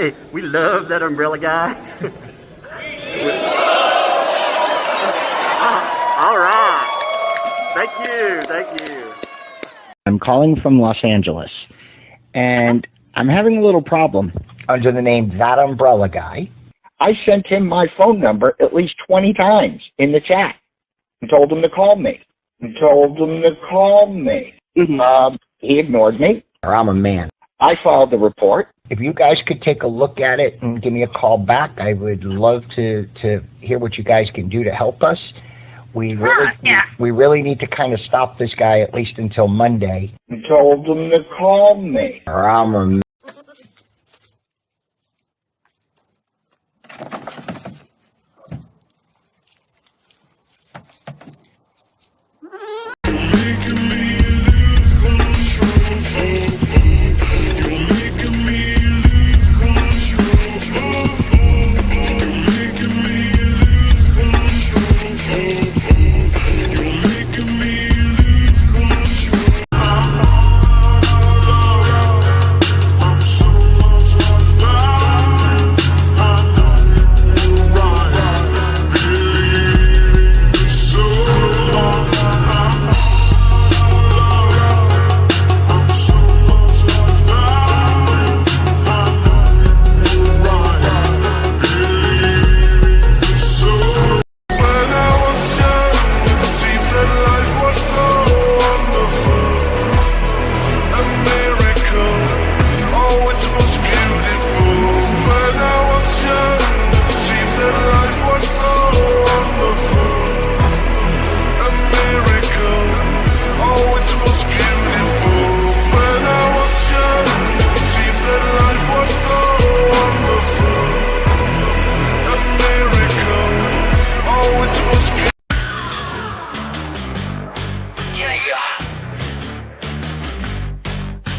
Hey, we love that umbrella guy. All right. Thank you. I'm calling from Los Angeles, and I'm having a little problem under the name ThATuMBRELLAgUY. I sent him my phone number at least 20 times in the chat and told him to call me. He ignored me. I'm a man. I filed the report. If you guys could take a look at it and give me a call back, I would love to hear what you guys can do to help us. We really need to kind of stop this guy at least until Monday. I told him to call me. I'm a man.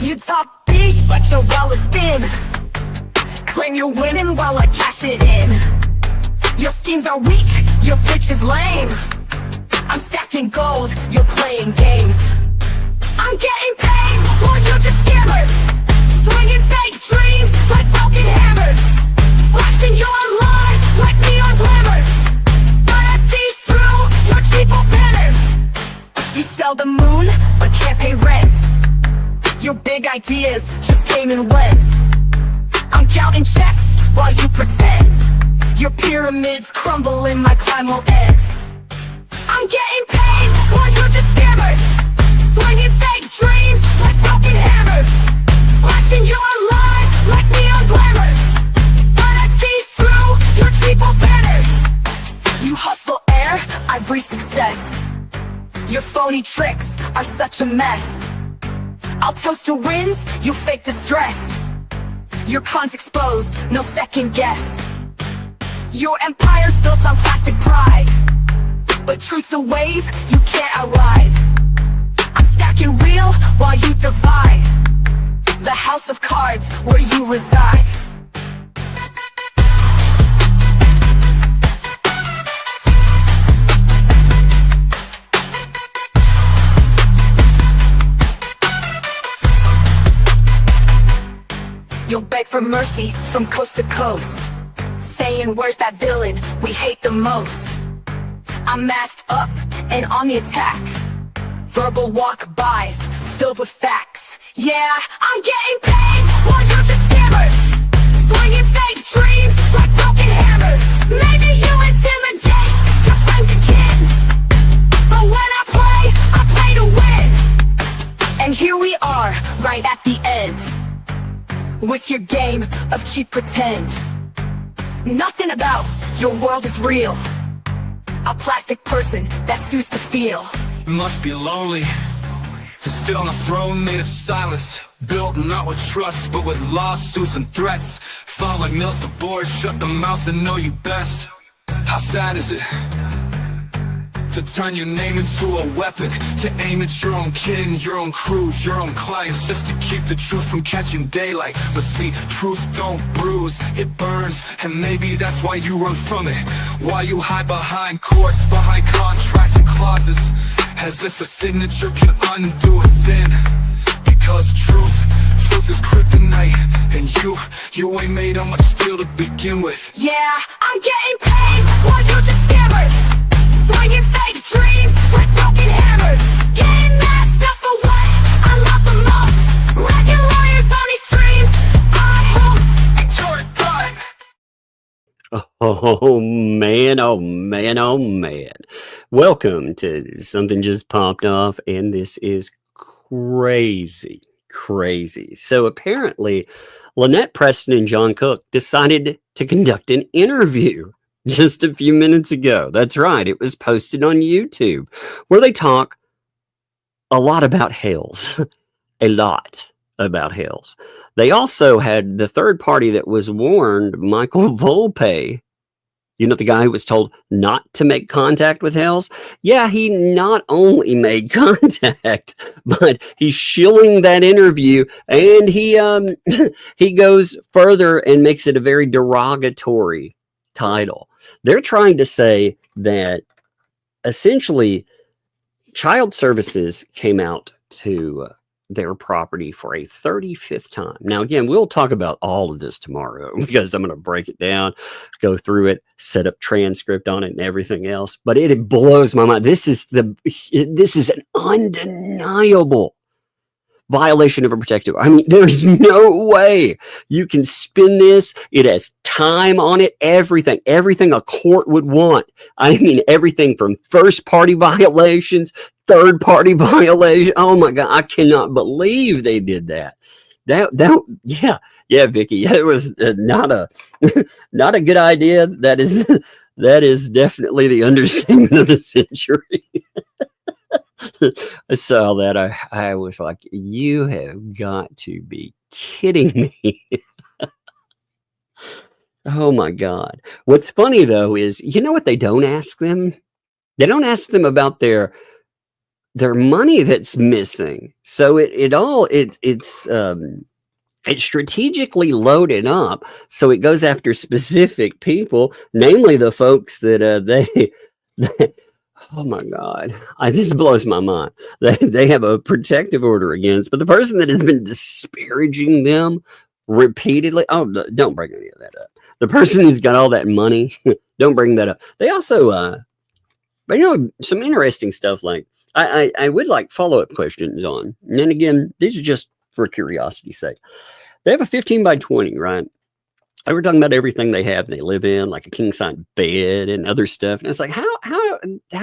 You talk big, but your wallet's thin. Claim you're winning while I cash it in. Your schemes are weak, your pitch is lame. I'm stacking gold, you're playing games. I'm getting paid while you're just scammers. Swinging fake dreams like broken hammers. Flashing your lies like neon glamours. But I see through your cheap old banners. You sell the moon, but can't pay rent. Your big ideas just came and went. I'm counting checks while you pretend. Your pyramids crumble and my climb will end. I'm getting paid while you're just scammers. Swinging fake dreams like broken hammers. Flashing your lies like neon glamours. But I see through your cheap old banners. You hustle air, I breathe success. Your phony tricks are such a mess. I'll toast your wins, you fake distress. Your con's exposed, no second guess. Your empire's built on plastic pride, but truth's a wave you can't outride. I'm stacking real while you divide. The house of cards where you reside. You'll beg for mercy from coast to coast, saying where's that villain we hate the most. I'm masked up and on the attack. Verbal walk-bys filled with facts. Yeah, I'm getting paid while you're just scammers. Swinging fake dreams like broken hammers. Maybe you intimidate your friends and kin, but when I play to win. And here we are, right at the end, with your game of cheap pretend. Nothing about your world is real. A plastic person that suits to feel. It must be lonely to sit on a throne made of silence, built not with trust but with lawsuits and threats. Fall like nails to board, shut the mouths that know you best. How sad is it to turn your name into a weapon, to aim at your own kin, your own crew, your own clients, just to keep the truth from catching daylight. But see, truth don't bruise, it burns, and maybe that's why you run from it. Why you hide behind courts, behind contracts and clauses, as if a signature can undo a sin. Because truth is kryptonite, and you You ain't made of much steel to begin with. Yeah, I'm getting paid while you just scammers, swinging fake dreams like broken hammers, getting messed up for what I love the most, wrecking lawyers on these streams I host. It's your time. Oh man, oh man, oh man. Welcome to Something Just Popped Off, and this is crazy. So apparently, Lynette Preston and John Cook decided to conduct an interview just a few minutes ago. That's right, it was posted on YouTube, where they talk a lot about Hales. A lot about Hales. They also had the third party that was warned, Michael Volpe. You know, the guy who was told not to make contact with Hales? Yeah, he not only made contact, but he's shilling that interview, and he he goes further and makes it a very derogatory title. They're trying to say that essentially child services came out to their property for a 35th time. Now, again, we'll talk about all of this tomorrow because I'm going to break it down, go through it, set up transcript on it and everything else. But it blows my mind. This is an undeniable violation of a protective. I mean, there's no way you can spin this. It has time on it, everything a court would want. I mean, everything from first party violations, third party violation. Oh my God, I cannot believe they did that. Yeah, Vicky, it was not a good idea. That is definitely the understatement of the century. I saw that. I was like, you have got to be kidding me. Oh my God. What's funny though is, you know what they don't ask them? They don't ask them about their money that's missing. So it's strategically loaded up, so it goes after specific people, namely the folks that oh my God, this blows my mind. They have a protective order against, but the person that has been disparaging them repeatedly. Oh, don't bring any of that up. The person who's got all that money, don't bring that up. They also, but you know, some interesting stuff. Like I would like follow-up questions on. And then again, these are just for curiosity's sake. They have a 15 by 20, right? They were talking about everything they have, they live in, like a king-size bed and other stuff. And it's like, how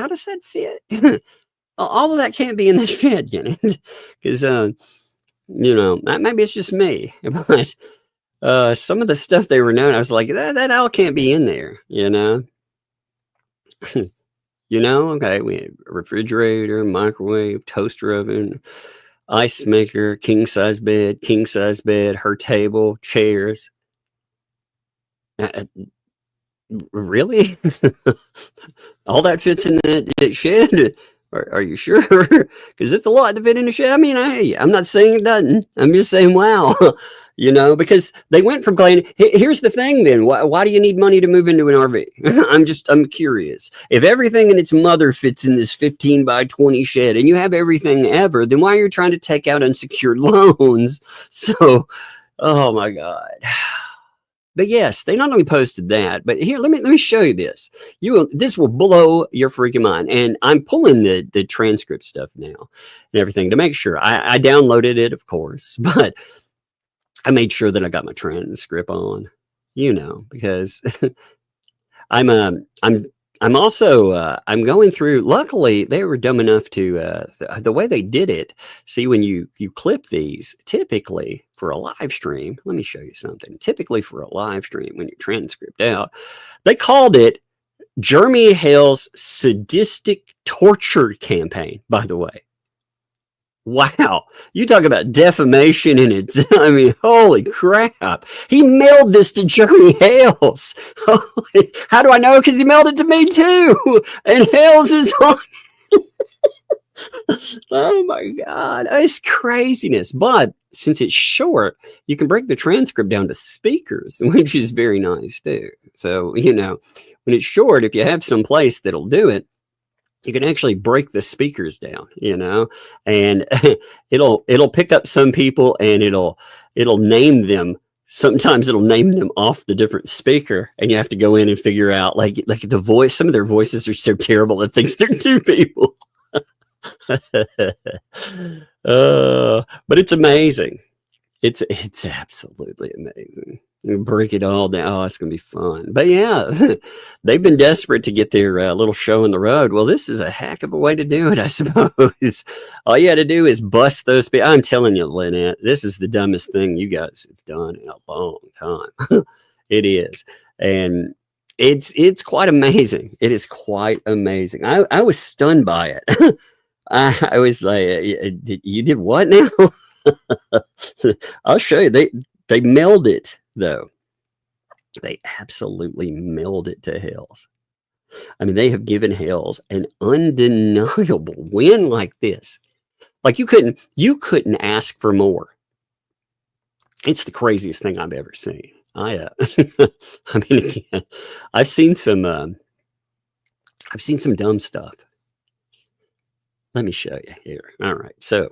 does that fit? All of that can't be in that shed, can it? Because, you know, maybe it's just me. But some of the stuff they were known, I was like, that all can't be in there, you know? You know, okay, we have a refrigerator, microwave, toaster oven, ice maker, king-size bed, her table, chairs. Really? All that fits in that shed? Are you sure? Because it's a lot to fit in a shed. I mean, I'm not saying it doesn't. I'm just saying, wow. You know, because they went from claiming, here's the thing then, why do you need money to move into an RV? I'm curious. If everything and its mother fits in this 15 by 20 shed and you have everything ever, then why are you trying to take out unsecured loans? So, oh my God. But yes, they not only posted that, but here, let me show you this. This will blow your freaking mind. And I'm pulling the transcript stuff now and everything to make sure. I downloaded it, of course, but I made sure that I got my transcript on, you know, because I'm also I'm going through. Luckily, they were dumb enough to the way they did it. See, when you clip these, typically for a live stream, let me show you something. Typically for a live stream, when you transcript out, they called it Jeremy Hale's sadistic torture campaign. By the way, wow, you talk about defamation in it. I mean, holy crap. He mailed this to Jeremy Hales. How do I know? Because he mailed it to me too. And Hales is on. Oh my God, it's craziness. But since it's short, you can break the transcript down to speakers, which is very nice too. So, you know, when it's short, if you have some place that'll do it, you can actually break the speakers down, you know, and it'll pick up some people and it'll name them sometimes it'll name them off the different speaker, and you have to go in and figure out like the voice. Some of their voices are so terrible it thinks they're two people. But it's amazing. It's absolutely amazing. You break it all down. Oh, it's gonna be fun. But yeah, they've been desperate to get their little show on the road. Well, this is a heck of a way to do it, I suppose. All you had to do is bust those people. I'm telling you, Lynette, this is the dumbest thing you guys have done in a long time. It is, and it's quite amazing. It is quite amazing. I was stunned by it. I was like, you did what now? I'll show you. They mailed it, though. They absolutely mailed it to Hales. I mean, they have given Hales an undeniable win like this. Like you couldn't ask for more. It's the craziest thing I've ever seen. I mean, again, I've seen some dumb stuff. Let me show you here. All right, so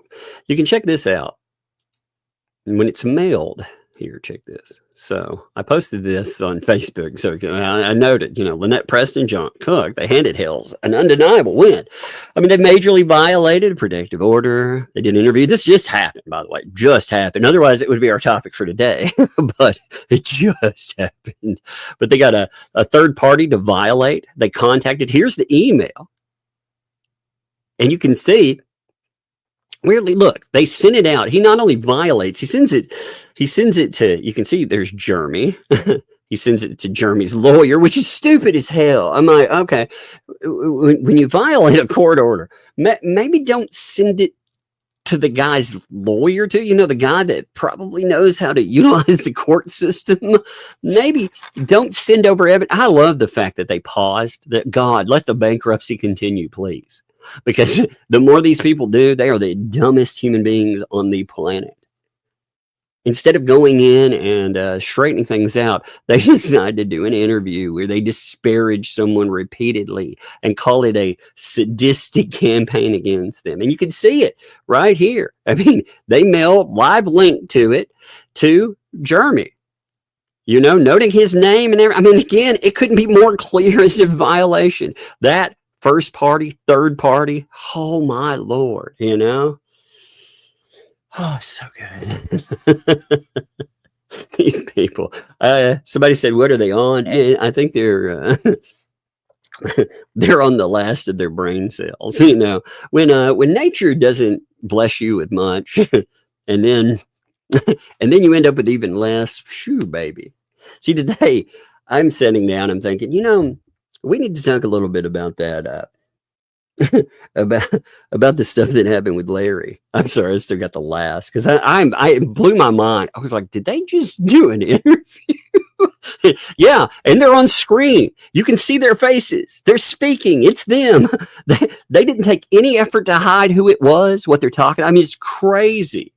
you can check this out. And when it's mailed, here, check this. So I posted this on Facebook. So I noted, Lynette Preston, John Cook, they handed Hales an undeniable win. I mean, they majorly violated a protective order. They did an interview. This just happened, by the way, just happened. Otherwise, it would be our topic for today, but it just happened. But they got a third party to violate. They contacted. Here's the email. And you can see, weirdly, look, they sent it out. He not only violates, he sends it to, you can see there's Jeremy. He sends it to Jeremy's lawyer, which is stupid as hell. I'm like, okay, when you violate a court order, maybe don't send it to the guy's lawyer too. The guy that probably knows how to utilize the court system. Maybe don't send over evidence. I love the fact that they paused, that God, let the bankruptcy continue, please. Because the more these people do, they are the dumbest human beings on the planet. Instead of going in and straightening things out, they decide to do an interview where they disparage someone repeatedly and call it a sadistic campaign against them. And you can see it right here. I mean, they mailed live link to it to Jeremy. Noting his name and everything. I mean, again, it couldn't be more clear as a violation. That first party, third party. Oh my Lord, Oh, so good. These people. Somebody said, what are they on? And I think they're they're on the last of their brain cells. When nature doesn't bless you with much, and then you end up with even less. Phew, baby. See, today I'm sitting down, I'm thinking, we need to talk a little bit about that, about the stuff that happened with Larry. I'm sorry, I still got the last because I blew my mind. I was like, did they just do an interview? Yeah, and they're on screen. You can see their faces. They're speaking. It's them. They didn't take any effort to hide who it was, what they're talking. I mean, it's crazy.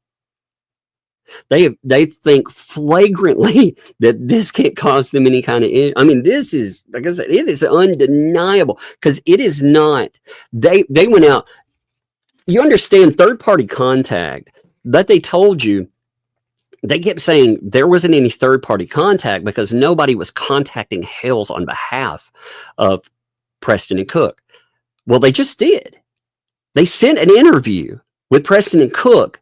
They think flagrantly that this can't cause them any kind of. I mean, this is, like I said, it is undeniable because it is not. They went out. You understand third party contact that they told you. They kept saying there wasn't any third party contact because nobody was contacting Hales on behalf of Preston and Cook. Well, they just did. They sent an interview with Preston and Cook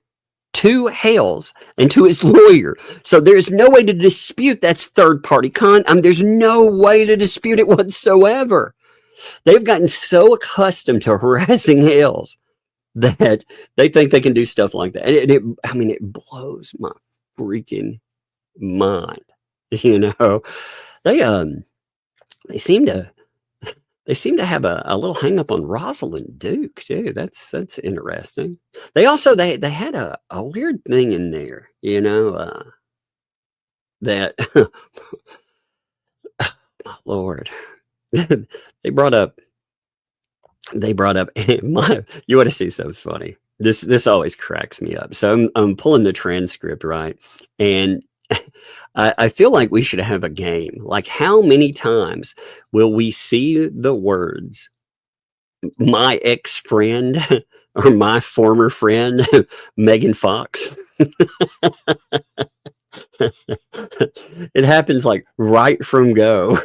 to Hales and to his lawyer. So there's no way to dispute that's third party there's no way to dispute it whatsoever. They've gotten so accustomed to harassing Hales that they think they can do stuff like that. And it blows my freaking mind. They seem to have a little hang up on Rosalind Duke too. That's interesting. They also they had a weird thing in there, that my Lord. they brought up you want to see something funny. This always cracks me up. So I'm pulling the transcript, right? And I feel like we should have a game. Like, how many times will we see the words "my ex-friend" or "my former friend," Megan Fox? It happens like right from go.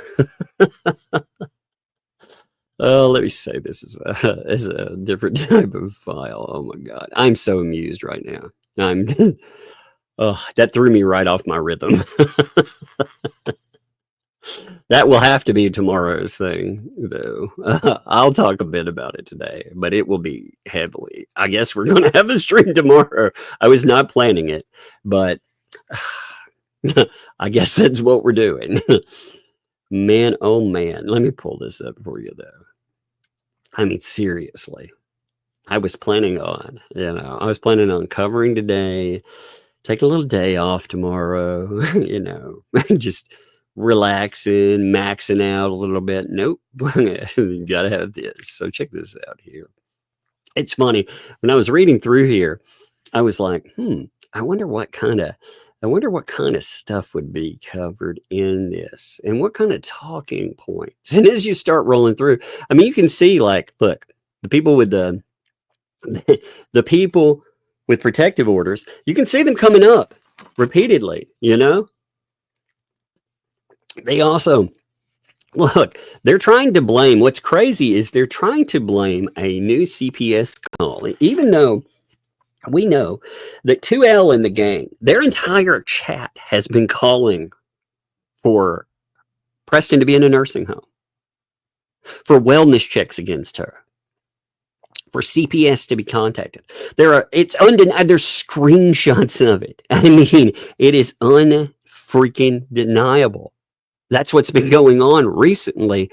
Oh, let me say this is a different type of file. Oh my God. I'm so amused right now. That threw me right off my rhythm. That will have to be tomorrow's thing, though. I'll talk a bit about it today, but it will be heavily. I guess we're going to have a stream tomorrow. I was not planning it, but I guess that's what we're doing. Man, oh man. Let me pull this up for you, though. I mean, seriously. I was planning on covering today, take a little day off tomorrow, just relaxing, maxing out a little bit. Nope. Gotta have this. So check this out here. It's funny. When I was reading through here, I was like, I wonder what kind of stuff would be covered in this and what kind of talking points. And as you start rolling through, I mean, you can see like, look, the people with the people with protective orders, you can see them coming up repeatedly, They also, look, they're trying to blame, what's crazy is they're trying to blame a new CPS call, even though we know that 2L and the gang, their entire chat has been calling for Preston to be in a nursing home, for wellness checks against her, for CPS to be contacted. There's screenshots of it. I mean, it is unfreaking deniable. That's what's been going on recently.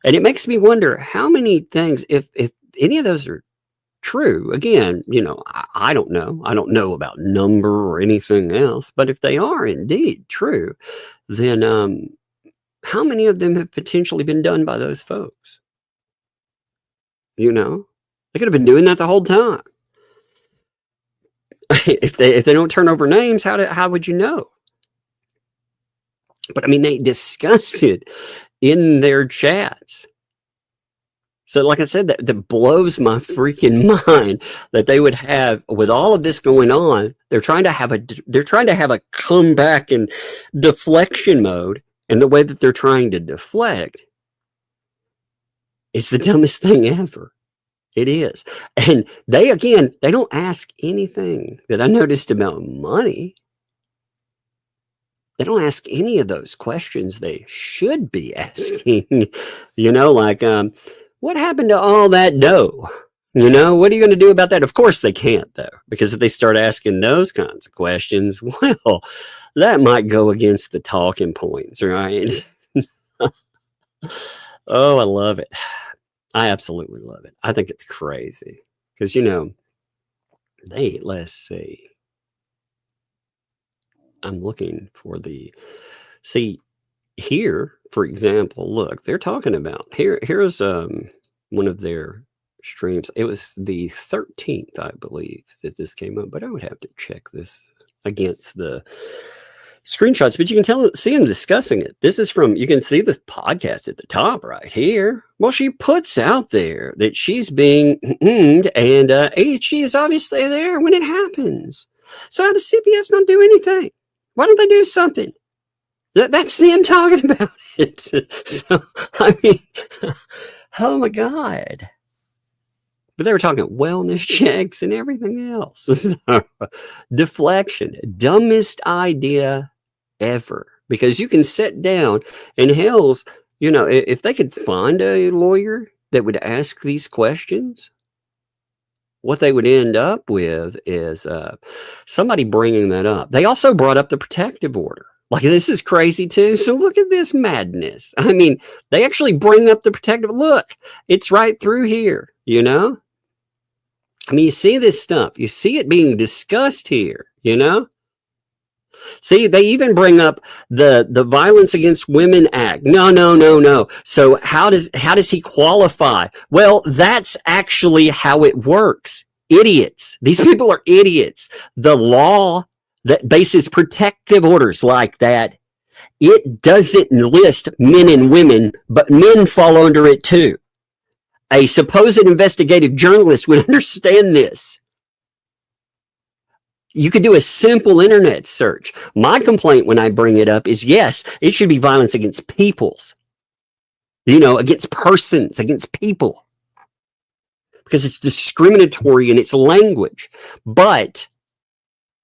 And it makes me wonder how many things, if any of those are true, again, I don't know. I don't know about number or anything else, but if they are indeed true, then how many of them have potentially been done by those folks? They could have been doing that the whole time. If they don't turn over names, how would you know? But I mean, they discuss it in their chats. So like I said, that blows my freaking mind that they would have, with all of this going on, they're trying to have a comeback and deflection mode. And the way that they're trying to deflect is the dumbest thing ever. It is. And they don't ask anything that I noticed about money. They don't ask any of those questions they should be asking, what happened to all that dough? What are you going to do about that? Of course they can't, though, because if they start asking those kinds of questions, well, that might go against the talking points, right? Oh, I love it. I absolutely love it. I think it's crazy because, let's see. I'm looking for here, for example, look, they're talking about, here's one of their streams. It was the 13th, I believe, that this came up, but I would have to check this against the screenshots, but you can see them discussing it. This is you can see this podcast at the top right here. Well, she puts out there that she's being and AHG is obviously there when it happens. So how does CPS not do anything? Why don't they do something? That's them talking about it. So, I mean, oh my God. But they were talking wellness checks and everything else. Deflection, dumbest idea ever. Because you can sit down and Hale's, if they could find a lawyer that would ask these questions, what they would end up with is somebody bringing that up. They also brought up the protective order. Like, this is crazy too. So look at this madness. I mean, they actually bring up the protective. Look, it's right through here, I mean, you see this stuff. You see it being discussed here, See, they even bring up the Violence Against Women Act. No. So how does he qualify? Well, that's actually how it works. Idiots. These people are idiots. The law that bases protective orders like that, it doesn't list men and women, but men fall under it too. A supposed investigative journalist would understand this. You could do a simple internet search. My complaint when I bring it up is, yes, it should be violence against peoples, against persons, against people, because it's discriminatory in its language, but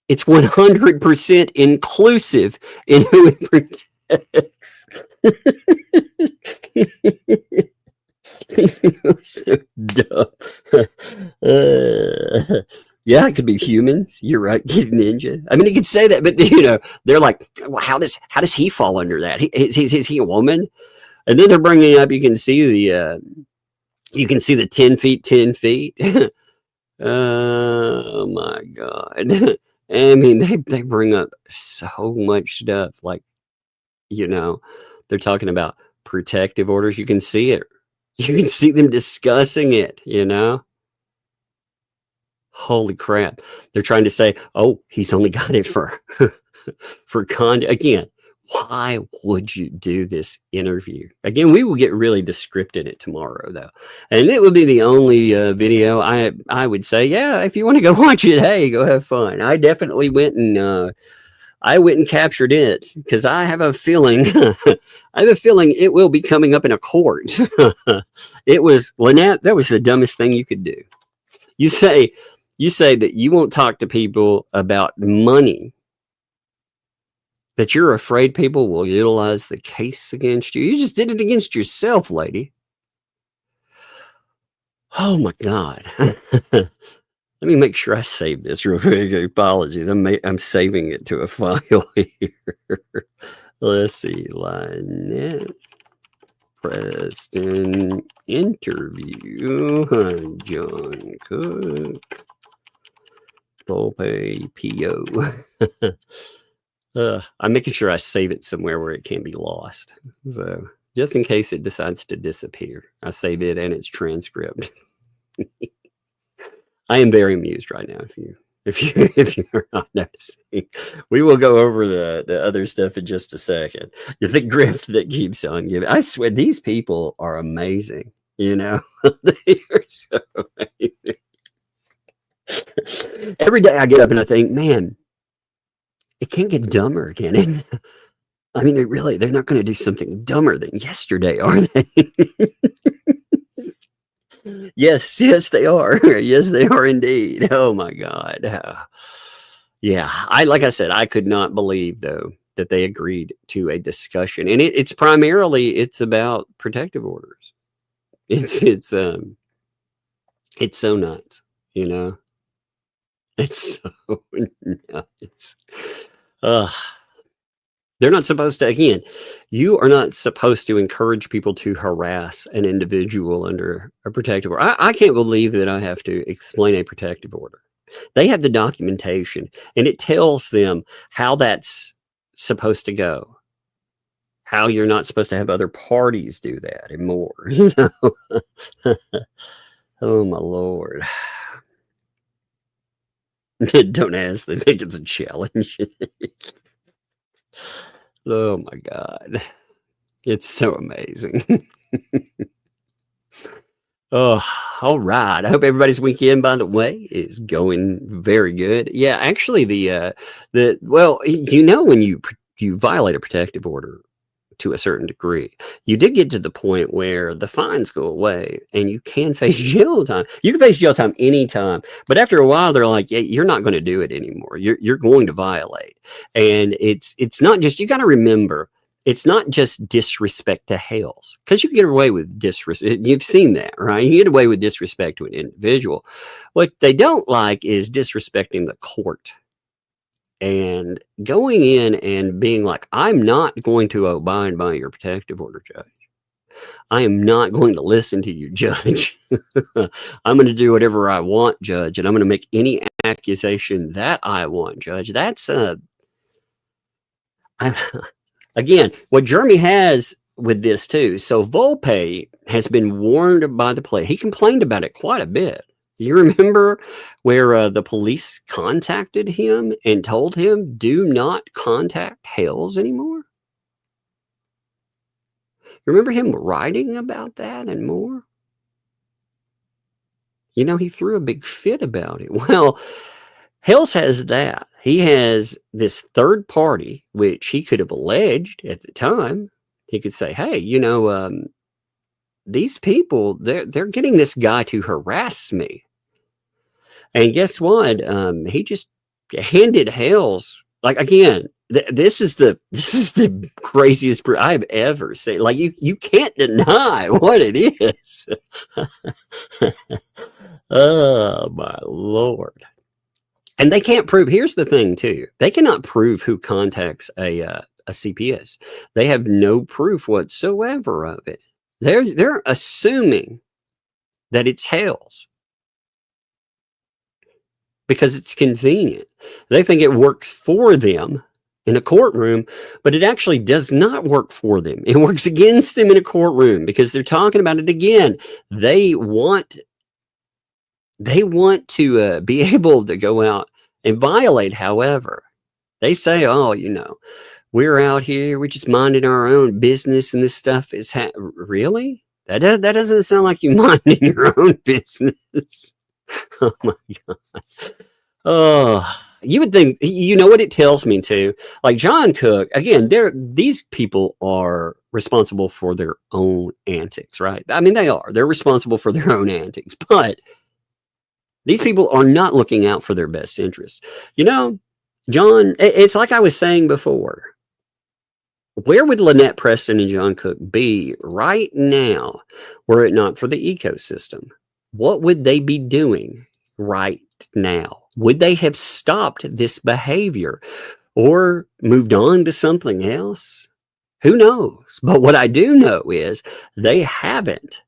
it's 100% inclusive in who it protects. These people are so dumb. Yeah, it could be humans. You're right, Kid Ninja. I mean, he could say that, but they're like, well, how does he fall under that? Is he a woman? And then they're bringing up. You can see the 10 feet, 10 feet. Oh my God! I mean, they bring up so much stuff. Like, they're talking about protective orders. You can see it. You can see them discussing it. Holy crap. They're trying to say, oh, he's only got it for conduct. Again, why would you do this interview? Again, we will get really descriptive in it tomorrow, though. And it will be the only video I would say, yeah, if you want to go watch it, hey, go have fun. I definitely went and captured it, because I have a feeling it will be coming up in a court. It was, Lynette, that was the dumbest thing you could do. You say that you won't talk to people about money, that you're afraid people will utilize the case against you. You just did it against yourself, lady. Oh my God. Let me make sure I save this real quick. Apologies. I'm saving it to a file here. Let's see. Lynette Preston interview. John Cook. Volpe PO. I'm making sure I save it somewhere where it can't be lost. So just in case it decides to disappear, I save it and its transcript. I am very amused right now. If you're not noticing, we will go over the other stuff in just a second. The grift that keeps on giving. I swear these people are amazing. They are so amazing. Every day I get up and I think, man, it can't get dumber, can it? I mean, they're not going to do something dumber than yesterday, are they? Yes, they are. Yes, they are indeed. Oh my God. Yeah, like I said, I could not believe though that they agreed to a discussion, and it's primarily about protective orders. It's so nuts, It's so nuts. They're not supposed to, again, you are not supposed to encourage people to harass an individual under a protective order. I can't believe that I have to explain a protective order. They have the documentation, and it tells them how that's supposed to go, how you're not supposed to have other parties do that, and more. Oh, my Lord. Don't ask. They think it's a challenge. Oh my God. It's so amazing. Oh, all right. I hope everybody's weekend, by the way, is going very good. Yeah, actually when you violate a protective order to a certain degree, you did get to the point where the fines go away and you can face jail time. You can face jail time anytime, but after a while they're like, yeah, you're not going to do it anymore. You're going to violate. And it's not just, you got to remember, it's not just disrespect to Hales, because you can get away with disrespect. You've seen that, right? You get away with disrespect to an individual. What they don't like is disrespecting the court. And going in and being like, I'm not going to abide by your protective order, Judge. I am not going to listen to you, Judge. I'm going to do whatever I want, Judge. And I'm going to make any accusation that I want, Judge. That's again, what Jeremy has with this too. So Volpe has been warned by the police. He complained about it quite a bit. You remember where the police contacted him and told him, do not contact Hales anymore? You remember him writing about that and more? He threw a big fit about it. Well, Hales has that. He has this third party, which he could have alleged at the time. He could say, hey, these people, they're getting this guy to harass me. And guess what? He just handed Hales, like, again, this is the craziest proof I've ever seen. Like, you can't deny what it is. Oh my Lord. And they can't prove, here's the thing too, they cannot prove who contacts a CPS. They have no proof whatsoever of it. They're assuming that it's Hale's because it's convenient. They think it works for them in a courtroom, but it actually does not work for them. It works against them in a courtroom because they're talking about it again. They want to be able to go out and violate. However, they say, oh, we're out here, we're just minding our own business, and this stuff is really? That doesn't sound like you minding your own business. Oh my God. Oh, you would think, what it tells me too? Like John Cook, again, these people are responsible for their own antics, right? I mean, they are. They're responsible for their own antics, but these people are not looking out for their best interests. John, it's like I was saying before. Where would Lynette Preston and John Cook be right now were it not for the ecosystem? What would they be doing right now? Would they have stopped this behavior or moved on to something else? Who knows? But what I do know is they haven't.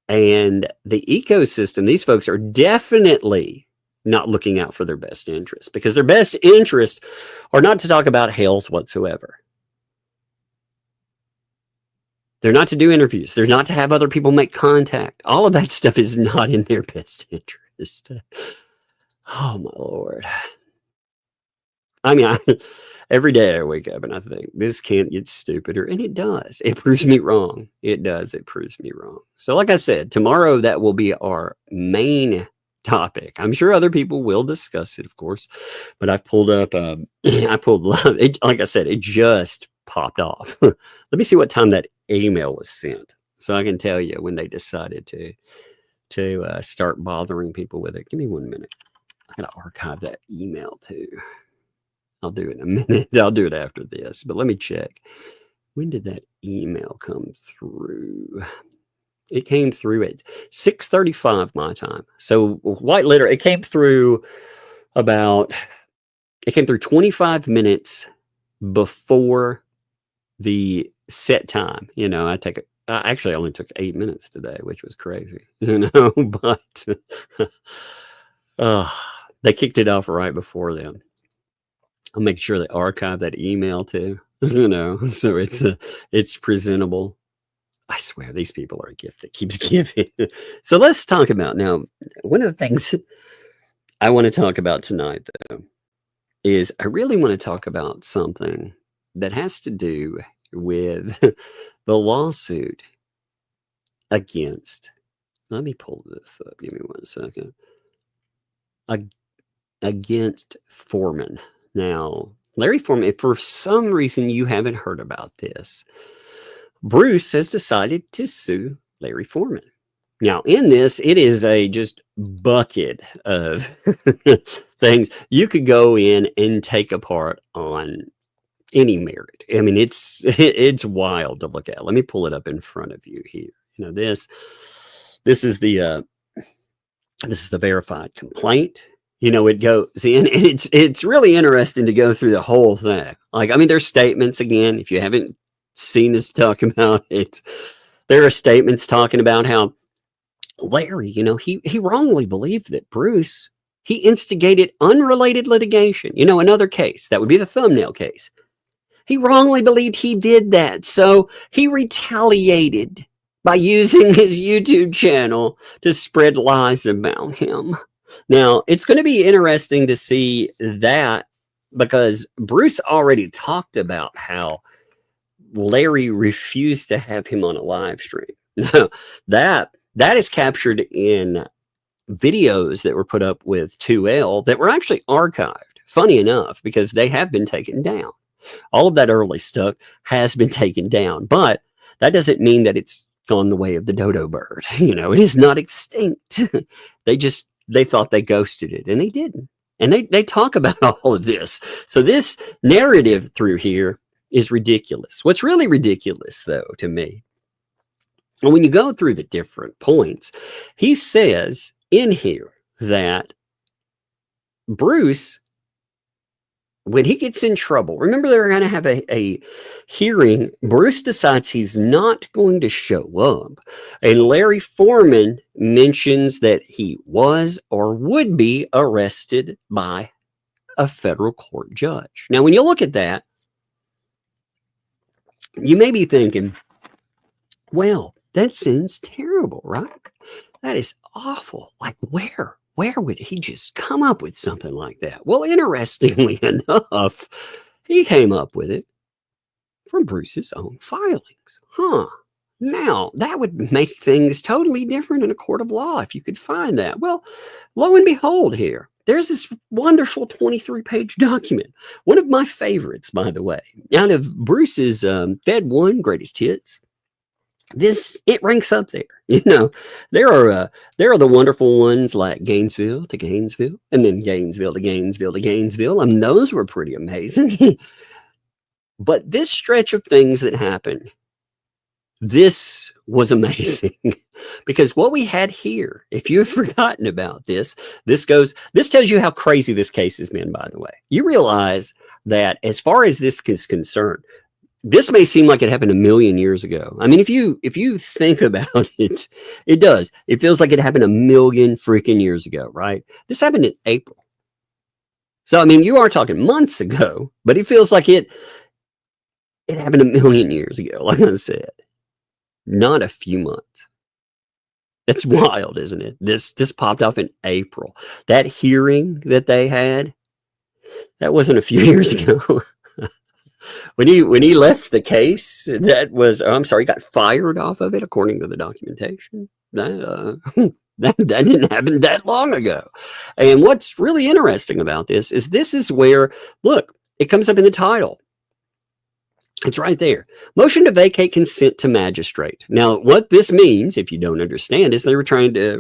And the ecosystem, these folks are definitely not looking out for their best interests, because their best interests are not to talk about Hales whatsoever. They're not to do interviews. They're not to have other people make contact. All of that stuff is not in their best interest. Oh, my Lord. I mean, every day I wake up and I think, this can't get stupider. And it does. It proves me wrong. It does. It proves me wrong. So like I said, tomorrow that will be our main topic. I'm sure other people will discuss it, of course. But I've pulled up, like I said, it just popped off. Let me see what time that email was sent, so I can tell you when they decided to start bothering people with it. Give me 1 minute. I gotta archive that email too. I'll do it in a minute. I'll do it after this, but let me check. When did that email come through? It came through at 6:35 my time. So white letter, it came through 25 minutes before the set time. I actually only took 8 minutes today, which was crazy, but they kicked it off right before then. I'll make sure they archive that email too, so it's presentable. I swear these people are a gift that keeps giving. So let's talk about now. One of the things I want to talk about tonight, though, is I really want to talk about something that has to do with the lawsuit against, let me pull this up. Give me 1 second. Against Foreman. Now, Larry Foreman, if for some reason you haven't heard about this, Bruce has decided to sue Larry Foreman. Now, in this, it is a just bucket of things you could go in and take apart on any merit. I mean, it's wild to look at. Let me pull it up in front of you here. This is the verified complaint. It goes in, and it's really interesting to go through the whole thing. Like, I mean, there's statements again. If you haven't seen us talk about it, there are statements talking about how Larry, he wrongly believed that Bruce, he instigated unrelated litigation. Another case that would be the thumbnail case. He wrongly believed he did that, so he retaliated by using his YouTube channel to spread lies about him. Now, it's going to be interesting to see that, because Bruce already talked about how Larry refused to have him on a live stream. Now, that is captured in videos that were put up with 2L that were actually archived. Funny enough, because they have been taken down. All of that early stuff has been taken down, but that doesn't mean that it's gone the way of the dodo bird. You know, it is not extinct. They thought they ghosted it, and they didn't. And they talk about all of this. So this narrative through here is ridiculous. What's really ridiculous, though, to me, and when you go through the different points, he says in here that Bruce, when he gets in trouble, remember they're going to have a hearing. Bruce decides he's not going to show up. And Larry Foreman mentions that he was or would be arrested by a federal court judge. Now, when you look at that, you may be thinking, well, that seems terrible, right? That is awful. Like, where would he just come up with something like that? Well, interestingly enough, he came up with it from Bruce's own filings. Now, that would make things totally different in a court of law if you could find that. Well, lo and behold here, there's this wonderful 23-page document. One of my favorites, by the way, out of Bruce's Fed 1 Greatest Hits. It ranks up there. You know, there are the wonderful ones like Gainesville to Gainesville, and then Gainesville to Gainesville to Gainesville. Those were pretty amazing. But this stretch of things that happened, this was amazing. Because what we had here, if you've forgotten about this tells you how crazy this case has been, by the way. You realize that as far as this is concerned, this may seem like it happened a million years ago. I mean, if you think about it, it does. It feels like it happened a million freaking years ago, right? This happened in April. So, I mean, you are talking months ago, but it feels like it happened a million years ago, like I said. Not a few months. That's wild, isn't it? This popped off in April. That hearing that they had, that wasn't a few years ago. When he left the case, he got fired off of it, according to the documentation. That didn't happen that long ago. And what's really interesting about this is where, look, it comes up in the title. It's right there. Motion to vacate consent to magistrate. Now, what this means, if you don't understand, is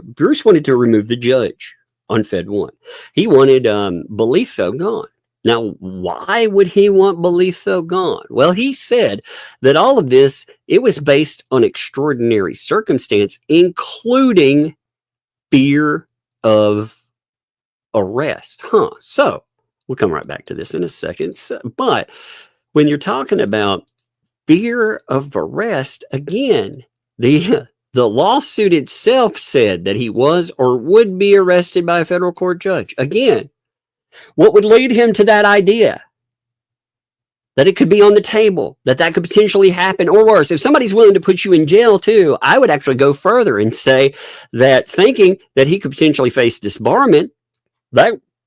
Bruce wanted to remove the judge on Fed 1. He wanted Belitho gone. Now, why would he want Belitho gone? Well, he said that all of this, it was based on extraordinary circumstance, including fear of arrest. So, we'll come right back to this in a second. But when you're talking about fear of arrest, again, the lawsuit itself said that he was or would be arrested by a federal court judge. Again, what would lead him to that idea? That it could be on the table, that could potentially happen, or worse. If somebody's willing to put you in jail too, I would actually go further and say that thinking that he could potentially face disbarment,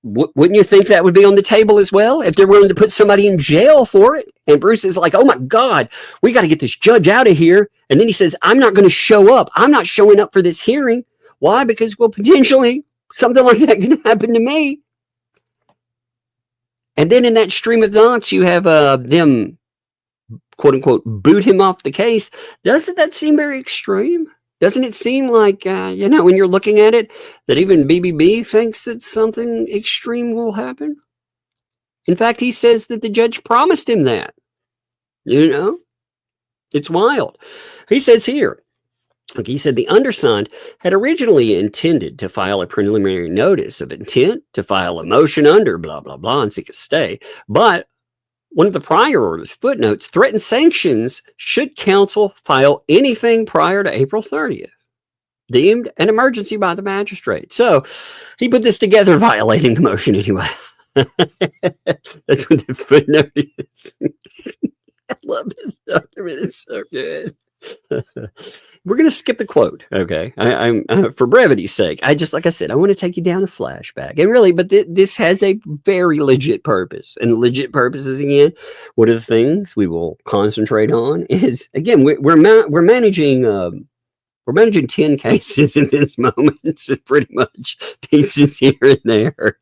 wouldn't you think that would be on the table as well? If they're willing to put somebody in jail for it, and Bruce is like, oh my God, we got to get this judge out of here. And then he says, I'm not going to show up. I'm not showing up for this hearing. Why? Because, well, potentially something like that could happen to me. And then in that stream of thoughts, you have them, quote unquote, boot him off the case. Doesn't that seem very extreme? Doesn't it seem like, when you're looking at it, that even BBB thinks that something extreme will happen? In fact, he says that the judge promised him that. It's wild. He says here, he said the undersigned had originally intended to file a preliminary notice of intent to file a motion under blah, blah, blah, and seek a stay. But one of the prior orders, footnotes, threatened sanctions should counsel file anything prior to April 30th, deemed an emergency by the magistrate. So he put this together, violating the motion anyway. That's what the footnote is. I love this document. It's so good. We're going to skip the quote, okay? I'm for brevity's sake. Like I said, I want to take you down a flashback, and really, but this has a very legit purpose, and legit purposes again. One of the things we will concentrate on is, again, we're managing We're managing 10 cases in this moment, so pretty much pieces here and there.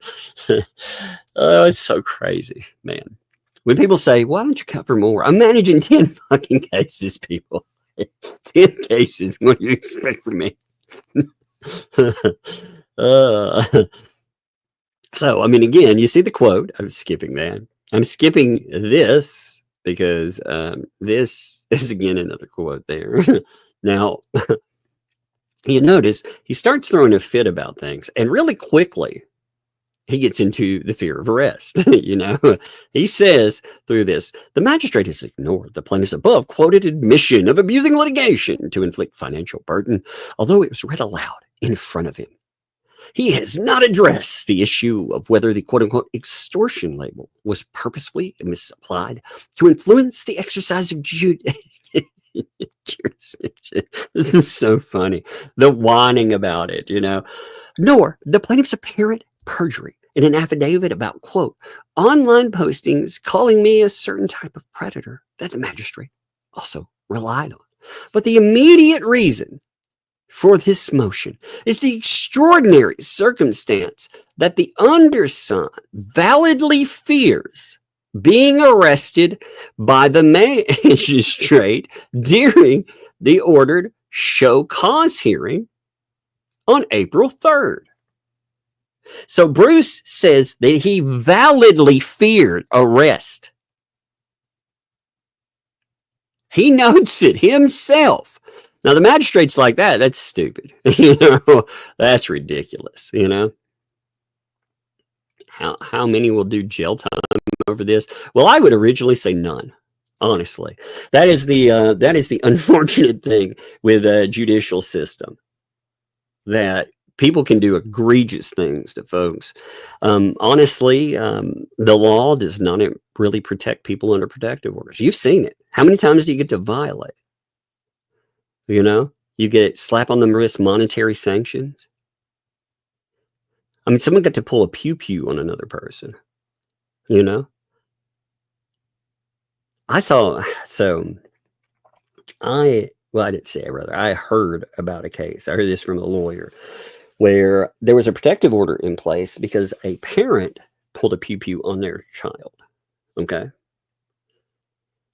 Oh, it's so crazy, man. When people say, why don't you cover more? I'm managing 10 fucking cases, people. 10 cases. What do you expect from me? So, I mean, again, you see the quote. I'm skipping that. I'm skipping this because this is, again, another quote there. Now, you notice he starts throwing a fit about things, and really quickly, he gets into the fear of arrest. He says through this, the magistrate has ignored the plaintiff's above quoted admission of abusing litigation to inflict financial burden, although it was read aloud in front of him. He has not addressed the issue of whether the quote-unquote extortion label was purposefully misapplied to influence the exercise of jurisdiction. This is so funny. The whining about it, nor the plaintiff's apparent perjury in an affidavit about, quote, online postings calling me a certain type of predator that the magistrate also relied on. But the immediate reason for this motion is the extraordinary circumstance that the undersigned validly fears being arrested by the magistrate during the ordered show cause hearing on April 3rd. So Bruce says that he validly feared arrest. He notes it himself. Now, the magistrate's like that. That's stupid. That's ridiculous. How many will do jail time over this? Well, I would originally say none. Honestly, that is the unfortunate thing with a judicial system, that people can do egregious things to folks. Honestly, the law does not really protect people under protective orders. You've seen it. How many times do you get to violate? You get slap on the wrist monetary sanctions. I mean, someone got to pull a pew-pew on another person, I didn't say it, rather. I heard about a case. I heard this from a lawyer where there was a protective order in place because a parent pulled a pew-pew on their child. Okay.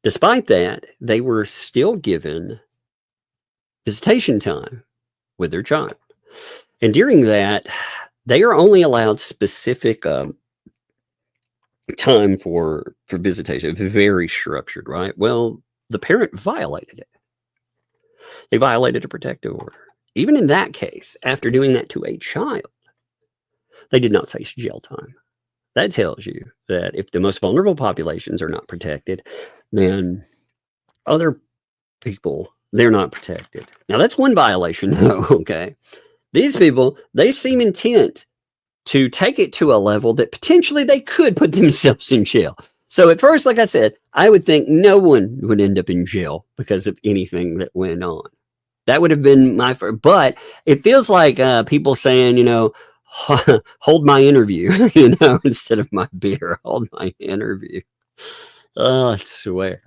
Despite that, they were still given visitation time with their child. And during that, they are only allowed specific time for visitation. Very structured, right? Well, the parent violated it. They violated a protective order. Even in that case, after doing that to a child, they did not face jail time. That tells you that if the most vulnerable populations are not protected, then other people, they're not protected. Now, that's one violation, though, okay? These people, they seem intent to take it to a level that potentially they could put themselves in jail. So at first, like I said, I would think no one would end up in jail because of anything that went on. That would have been my first. But it feels like people saying, hold my interview, instead of my beer, hold my interview. Oh, I swear.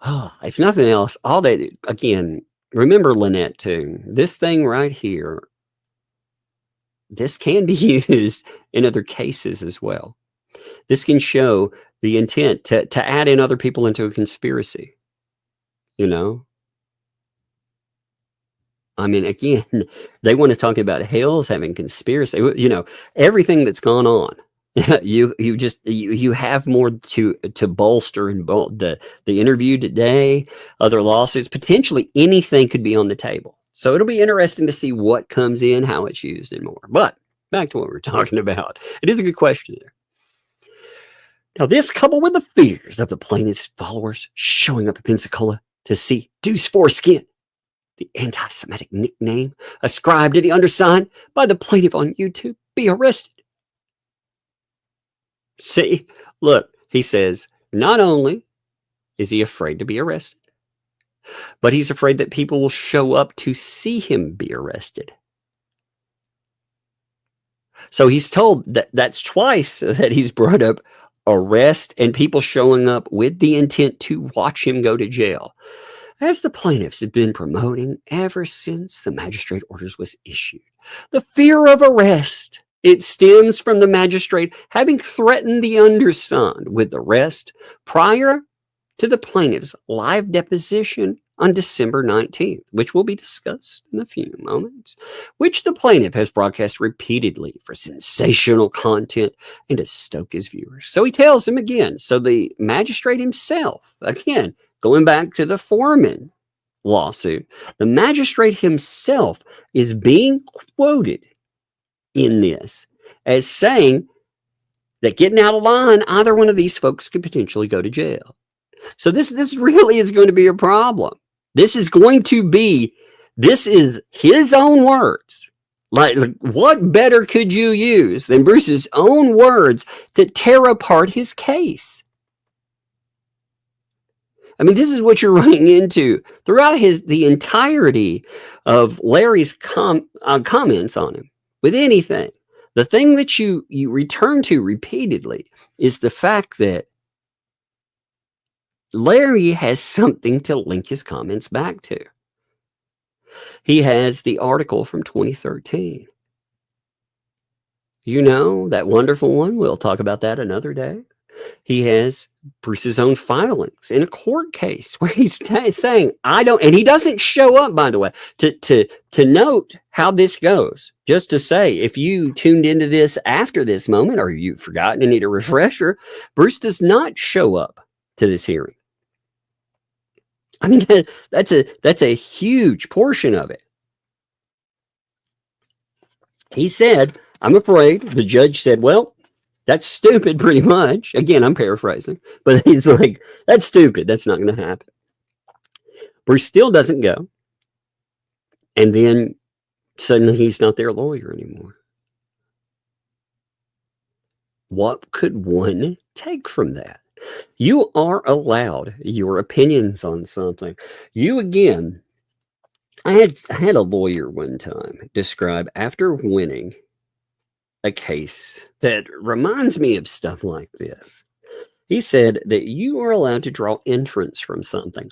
Oh, if nothing else, all that, again, remember Lynette too. This thing right here, this can be used in other cases as well. This can show the intent to add in other people into a conspiracy. I mean, again, they want to talk about Hales having conspiracy. Everything that's gone on. You have more to bolster and the interview today, other lawsuits, potentially anything could be on the table. So it'll be interesting to see what comes in, how it's used, and more. But back to what we're talking about. It is a good question there. Now, this coupled with the fears of the plaintiff's followers showing up in Pensacola to see Deuce Foreskin, the anti-Semitic nickname ascribed to the undersigned by the plaintiff on YouTube, be arrested. See, look, he says, not only is he afraid to be arrested, but he's afraid that people will show up to see him be arrested. So he's told that's twice that he's brought up arrest and people showing up with the intent to watch him go to jail. as the plaintiffs have been promoting ever since the magistrate orders was issued. The fear of arrest, it stems from the magistrate having threatened the undersigned with arrest prior to the plaintiff's live deposition on December 19th, which will be discussed in a few moments, which the plaintiff has broadcast repeatedly for sensational content and to stoke his viewers. So he tells him again. So the magistrate himself, again, going back to the Foreman lawsuit, the magistrate himself is being quoted in this as saying that getting out of line, either one of these folks could potentially go to jail. So this really is going to be a problem. This is his own words. Like, what better could you use than Bruce's own words to tear apart his case? I mean, this is what you're running into throughout the entirety of Larry's comments on him with anything. The thing that you return to repeatedly is the fact that Larry has something to link his comments back to. He has the article from 2013. You know, that wonderful one. We'll talk about that another day. He has Bruce's own filings in a court case where he's saying, I don't, and he doesn't show up, by the way, to note how this goes. Just to say, if you tuned into this after this moment or you've forgotten and need a refresher, Bruce does not show up to this hearing. I mean, that's a huge portion of it. He said, I'm afraid, the judge said, well, that's stupid, pretty much. Again, I'm paraphrasing, but he's like, that's stupid. That's not going to happen. Bruce still doesn't go. And then suddenly he's not their lawyer anymore. What could one take from that? You are allowed your opinions on something. You, again, I had a lawyer one time describe, after winning a case that reminds me of stuff like this. He said that you are allowed to draw inference from something.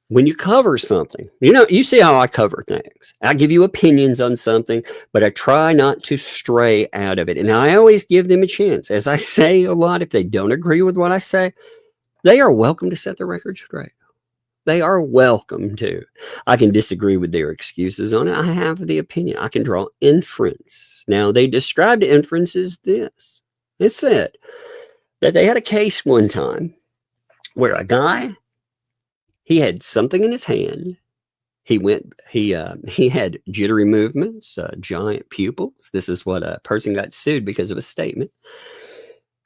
When you cover something, you see how I cover things. I give you opinions on something, but I try not to stray out of it. And I always give them a chance. As I say a lot, if they don't agree with what I say, they are welcome to set the record straight. They are welcome to. I can disagree with their excuses on it. I have the opinion. I can draw inference. Now, they described inference as this. It said that they had a case one time where a guy, he had something in his hand. He had jittery movements, giant pupils. This is what a person got sued because of a statement.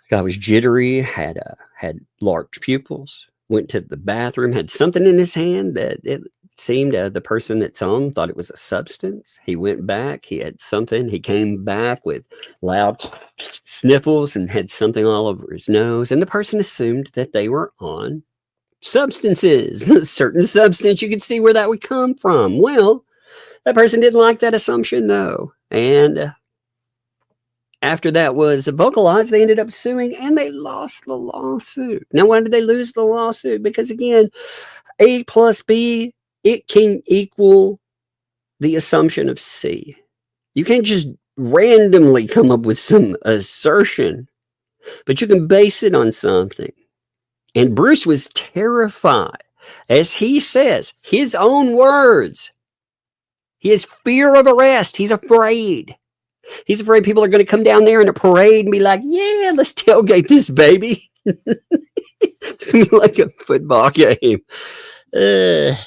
The guy was jittery, had large pupils. Went to the bathroom, had something in his hand that it seemed the person that saw him thought it was a substance. He went back, he had something. He came back with loud sniffles and had something all over his nose. And the person assumed that they were on substances, a certain substance. You could see where that would come from. Well, that person didn't like that assumption, though. And after that was vocalized, they ended up suing and they lost the lawsuit. Now, why did they lose the lawsuit? Because, again, A plus B, it can equal the assumption of C. You can't just randomly come up with some assertion, but you can base it on something. And Bruce was terrified, as he says, his own words. He has fear of arrest. He's afraid. He's afraid people are going to come down there in a parade and be like, yeah, let's tailgate this baby. It's going to be like a football game. This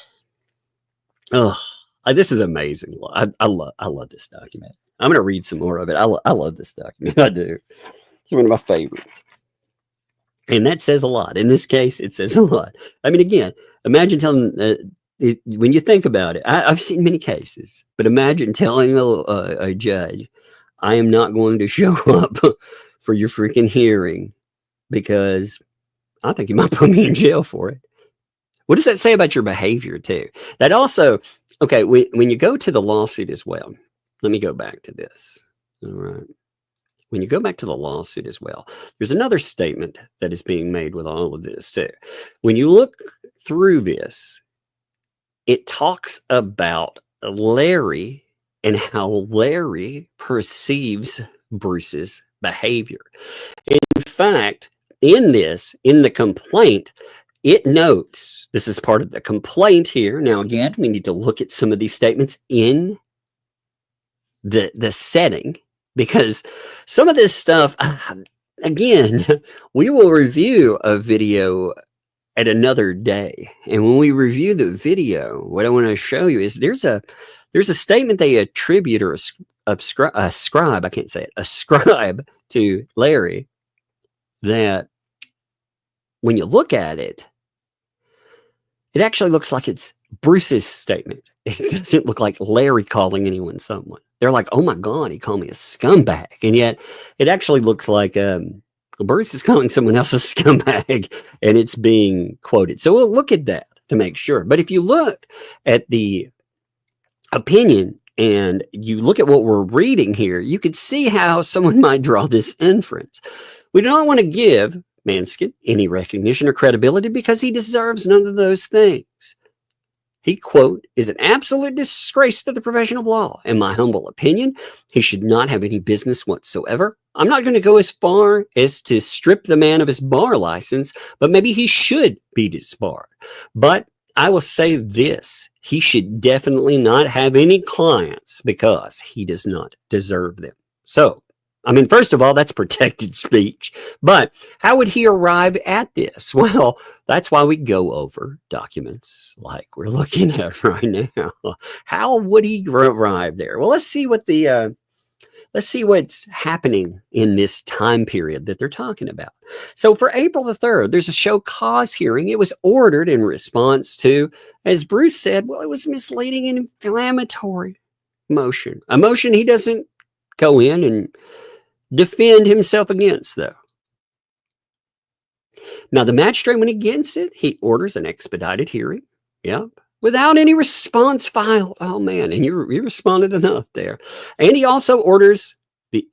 is amazing. I love this document. I'm going to read some more of it. I love this document. I do. It's one of my favorites. And that says a lot. In this case, it says a lot. I mean, again, imagine telling... when you think about it, I've seen many cases, but imagine telling a judge, I am not going to show up for your freaking hearing because I think you might put me in jail for it. What does that say about your behavior, too? That also, okay, when you go to the lawsuit as well, let me go back to this. All right. When you go back to the lawsuit as well, there's another statement that is being made with all of this, too. When you look through this, it talks about Larry and how Larry perceives Bruce's behavior. In fact, in the complaint, it notes, this is part of the complaint here. Now, again, we need to look at some of these statements in the setting, because some of this stuff, again, we will review a video at another day. And when we review the video, what I want to show you is there's a statement they attribute or ascribe, I can't say it, ascribe to Larry, that when you look at it, it actually looks like it's Bruce's statement. It doesn't look like Larry calling anyone someone. They're like, oh my God, he called me a scumbag. And yet it actually looks like Bruce is calling someone else a scumbag, and it's being quoted. So we'll look at that to make sure. But if you look at the opinion and you look at what we're reading here, you could see how someone might draw this inference. We do not want to give Manskin any recognition or credibility because he deserves none of those things. He, quote, is an absolute disgrace to the profession of law. In my humble opinion, he should not have any business whatsoever. I'm not going to go as far as to strip the man of his bar license, but maybe he should be disbarred. But I will say this, he should definitely not have any clients because he does not deserve them. So, I mean, first of all, that's protected speech. But how would he arrive at this? Well, that's why we go over documents like we're looking at right now. How would he arrive there? Well, let's see what's happening in this time period that they're talking about. So for April the 3rd, there's a show cause hearing. It was ordered in response to, as Bruce said, well, it was misleading and inflammatory motion. A motion he doesn't go in and defend himself against, though. Now, the magistrate went against it. He orders an expedited hearing. Yep. Without any response filed. Oh, man. And you responded enough there. And he also orders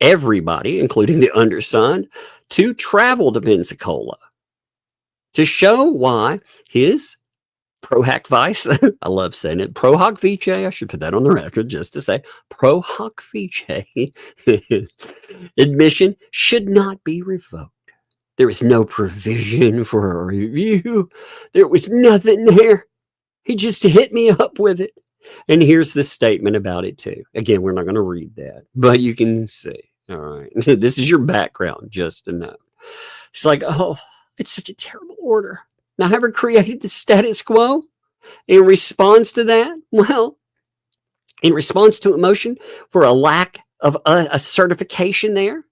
everybody, including the undersigned, to travel to Pensacola to show why his pro hac vice, I love saying it, pro hoc vice, I should put that on the record just to say, pro hoc vice admission should not be revoked. There was no provision for a review. There was nothing there. He just hit me up with it. And here's the statement about it too. Again, we're not going to read that, but you can see. All right. This is your background, just to know. It's like, oh, it's such a terrible order. Now, have I created the status quo in response to that? Well, in response to a motion for a lack of a certification there,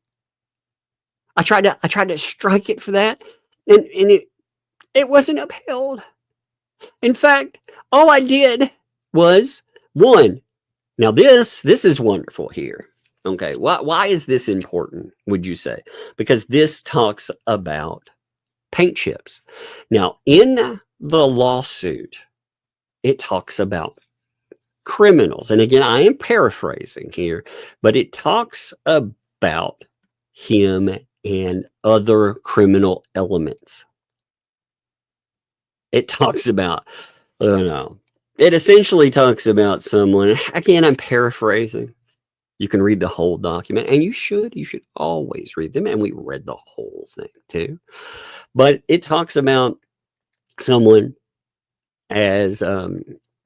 I tried to strike it for that, and it wasn't upheld. In fact, all I did was one. Now, this is wonderful here. Okay, why is this important, would you say? Because this talks about paint chips. Now, in the lawsuit, it talks about criminals. And again, I am paraphrasing here, but it talks about him and other criminal elements. It talks about, it essentially talks about someone, again, I'm paraphrasing. You can read the whole document, and you should always read them. And we read the whole thing too. But it talks about someone as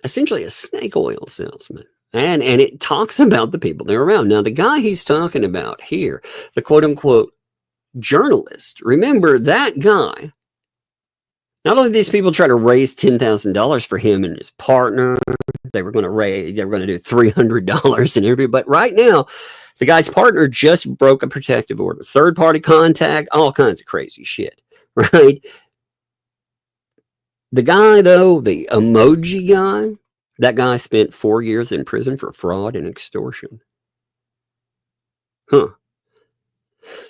essentially a snake oil salesman. And it talks about the people they're around. Now, the guy he's talking about here, the quote unquote journalist, remember that guy. Not only did these people try to raise $10,000 for him and his partner, they were going to do $300 in interview. But right now, the guy's partner just broke a protective order, third-party contact, all kinds of crazy shit, right? The guy, though, the emoji guy, that guy spent 4 years in prison for fraud and extortion. Huh.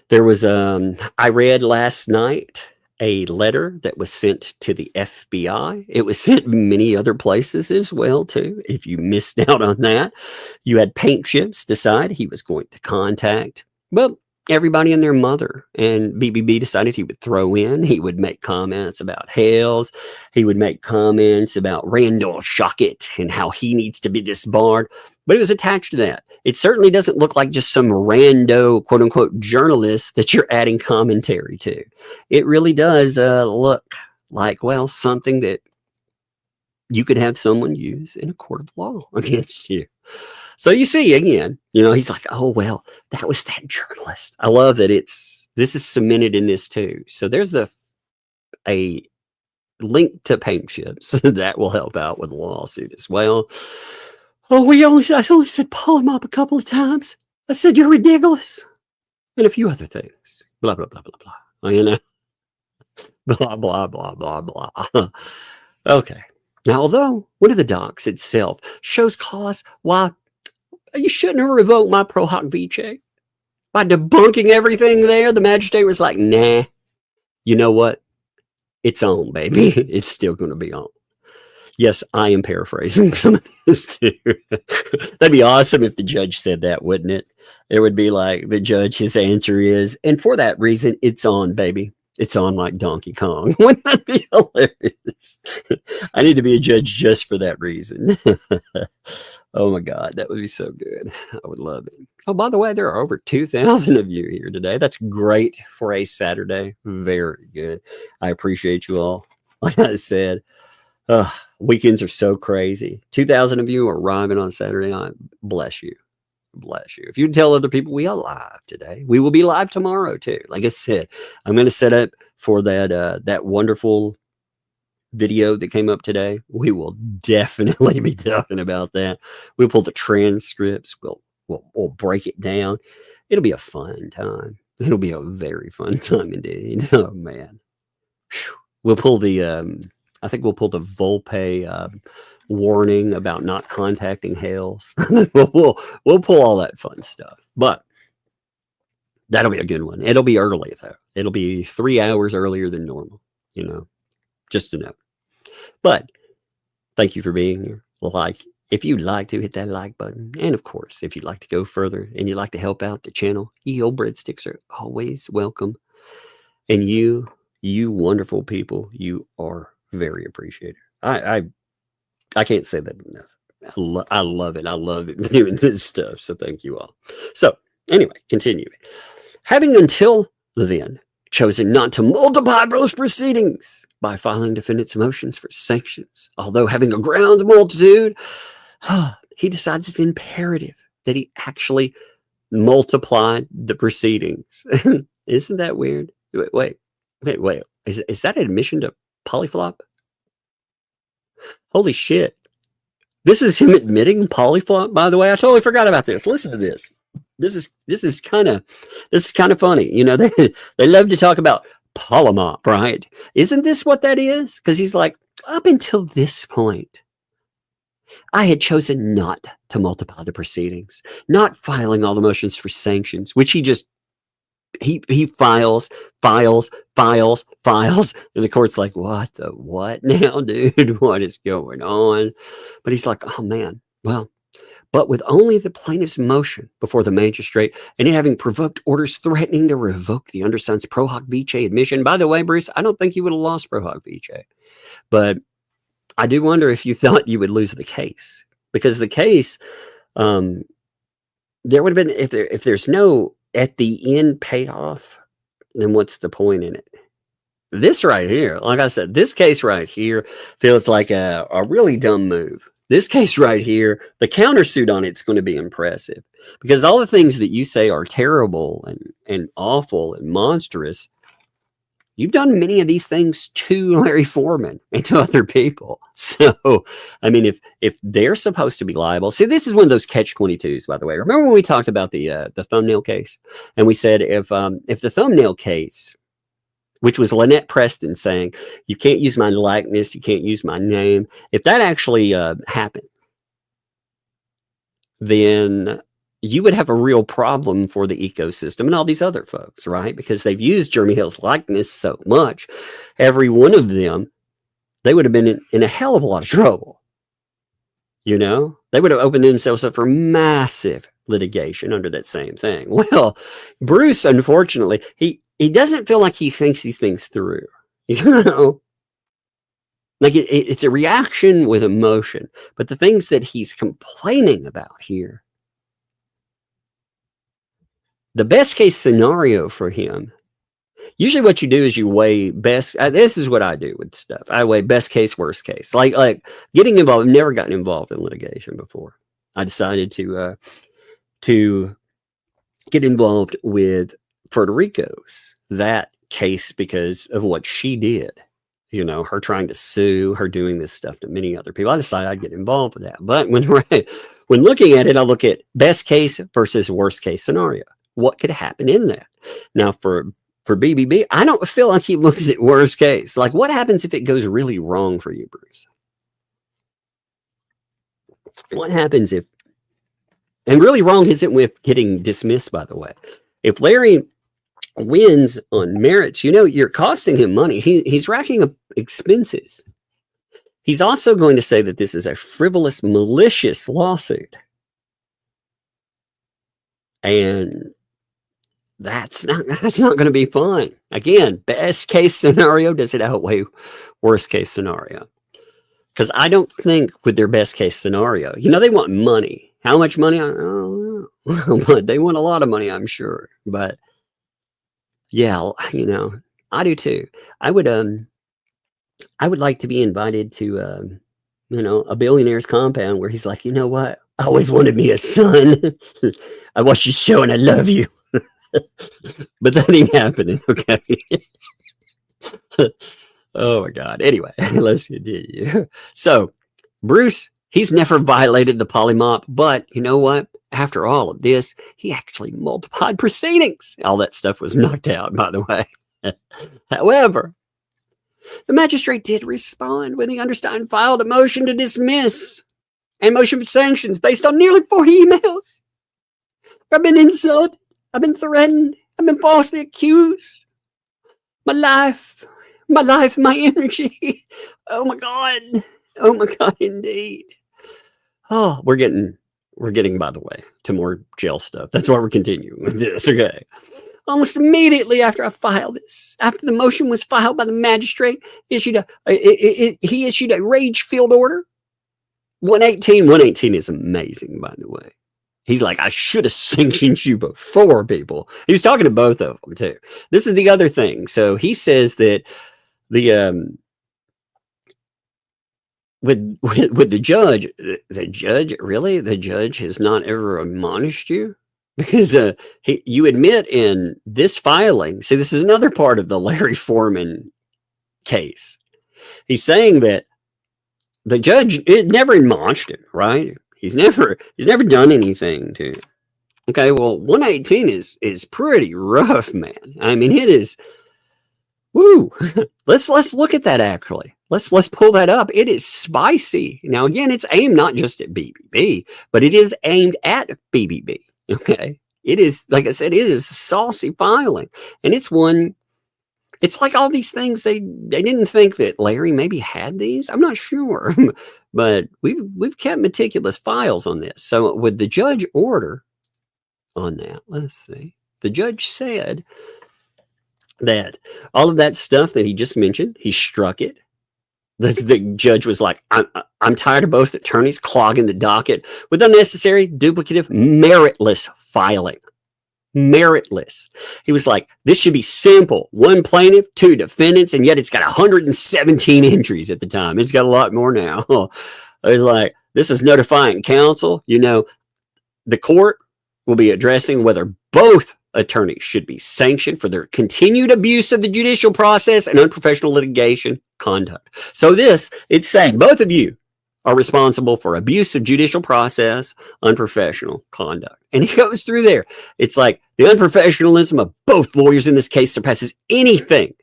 There was, I read last night, a letter that was sent to the FBI. It was sent many other places as well, too. If you missed out on that, you had paint chips decide he was going to contact. Well, everybody and their mother. And BBB decided he would throw in. He would make comments about Hales. He would make comments about Randall Shockett and how he needs to be disbarred. But it was attached to that. It certainly doesn't look like just some rando, quote unquote, journalist that you're adding commentary to. It really does look like, well, something that you could have someone use in a court of law against you. So you see, again, he's like, oh, well, that was that journalist. I love that this is cemented in this too. So there's a link to paint chips that will help out with the lawsuit as well. Oh, I only said pull him up a couple of times. I said, you're ridiculous. And a few other things. Blah, blah, blah, blah, blah. Blah, blah, blah, blah, blah. Okay. Now, although one of the docs itself shows cause why you shouldn't have revoked my pro hoc vice by debunking everything there, the magistrate was like, nah, you know what? It's on, baby. It's still going to be on. Yes, I am paraphrasing some of this too. That'd be awesome if the judge said that, wouldn't it? It would be like the judge, his answer is, and for that reason, it's on, baby. It's on like Donkey Kong. Wouldn't that be hilarious? I need to be a judge just for that reason. Oh my God, that would be so good. I would love it. Oh, by the way, there are over 2,000 of you here today. That's great for a Saturday. Very good. I appreciate you all. Like I said, weekends are so crazy. 2,000 of you are arriving on Saturday night. Bless you. Bless you. If you tell other people we are live today, we will be live tomorrow too. Like I said, I'm going to set up for that wonderful video that came up today. We will definitely be talking about that. We'll pull the transcripts. We'll break it down. It'll be a fun time. It'll be a very fun time indeed. Oh man. Whew. We'll pull the I think we'll pull the Volpe warning about not contacting Hales. we'll pull all that fun stuff. But that'll be a good one. It'll be early though. It'll be 3 hours earlier than normal, just to know. But thank you for being here. If you'd like to, hit that like button. And of course, if you'd like to go further and you'd like to help out the channel, EO breadsticks are always welcome. And you wonderful people, you are very appreciated. I can't say that enough. I love it. I love it doing this stuff. So thank you all. So anyway, continuing. Having until then chosen not to multiply those proceedings by filing defendant's motions for sanctions, although having a grounds multitude, he decides it's imperative that he actually multiply the proceedings. Isn't that weird? Wait. Is that admission to polyflop? Holy shit. This is him admitting polyflop, by the way. I totally forgot about this. Listen to this. This is kind of funny. They love to talk about polymop, right? Isn't this what that is? Because he's like, up until this point, I had chosen not to multiply the proceedings, not filing all the motions for sanctions, which he files, and the court's like, what now, dude? What is going on? But he's like, oh man, well, but with only the plaintiff's motion before the magistrate and it having provoked orders threatening to revoke the undersigned's pro hoc vice admission. By the way, Bruce, I don't think you would have lost pro hoc vice, but I do wonder if you thought you would lose the case, because the case, there would have been, if there's no at the end payoff, then what's the point in it? This right here, like I said, this case right here feels like a really dumb move. This case right here, the countersuit on it's going to be impressive, because all the things that you say are terrible and awful and monstrous, you've done many of these things to Larry Foreman and to other people. So, I mean, if they're supposed to be liable, see, this is one of those catch-22s, by the way. Remember when we talked about the thumbnail case, and we said if the thumbnail case, which was Lynette Preston saying, you can't use my likeness, you can't use my name, if that actually happened, then you would have a real problem for the ecosystem and all these other folks, right? Because they've used Jeremy Hill's likeness so much. Every one of them, they would have been in a hell of a lot of trouble. You know, they would have opened themselves up for massive litigation under that same thing. Well, Bruce, unfortunately, he doesn't feel like he thinks these things through. You know, like it's a reaction with emotion. But the things that he's complaining about here, the best case scenario for him, usually what you do is you weigh best. This is what I do with stuff. I weigh best case, worst case. Like getting involved. I've never gotten involved in litigation before. I decided to get involved with Puerto Rico's that case because of what she did. You know, her trying to sue, her doing this stuff to many other people. I decided I'd get involved with that. But when looking at it, I look at best case versus worst case scenario. What could happen in that? Now, for BBB, I don't feel like he looks at worst case. Like, what happens if it goes really wrong for you, Bruce? What happens if, and really wrong isn't with getting dismissed, by the way. If Larry wins on merits, you know, you're costing him money. He's racking up expenses. He's also going to say that this is a frivolous, malicious lawsuit. And that's not going to be fun. Again, best case scenario, does it outweigh worst case scenario? Because I don't think with their best case scenario, you know, they want money. How much money? I don't know. But they want a lot of money, I'm sure. But yeah, you know, I do too. I would like to be invited to, you know, a billionaire's compound where he's like, you know what? I always wanted me a son. I watched your show and I love you. But that ain't happening, okay? Oh my God. Anyway, let's continue. So Bruce, he's never violated the polymop, but you know what? After all of this, he actually multiplied proceedings. All that stuff was knocked out, by the way. However, the magistrate did respond when the undersigned filed a motion to dismiss and motion for sanctions based on nearly 40 emails. I've been insulted. I've been threatened. I've been falsely accused. My life, my energy. Oh my God. Oh my God, indeed. Oh, we're getting, by the way, to more jail stuff. That's why we're continuing with this, okay? Almost immediately after I filed this, after the motion was filed by the magistrate, he issued a rage field order. 118 is amazing, by the way. He's like, I should have sanctioned you before, people. He was talking to both of them, too. This is the other thing. So he says that the with the judge has not ever admonished you? Because you admit in this filing, see, this is another part of the Larry Foreman case. He's saying that the judge never admonished him, right? He's never done anything to him. Okay, well, 118 is pretty rough, man. I mean, it is. Woo! Let's look at that actually. Let's pull that up. It is spicy. Now, again, it's aimed not just at BBB, but it is aimed at BBB. Okay, it is, like I said, it is saucy filing, and it's one. It's like all these things they didn't think that Larry maybe had these. I'm not sure, but we've kept meticulous files on this. So with the judge order on that, let's see. The judge said that all of that stuff that he just mentioned, he struck it. The judge was like, I'm tired of both attorneys clogging the docket with unnecessary, duplicative, meritless filing. Meritless. He was like, this should be simple. One plaintiff, two defendants, and yet it's got 117 entries at the time. It's got a lot more now. It's like, this is notifying counsel. You know, the court will be addressing whether both attorneys should be sanctioned for their continued abuse of the judicial process and unprofessional litigation conduct. So it's saying both of you are responsible for abuse of judicial process, unprofessional conduct. And he goes through there. It's like the unprofessionalism of both lawyers in this case surpasses anything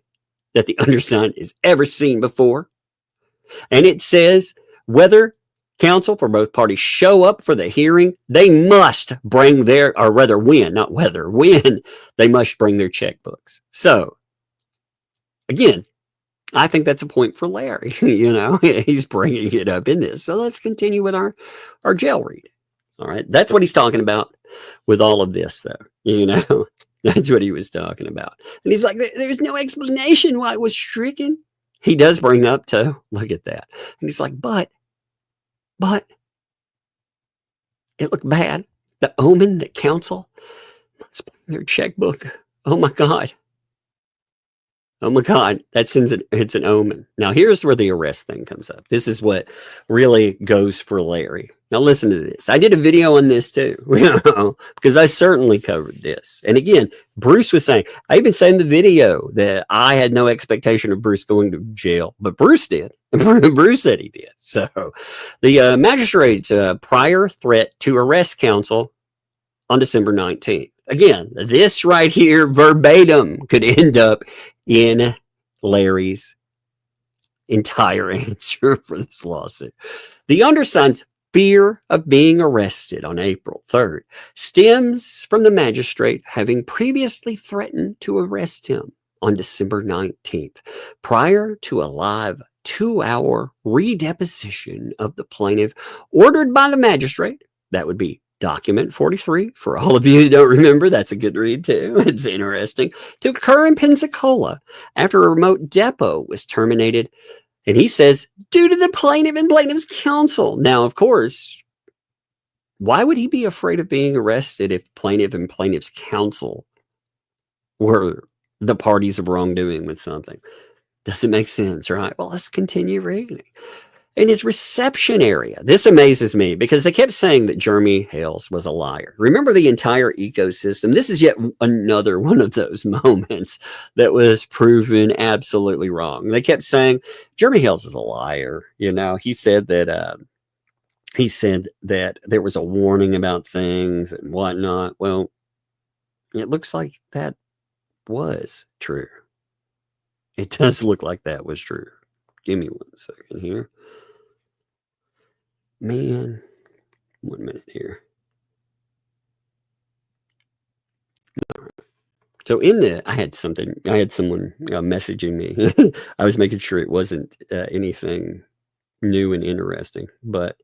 that the undersigned has ever seen before. And it says whether counsel for both parties show up for the hearing, they must bring their, or rather when, not when, they must bring their checkbooks. So, again, I think that's a point for Larry. He's bringing it up in this. So let's continue with our jail read. All right. That's what he's talking about with all of this, though. That's what he was talking about. And he's like, there's no explanation why it was stricken. He does bring up to look at that. And he's like, but it looked bad. The omen that counsel must bring their checkbook. Oh my God. Oh my God, it's an omen. Now here's where the arrest thing comes up. This is what really goes for Larry. Now listen to this. I did a video on this too, because I certainly covered this. And again, Bruce was saying, I even said in the video that I had no expectation of Bruce going to jail, but Bruce did. Bruce said he did. So the magistrate's prior threat to arrest counsel on December 19th. Again, this right here verbatim could end up in Larry's entire answer for this lawsuit. The undersigned's fear of being arrested on April 3rd stems from the magistrate having previously threatened to arrest him on December 19th prior to a live 2-hour redeposition of the plaintiff ordered by the magistrate. That would be document 43. For all of you who don't remember, that's a good read too. It's interesting. To occur in Pensacola after a remote depot was terminated. And he says, due to the plaintiff and plaintiff's counsel. Now, of course, why would he be afraid of being arrested if plaintiff and plaintiff's counsel were the parties of wrongdoing with something? Doesn't make sense, right? Well, let's continue reading. In his reception area, this amazes me because they kept saying that Jeremy Hales was a liar. Remember the entire ecosystem? This is yet another one of those moments that was proven absolutely wrong. They kept saying Jeremy Hales is a liar. He said that there was a warning about things and whatnot. Well, it looks like that was true. It does look like that was true. Give me 1 second here. Man, 1 minute here. So I had someone messaging me. I was making sure it wasn't anything new and interesting, but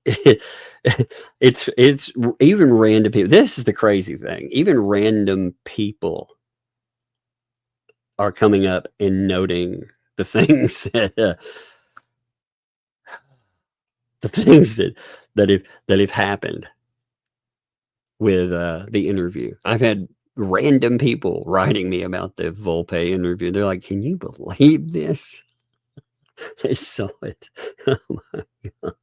it's even random people. This is the crazy thing. Even random people are coming up and noting the things that have happened with the interview. I've had random people writing me about the Volpe interview. They're like, "Can you believe this?" They saw it. Oh my God.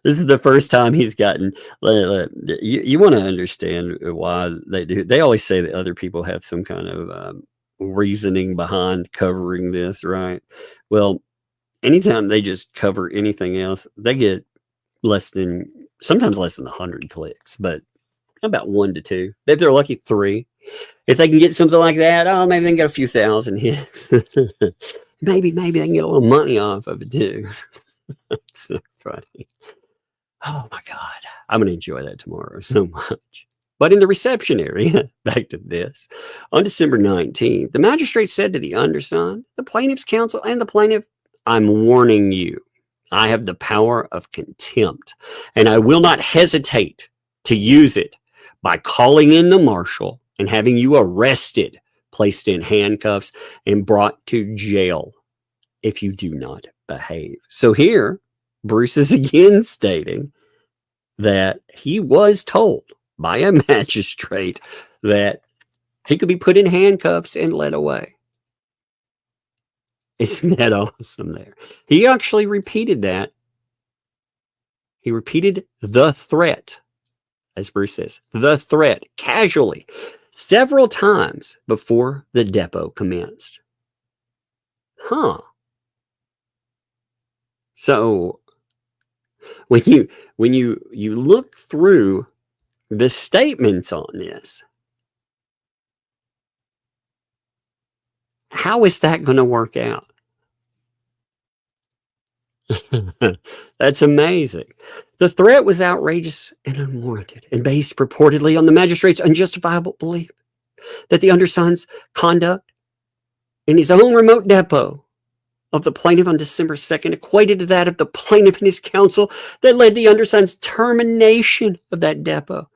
This is the first time he's gotten. You want to understand why they do. They always say that other people have some kind of reasoning behind covering this, right? Well, anytime they just cover anything else, they get sometimes less than 100 clicks, but about 1 to 2. If they're lucky, 3. If they can get something like that, maybe they can get a few thousand hits. maybe they can get a little money off of it too. That's so funny. Oh my God. I'm going to enjoy that tomorrow so much. But in the reception area, back to this, on December 19th, the magistrate said to the undersigned, the plaintiff's counsel, and the plaintiff, I'm warning you, I have the power of contempt, and I will not hesitate to use it by calling in the marshal and having you arrested, placed in handcuffs, and brought to jail if you do not behave. So here, Bruce is again stating that he was told by a magistrate that he could be put in handcuffs and led away. Isn't that awesome there? He actually repeated that. He repeated the threat, as Bruce says, the threat casually several times before the depot commenced. So when you look through the statements on this, how is that going to work out? That's amazing. The threat was outrageous and unwarranted and based purportedly on the magistrate's unjustifiable belief that the undersigned's conduct in his own remote depot of the plaintiff on December 2nd equated to that of the plaintiff and his counsel that led the undersigned's termination of that depot.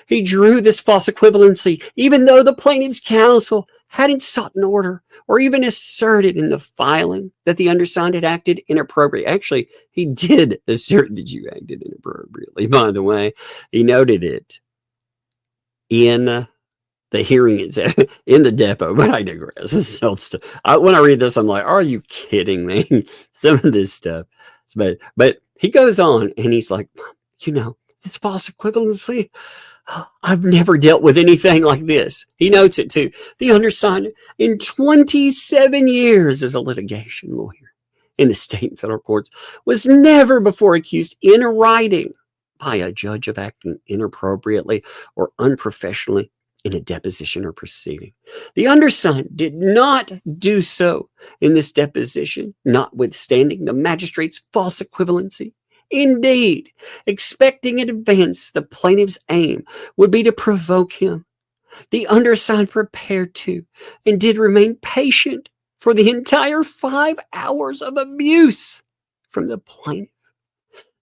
He drew this false equivalency, even though the plaintiff's counsel hadn't sought an order or even asserted in the filing that the undersigned had acted inappropriately. Actually, he did assert that you acted inappropriately, by the way. He noted it in the hearing in the depot, but I digress. When I read this, I'm like, are you kidding me? Some of this stuff. But he goes on and he's like, this false equivalency, I've never dealt with anything like this. He notes it too. The undersigned, in 27 years as a litigation lawyer in the state and federal courts, was never before accused in writing by a judge of acting inappropriately or unprofessionally in a deposition or proceeding. The undersigned did not do so in this deposition, notwithstanding the magistrate's false equivalency. Indeed, expecting in advance the plaintiff's aim would be to provoke him, the undersigned prepared to and did remain patient for the entire 5 hours of abuse from the plaintiff.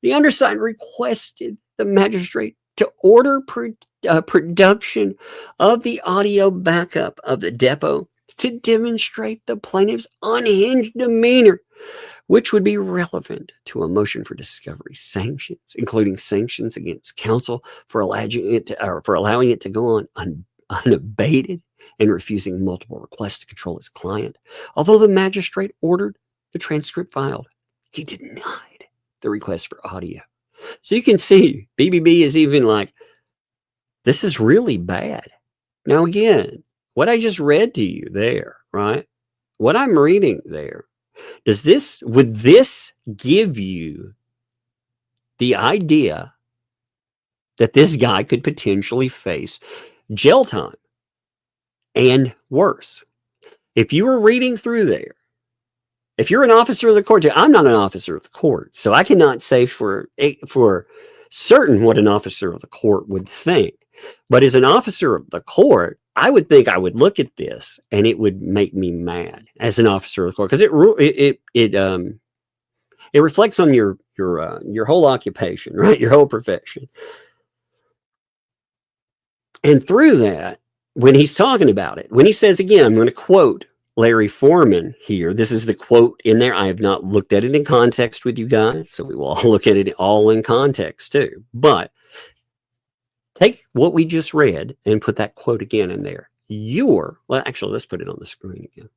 The undersigned requested the magistrate to order production of the audio backup of the depot to demonstrate the plaintiff's unhinged demeanor, which would be relevant to a motion for discovery sanctions, including sanctions against counsel for allowing it to go on unabated and refusing multiple requests to control his client. Although the magistrate ordered the transcript filed, he denied the request for audio. So you can see BBB is even like, this is really bad. Now, again, what I just read to you there, right? What I'm reading there, would this give you the idea that this guy could potentially face jail time and worse? If you were reading through there, if you're an officer of the court, I'm not an officer of the court, so I cannot say for certain what an officer of the court would think. But as an officer of the court, I would think I would look at this and it would make me mad as an officer of the court, because it reflects on your whole occupation, right? Your whole profession. And through that, when he's talking about it, when he says, again, I'm going to quote Larry Foreman here. This is the quote in there. I have not looked at it in context with you guys, so we will all look at it all in context too. But take what we just read and put that quote again in there. Actually, let's put it on the screen again.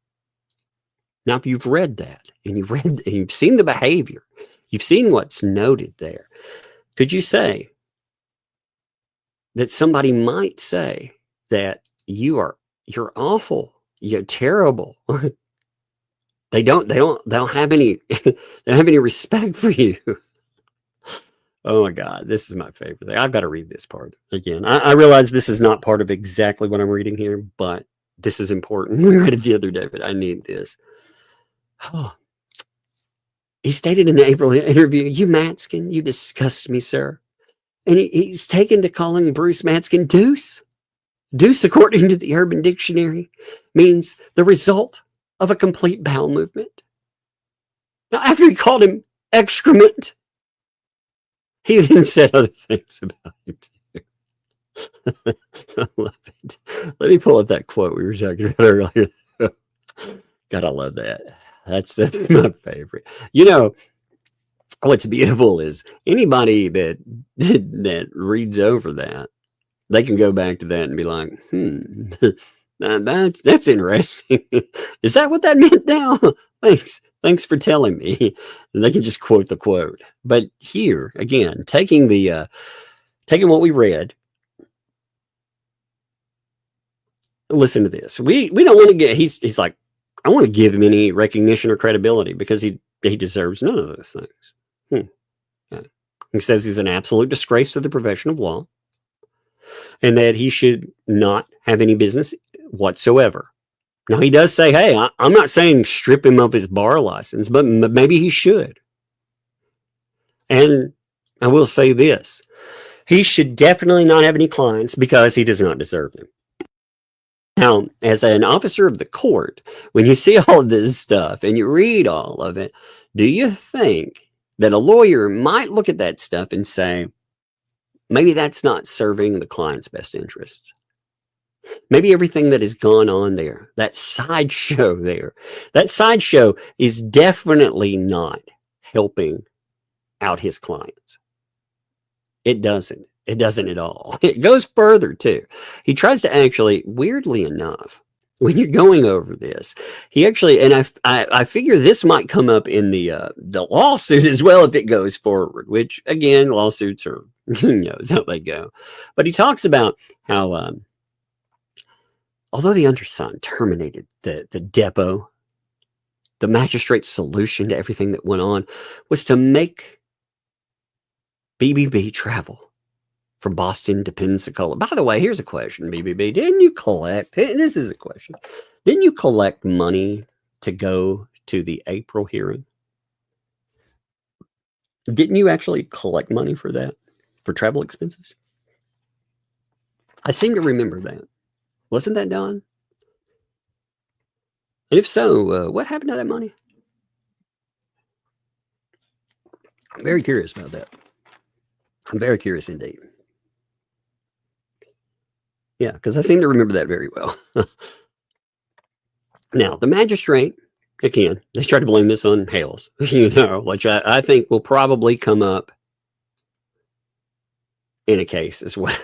Now, if you've read that and you've seen the behavior, you've seen what's noted there, could you say that somebody might say that you're awful, you're terrible? They don't have any they don't have any respect for you. Oh my God, this is my favorite thing. I've got to read this part again. I realize this is not part of exactly what I'm reading here, but this is important. We read it the other day, but I need this. Oh. He stated in the April interview, "You Matskin, you disgust me, sir." And he's taken to calling Bruce Matskin Deuce. Deuce, according to the Urban Dictionary, means the result of a complete bowel movement. Now, after he called him excrement, he then said other things about him too. I love it. Let me pull up that quote we were talking about earlier. God, I love that. That's my favorite. What's beautiful is anybody that reads over that, they can go back to that and be like, that's interesting. Is that what that meant now? Thanks for telling me. And they can just quote the quote. But here, again, taking what we read, listen to this. We don't want to get, he's like, I want to give him any recognition or credibility because he deserves none of those things. Yeah. He says he's an absolute disgrace to the profession of law and that he should not have any business whatsoever. Now, he does say, hey, I'm not saying strip him of his bar license, but maybe he should. And I will say this. He should definitely not have any clients because he does not deserve them. Now, as an officer of the court, when you see all of this stuff and you read all of it, do you think that a lawyer might look at that stuff and say, maybe that's not serving the client's best interest? Maybe everything that has gone on there, that sideshow there, that sideshow is definitely not helping out his clients. It doesn't. It doesn't at all. It goes further too. He tries to actually, weirdly enough, when you're going over this, he actually, and I figure this might come up in the lawsuit as well if it goes forward. Which again, lawsuits are, who knows how they go. But he talks about how, although the undersigned terminated the depot, the magistrate's solution to everything that went on was to make BBB travel from Boston to Pensacola. By the way, here's a question, BBB. Didn't you collect, this is a question, didn't you collect money to go to the April hearing? Didn't you actually collect money for that, for travel expenses? I seem to remember that. Wasn't that done? And if so, what happened to that money? I'm very curious about that. I'm very curious indeed. Yeah, because I seem to remember that very well. Now, the magistrate, again, they try to blame this on Hales, which I think will probably come up in a case as well.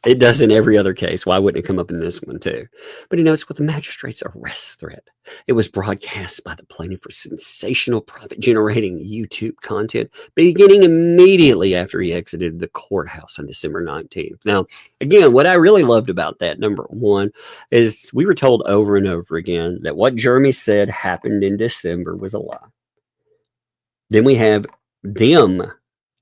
It does in every other case. Why wouldn't it come up in this one too? But he notes with the magistrate's arrest threat. It was broadcast by the plaintiff for sensational profit-generating YouTube content beginning immediately after he exited the courthouse on December 19th. Now, again, what I really loved about that, number one, is we were told over and over again that what Jeremy said happened in December was a lie. Then we have them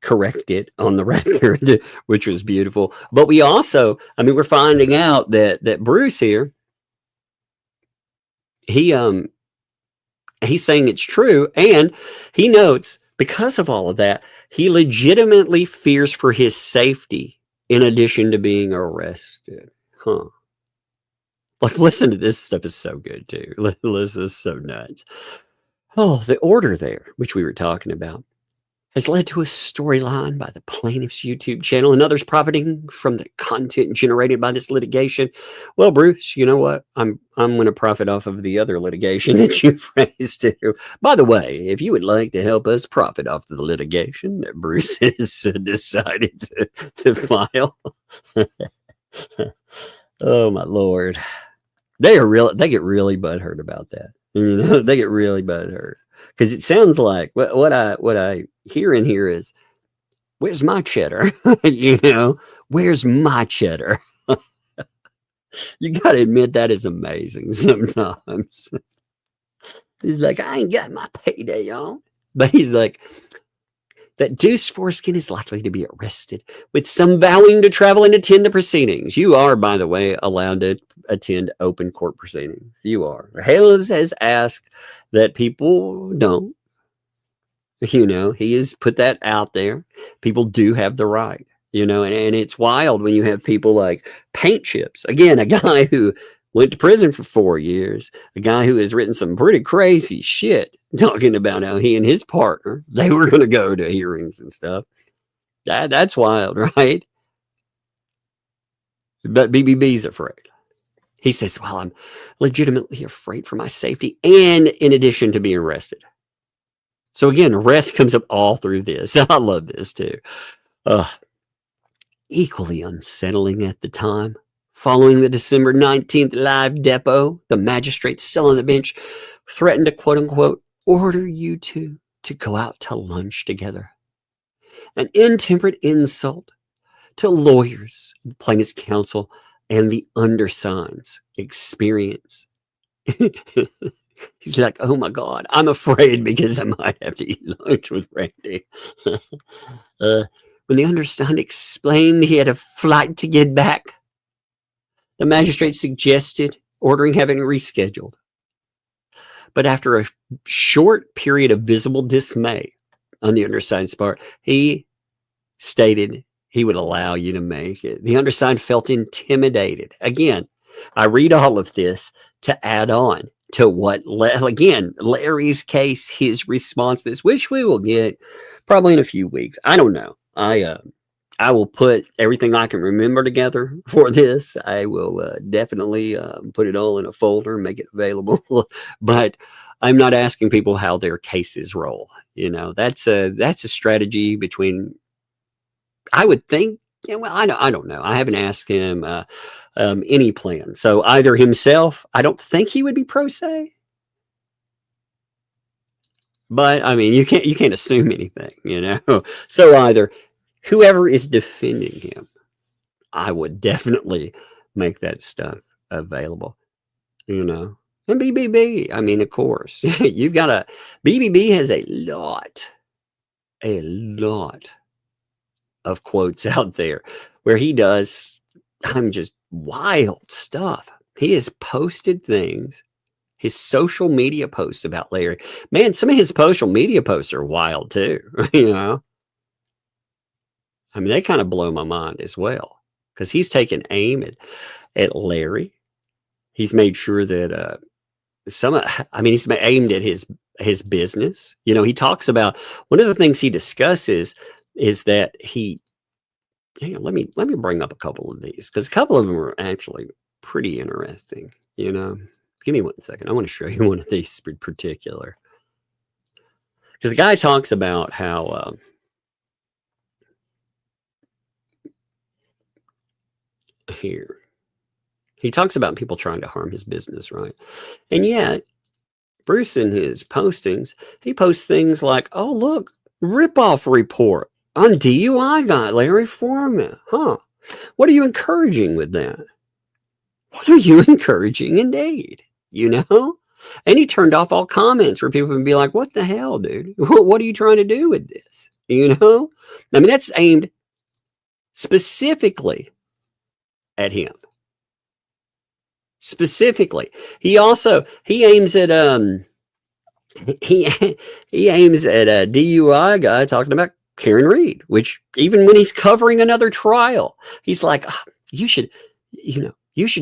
correct it on the record, which was beautiful. But we also, I mean, we're finding out that Bruce here, he's saying it's true, and he notes because of all of that, he legitimately fears for his safety in addition to being arrested. Like, listen to this stuff is so good too. This is so nuts. Oh, the order there, which we were talking about, has led to a storyline by the plaintiff's YouTube channel and others profiting from the content generated by this litigation. Well, Bruce, you know what? I'm going to profit off of the other litigation that you've raised too. By the way, if you would like to help us profit off the litigation that Bruce has decided to file, oh my Lord, they get really butthurt about that. You know, they get really butthurt. Because it sounds like what I hear in here is, where's my cheddar? You know, where's my cheddar? You got to admit that is amazing sometimes. He's like, I ain't got my payday, y'all. But he's like, that Deuce Foreskin is likely to be arrested, with some vowing to travel and attend the proceedings. You are, by the way, allowed to attend open court proceedings. You are. Hale has asked that people don't. You know, he has put that out there. People do have the right, you know, and it's wild when you have people like Paint Chips. Again, a guy who went to prison for 4 years, a guy who has written some pretty crazy shit talking about how he and his partner, they were going to go to hearings and stuff. That's wild, right? But BBB's afraid. He says, well, I'm legitimately afraid for my safety and in addition to being arrested. So again, arrest comes up all through this. I love this too. Equally unsettling at the time. Following the December 19th live depot, the magistrate still on the bench threatened to quote unquote order you two to go out to lunch together. An intemperate insult to lawyers, the plaintiff's counsel, and the undersigned's experience. He's like, oh my God, I'm afraid because I might have to eat lunch with Randy. When the undersigned explained he had a flight to get back, the magistrate suggested ordering having rescheduled. But after a short period of visible dismay on the undersigned's part, he stated he would allow you to make it. The undersigned felt intimidated. Again, I read all of this to add on to what, again, Larry's case, his response to this, which we will get probably in a few weeks. I don't know. I will put everything I can remember together for this. I will definitely put it all in a folder and make it available. But I'm not asking people how their cases roll. You know, that's a strategy between, I would think, yeah, well, I don't know. I haven't asked him any plan. So either himself, I don't think he would be pro se. But I mean, you can't assume anything, you know. So either whoever is defending him, I would definitely make that stuff available, you know. And BBB, I mean, of course, you've got BBB has a lot of quotes out there where he does, just wild stuff. He has posted things, his social media posts about Larry. Man, some of his social media posts are wild too, you know. I mean, they kind of blow my mind as well, because he's taken aim at Larry. He's made sure that he's aimed at his business. You know, he talks about, one of the things he discusses is that let me bring up a couple of these, because a couple of them are actually pretty interesting. You know, give me 1 second. I want to show you one of these in particular, because the guy talks about how here he talks about people trying to harm his business, right? And yet Bruce, in his postings, he posts things like, oh, look, ripoff report on DUI guy Larry Foreman. Huh? What are you encouraging with that? What are you encouraging indeed? You know? And he turned off all comments where people would be like, what the hell, dude? What are you trying to do with this? You know? I mean, that's aimed specifically at him. Specifically. He aims at he aims at a DUI guy talking about Karen Reed, which even when he's covering another trial, he's like, oh, you should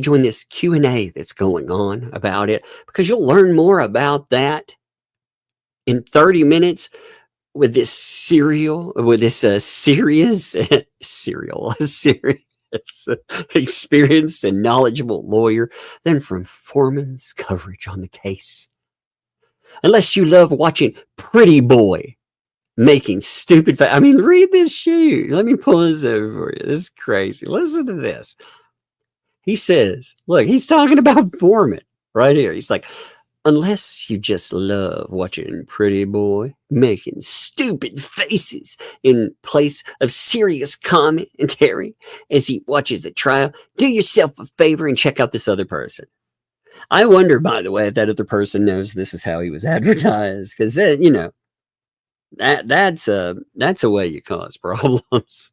join this Q&A that's going on about it, because you'll learn more about that in 30 minutes with this serious experienced and knowledgeable lawyer than from Foreman's coverage on the case. Unless you love watching Pretty Boy making stupid I mean, read this shoot. Let me pull this over for you. This is crazy. Listen to this. He says, look, he's talking about Foreman right here. He's like, unless you just love watching Pretty Boy making stupid faces in place of serious commentary as he watches the trial, do yourself a favor and check out this other person. I wonder, by the way, if that other person knows this is how he was advertised, because you know, that's a way you cause problems.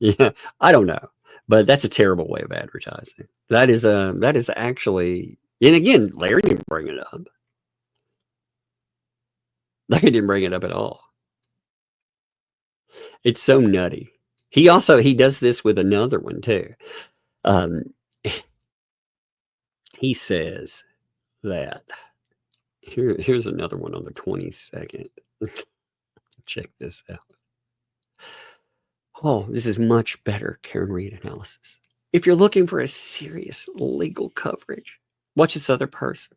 Yeah, I don't know, but that's a terrible way of advertising. That is actually. And again, Larry didn't bring it up. Larry didn't bring it up at all. It's so nutty. He does this with another one too. He says that here's another one on the 22nd. Check this out. Oh, this is much better Karen Reed analysis. If you're looking for a serious legal coverage, watch this other person.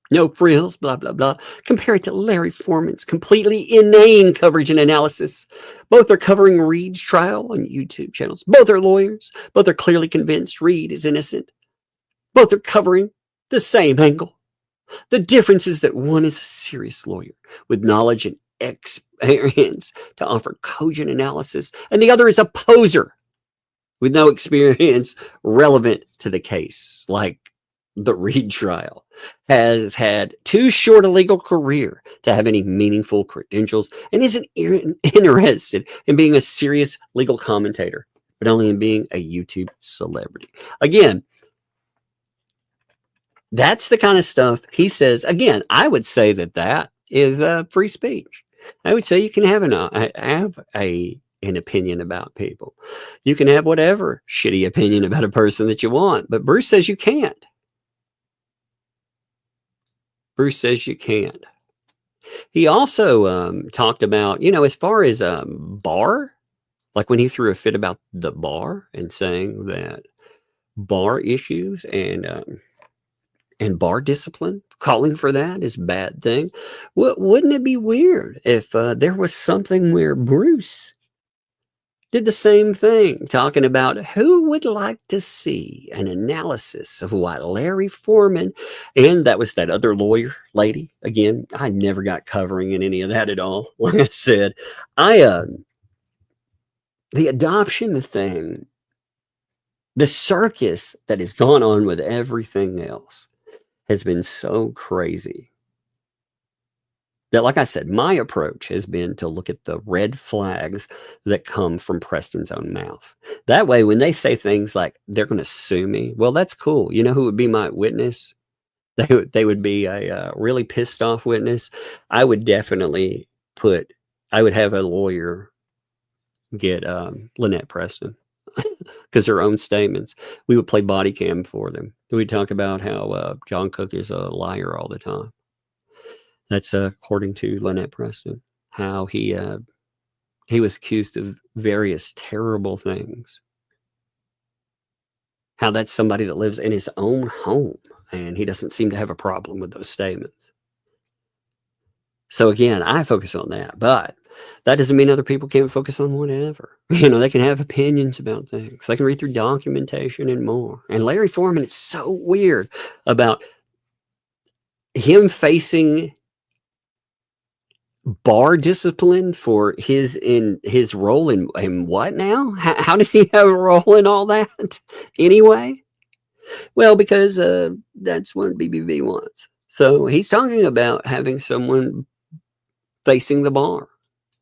No frills, blah, blah, blah. Compare it to Larry Foreman's completely inane coverage and analysis. Both are covering Reed's trial on YouTube channels. Both are lawyers. Both are clearly convinced Reed is innocent. Both are covering the same angle. The difference is that one is a serious lawyer with knowledge and experience to offer cogent analysis, and the other is a poser with no experience relevant to the case, like the Reed trial, has had too short a legal career to have any meaningful credentials, and isn't interested in being a serious legal commentator, but only in being a YouTube celebrity. Again, that's the kind of stuff he says. Again, I would say that is free speech. I would say you can have an opinion about people. You can have whatever shitty opinion about a person that you want, but Bruce says you can't. Bruce says you can't. He also talked about, you know, as far as bar, like when he threw a fit about the bar and saying that bar issues and bar discipline, calling for that is a bad thing. Wouldn't it be weird if there was something where Bruce did the same thing, talking about who would like to see an analysis of why Larry Foreman, and that was that other lawyer lady. Again, I never got covering in any of that at all. Like I said, the adoption thing, the circus that has gone on with everything else has been so crazy that, like I said, my approach has been to look at the red flags that come from Preston's own mouth. That way, when they say things like they're going to sue me, well, that's cool. You know who would be my witness? They would be a really pissed off witness. I would definitely I would have a lawyer get Lynette Preston because their own statements. We would play body cam for them. We'd talk about how John Cook is a liar all the time. That's according to Lynette Preston, how he was accused of various terrible things. How that's somebody that lives in his own home, and he doesn't seem to have a problem with those statements. So again, I focus on that, but that doesn't mean other people can't focus on whatever. You know, they can have opinions about things. They can read through documentation and more. And Larry Foreman, it's so weird about him facing bar discipline for his role in what now? How does he have a role in all that anyway? Well, because that's what BBB wants. So he's talking about having someone facing the bar.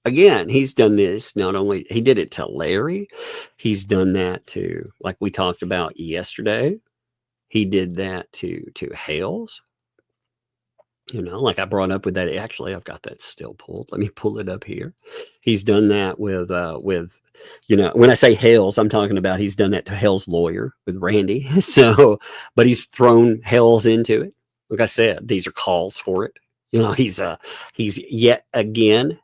Again, he's done this, not only, he did it to Larry, he's done that to, like we talked about yesterday, he did that to Hales. You know, like I brought up with that. Actually, I've got that still pulled. Let me pull it up here. He's done that with, you know, when I say Hales, I'm talking about he's done that to Hale's lawyer with Randy. So, but he's thrown Hales into it. Like I said, these are calls for it. You know, he's yet again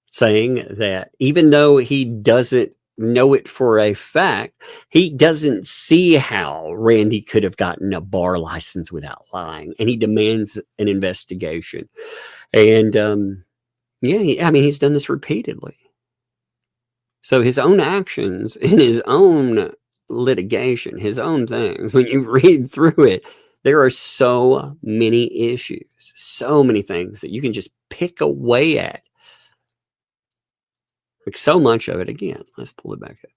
saying that even though he doesn't know it for a fact, he doesn't see how Randy could have gotten a bar license without lying, and he demands an investigation. And I mean, he's done this repeatedly. So his own actions in his own litigation, his own things, when you read through it, there are so many issues, so many things that you can just pick away at. Like so much of it, again, let's pull it back up.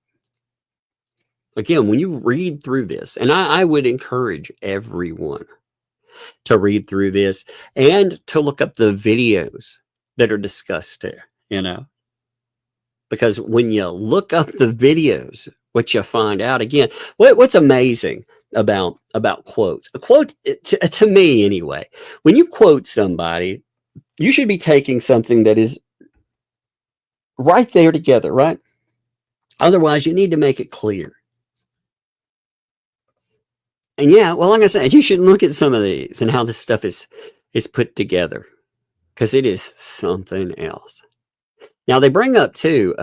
Again, when you read through this, and I would encourage everyone to read through this and to look up the videos that are discussed there, you know, because when you look up the videos, what you find out, again, what's amazing about quotes, a quote to me anyway, when you quote somebody, you should be taking something that is right there together, right? Otherwise, you need to make it clear. And yeah, well, like I said, you should look at some of these and how this stuff is put together, because it is something else. Now they bring up too,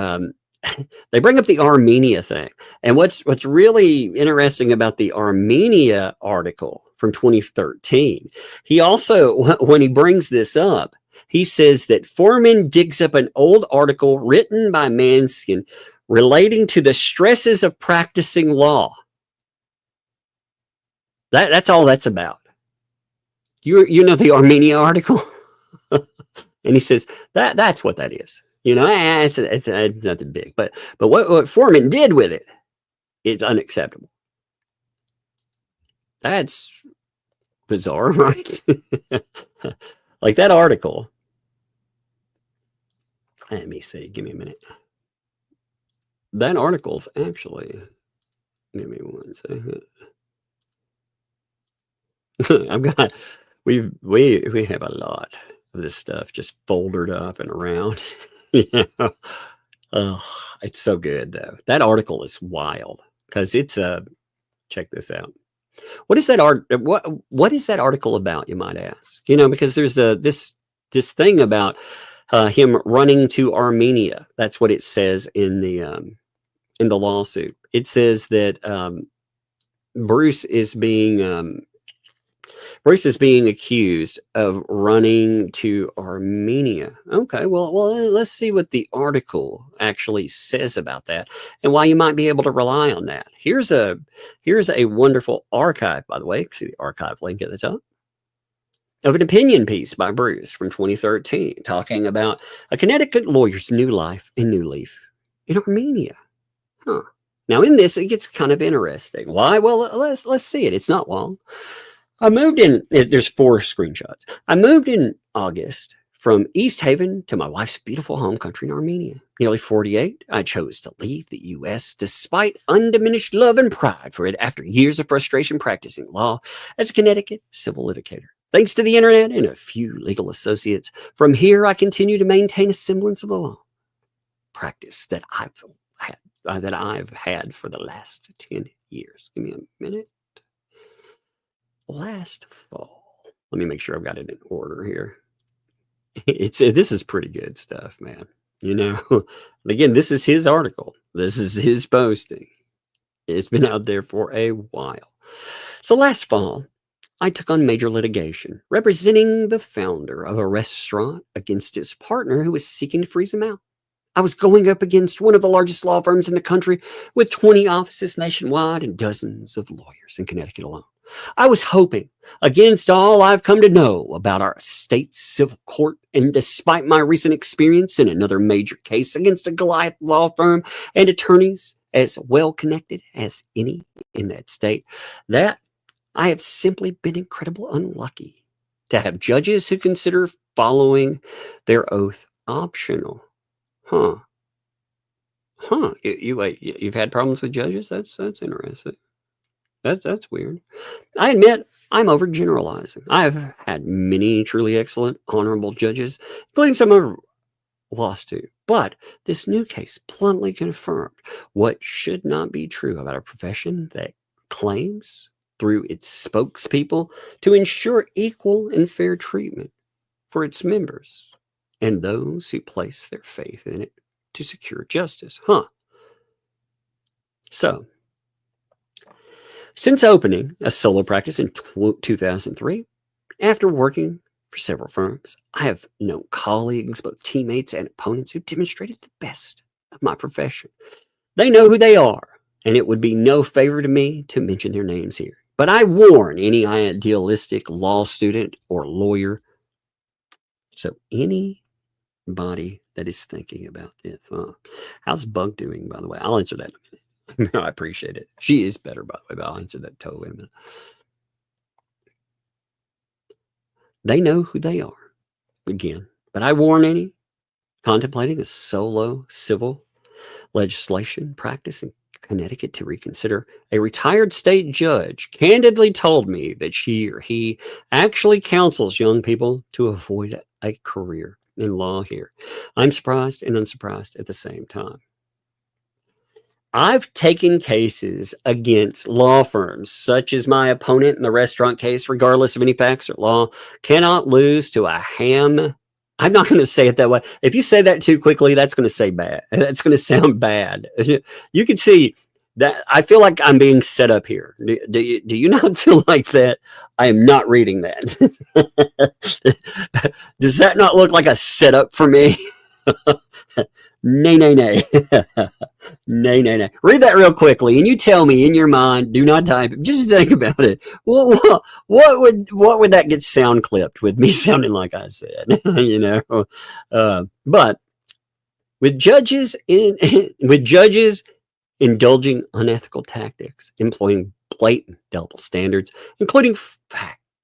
they bring up the Armenia thing, and what's really interesting about the Armenia article from 2013, he also, when he brings this up, he says that Foreman digs up an old article written by Manskin relating to the stresses of practicing law. That's all that's about. You know the Armenia article? And he says that's what that is. You know, it's nothing big. But what Foreman did with it is unacceptable. That's bizarre, right? Like that article. Let me see. Give me a minute. That article's actually. Give me one second. We have a lot of this stuff just folded up and around. You know, Oh, it's so good though. That article is wild because it's check this out. What is that what is that article about, you might ask? You know, because there's this thing about him running to Armenia. That's what it says in the lawsuit. It says that Bruce is being accused of running to Armenia. Okay, well, let's see what the article actually says about that and why you might be able to rely on that. Here's a wonderful archive, by the way. See the archive link at the top of an opinion piece by Bruce from 2013 talking about a Connecticut lawyer's new life and new leaf in Armenia. Huh. Now in this, it gets kind of interesting. Why? Well, let's see it. It's not long. I moved in, there's 4 screenshots. I moved in August from East Haven to my wife's beautiful home country in Armenia. Nearly 48, I chose to leave the U.S. despite undiminished love and pride for it after years of frustration practicing law as a Connecticut civil litigator. Thanks to the internet and a few legal associates, from here I continue to maintain a semblance of the law practice that I've had for the last 10 years. Give me a minute. Last fall. Let me make sure I've got it in order here. This is pretty good stuff, man. You know, again, this is his article. This is his posting. It's been out there for a while. So last fall, I took on major litigation representing the founder of a restaurant against his partner who was seeking to freeze him out. I was going up against one of the largest law firms in the country with 20 offices nationwide and dozens of lawyers in Connecticut alone. I was hoping, against all I've come to know about our state civil court, and despite my recent experience in another major case against a Goliath law firm and attorneys as well connected as any in that state, that I have simply been incredibly unlucky to have judges who consider following their oath optional. Huh. You've had problems with judges? That's interesting. That's weird. I admit I'm overgeneralizing. I've had many truly excellent, honorable judges, including some I've lost to. But this new case bluntly confirmed what should not be true about a profession that claims, through its spokespeople, to ensure equal and fair treatment for its members and those who place their faith in it to secure justice. So, since opening a solo practice in 2003, after working for several firms, I have known colleagues, both teammates and opponents, who demonstrated the best of my profession. They know who they are, and it would be no favor to me to mention their names here. But I warn any idealistic law student or lawyer, so anybody that is thinking about this. How's Bug doing, by the way? I'll answer that in a minute. I appreciate it. She is better, by the way, but I'll answer that totally in a minute. They know who they are, again. But I warn any contemplating a solo civil legislation practice in Connecticut to reconsider. A retired state judge candidly told me that she or he actually counsels young people to avoid a career in law here. I'm surprised and unsurprised at the same time. I've taken cases against law firms, such as my opponent in the restaurant case, regardless of any facts or law, cannot lose to a ham. I'm not going to say it that way. If you say that too quickly, that's going to say bad. That's going to sound bad. You can see that I feel like I'm being set up here. Do you not feel like that? I am not reading that. Does that not look like a setup for me? Nay. Nay. Read that real quickly, and you tell me in your mind. Do not type it. Just think about it. What would that get sound clipped with me sounding like I said? You know, but with judges indulging unethical tactics, employing blatant double standards, including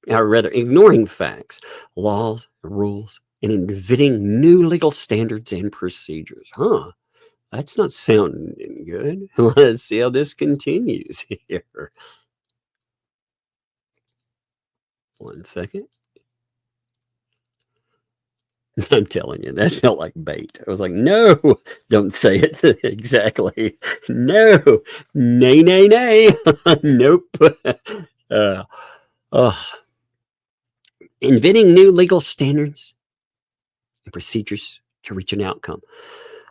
ignoring facts, laws, rules, and inventing new legal standards and procedures. That's not sounding good. Let's see how this continues here. One second. I'm telling you, that felt like bait. I was like, no, don't say it exactly. No, nay, nay, nay. Nope. Uh, oh. Inventing new legal standards and procedures to reach an outcome.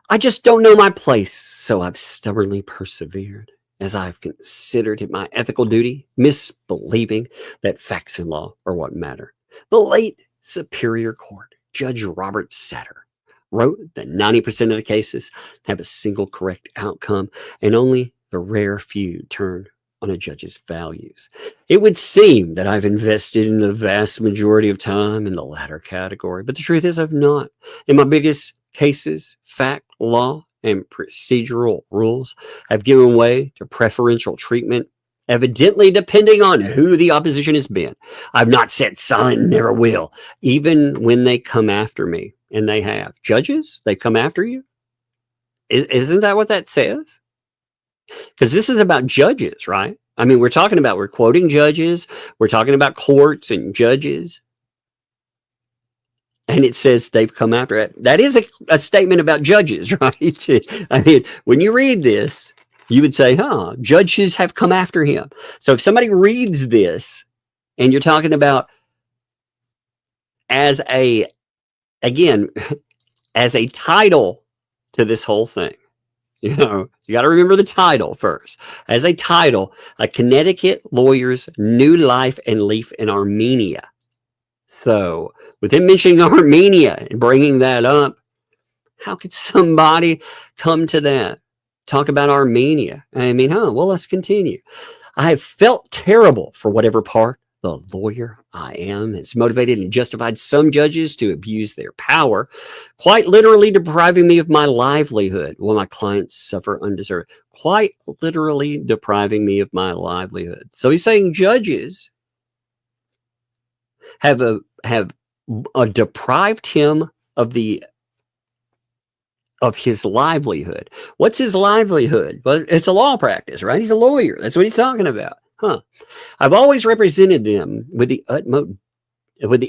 I just don't know my place, so I've stubbornly persevered as I've considered it my ethical duty, misbelieving that facts and law are what matter. The late Superior Court Judge Robert Satter wrote that 90% of the cases have a single correct outcome, and only the rare few turn on a judge's values. It would seem that I've invested in the vast majority of time in the latter category, but the truth is I've not. In my biggest cases, fact, law, and procedural rules have given way to preferential treatment, evidently depending on who the opposition has been. I've not sat silent and never will, even when they come after me, and they have. Judges, they come after you? Isn't that what that says? Because this is about judges, right? I mean, we're quoting judges, we're talking about courts and judges. And it says they've come after it. That is a statement about judges, right? I mean, when you read this, you would say, judges have come after him. So if somebody reads this and you're talking about as a title to this whole thing, you got to remember the title first. As a title, a Connecticut lawyer's new life and leaf in Armenia. So with him mentioning Armenia and bringing that up, how could somebody come to that? Talk about Armenia. I mean, well, let's continue. I have felt terrible for whatever part the lawyer I am has motivated and justified some judges to abuse their power, quite literally depriving me of my livelihood while my clients suffer undeserved. Quite literally depriving me of my livelihood. So he's saying judges have deprived him of his livelihood. What's his livelihood? Well, it's a law practice, right? He's a lawyer. That's what he's talking about. I've always represented them with the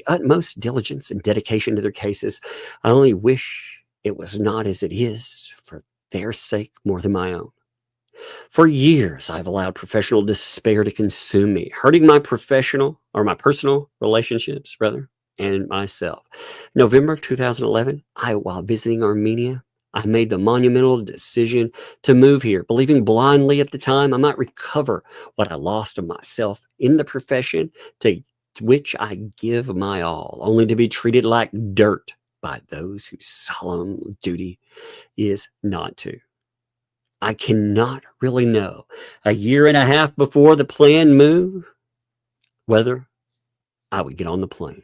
utmost diligence and dedication to their cases. I only wish it was not as it is for their sake more than my own. For years, I've allowed professional despair to consume me, hurting my personal relationships, and myself. November 2011, while visiting Armenia, I made the monumental decision to move here, believing blindly at the time I might recover what I lost of myself in the profession to which I give my all, only to be treated like dirt by those whose solemn duty is not to. I cannot really know, a year and a half before the planned move, whether I would get on the plane.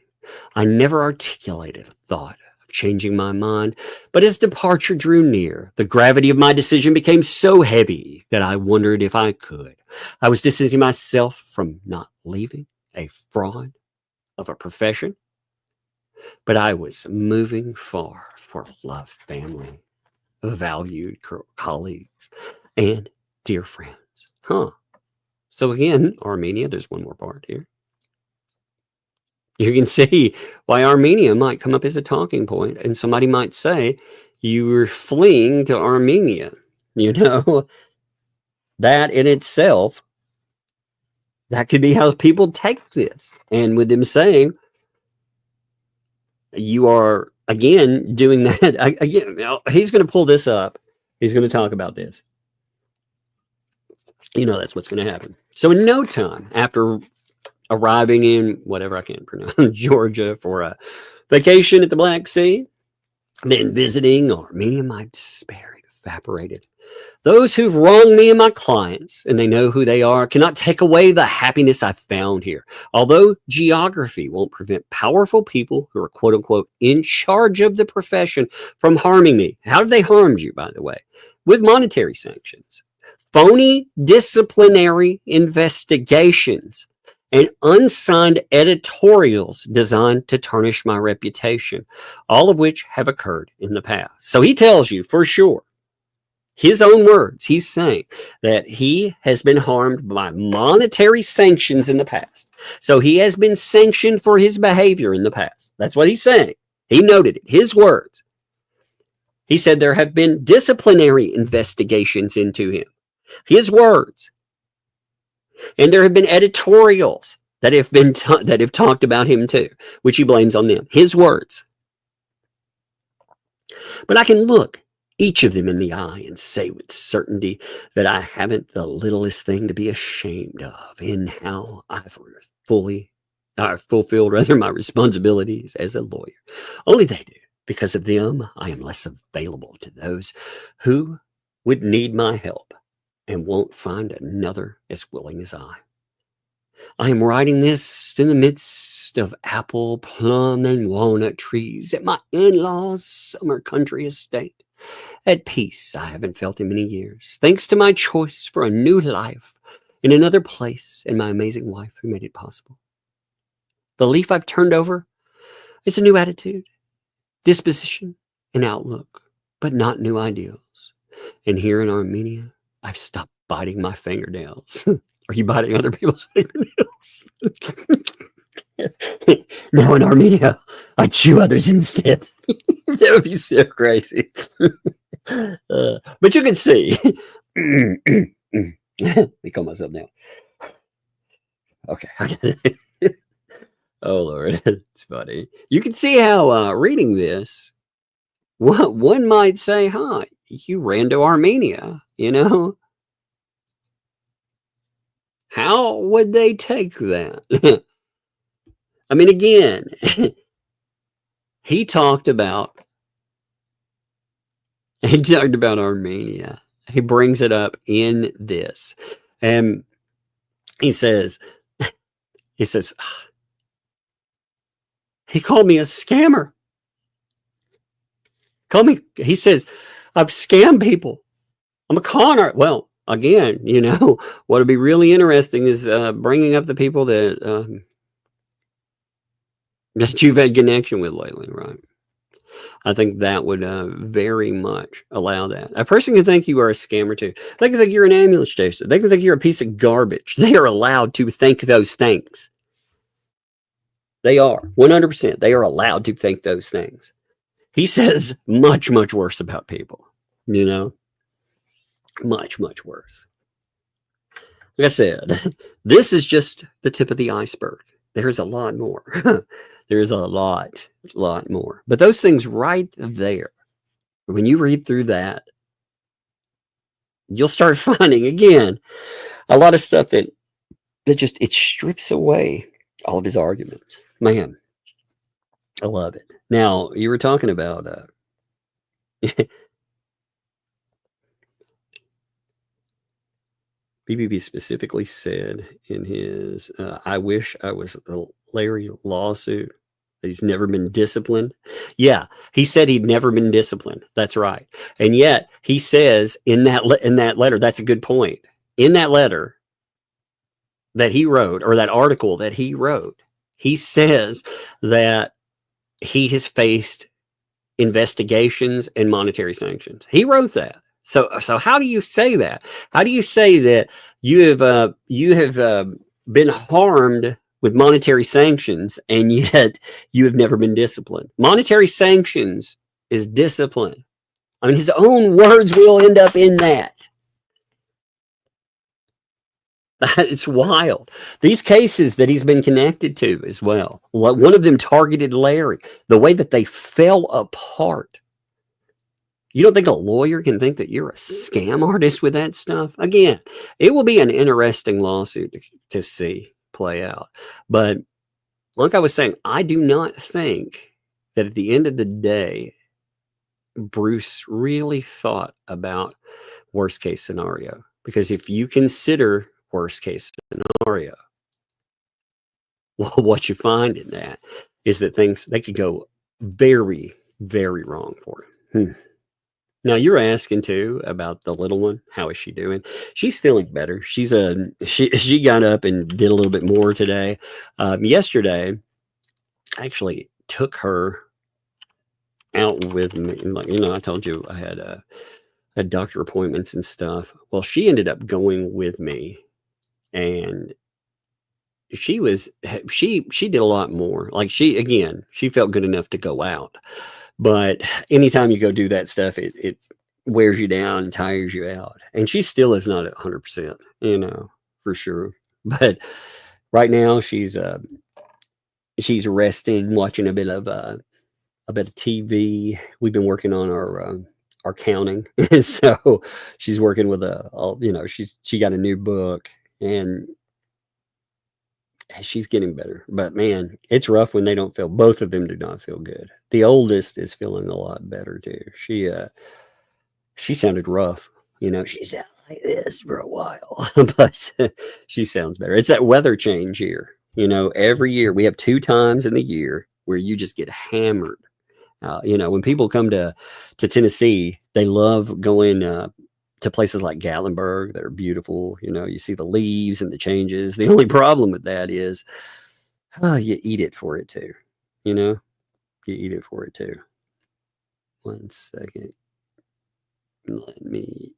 I never articulated a thought of changing my mind, but as departure drew near, the gravity of my decision became so heavy that I wondered if I could. I was distancing myself from not leaving a fraud of a profession, but I was moving far for love, family, valued colleagues, and dear friends. So again, Armenia, there's one more part here. You can see why Armenia might come up as a talking point, and somebody might say, you were fleeing to Armenia. That in itself, that could be how people take this. And with them saying, you are, again, doing that. Again, he's going to pull this up. He's going to talk about this. That's what's going to happen. So in no time, after arriving in whatever I can't pronounce, Georgia for a vacation at the Black Sea, then visiting Armenia, my despair evaporated. Those who've wronged me and my clients, and they know who they are, cannot take away the happiness I found here. Although geography won't prevent powerful people who are quote unquote in charge of the profession from harming me. How have they harmed you, by the way? With monetary sanctions, phony disciplinary investigations, and unsigned editorials designed to tarnish my reputation, all of which have occurred in the past. So he tells you for sure, his own words, he's saying that he has been harmed by monetary sanctions in the past. So he has been sanctioned for his behavior in the past. That's what he's saying. He noted it. His words. He said there have been disciplinary investigations into him. His words. And there have been editorials that have talked about him too, which he blames on them. His words. But I can look each of them in the eye and say with certainty that I haven't the littlest thing to be ashamed of in how I've fulfilled my responsibilities as a lawyer. Only they do. Because of them, I am less available to those who would need my help and won't find another as willing as I. I am writing this in the midst of apple, plum, and walnut trees at my in-laws' summer country estate. At peace I haven't felt in many years, thanks to my choice for a new life in another place and my amazing wife who made it possible. The leaf I've turned over is a new attitude, disposition, and outlook, but not new ideals. And here in Armenia, I've stopped biting my fingernails. Are you biting other people's fingernails? Now in Armenia, I chew others instead. That would be so crazy. But you can see. Let me calm myself down. Okay. Oh, Lord. It's funny. You can see how reading this, one might say, huh, you ran to Armenia, you know? How would they take that? I mean, again, he talked about Armenia. He brings it up in this. And he says, he called me a scammer. He says, I've scammed people. I'm a con artist. Well, again, you know, what would be really interesting is bringing up the people that you've had connection with lately, right? I think that would very much allow that. A person can think you are a scammer too. They can think you're an ambulance chaser. They can think you're a piece of garbage. They are allowed to think those things. They are 100%. They are allowed to think those things. He says much, much worse about people, you know, much, much worse. Like I said, this is just the tip of the iceberg. There's a lot more. There's a lot more. But those things right there, when you read through that, you'll start finding, again, a lot of stuff that just, it strips away all of his arguments. Man, I love it. Now, you were talking about BBB specifically said in his I wish I was a Larry lawsuit that he's never been disciplined. Yeah, he said he'd never been disciplined. That's right. And yet he says in that letter, that's a good point. In that letter that he wrote, or that article that he wrote, he says that he has faced investigations and monetary sanctions. He wrote that. So how do you say that? How do you say that you have been harmed with monetary sanctions and yet you have never been disciplined? Monetary sanctions is discipline. I mean, his own words will end up in that. It's wild. These cases that he's been connected to as well. One of them targeted Larry. The way that they fell apart. You don't think a lawyer can think that you're a scam artist with that stuff? Again, it will be an interesting lawsuit to see play out. But like I was saying, I do not think that at the end of the day, Bruce really thought about worst case scenario. Because if you consider worst case scenario, well, what you find in that is that they could go very, very wrong for him. Now, you're asking too about the little one. How is she doing? She's feeling better. She got up and did a little bit more today. Yesterday, I actually took her out with me. Like, you know, I told you I had doctor appointments and stuff. Well, she ended up going with me, and she did a lot more. Like she felt good enough to go out. But anytime you go do that stuff, it wears you down and tires you out. And she still is not at 100%, for sure. But right now she's resting, watching a bit of TV. We've been working on our counting. So she's working with she got a new book, and she's getting better. But man, it's rough when they don't feel, both of them do not feel good. The oldest is feeling a lot better too. She sounded rough, she sounded like this for a while, but she sounds better. It's that weather change here. Every year we have 2 times in the year where you just get hammered. When people come to Tennessee, they love going to places like Gatlinburg that are beautiful. You see the leaves and the changes. The only problem with that is, you eat it for it too. You eat it for it too. 1 second. Let me.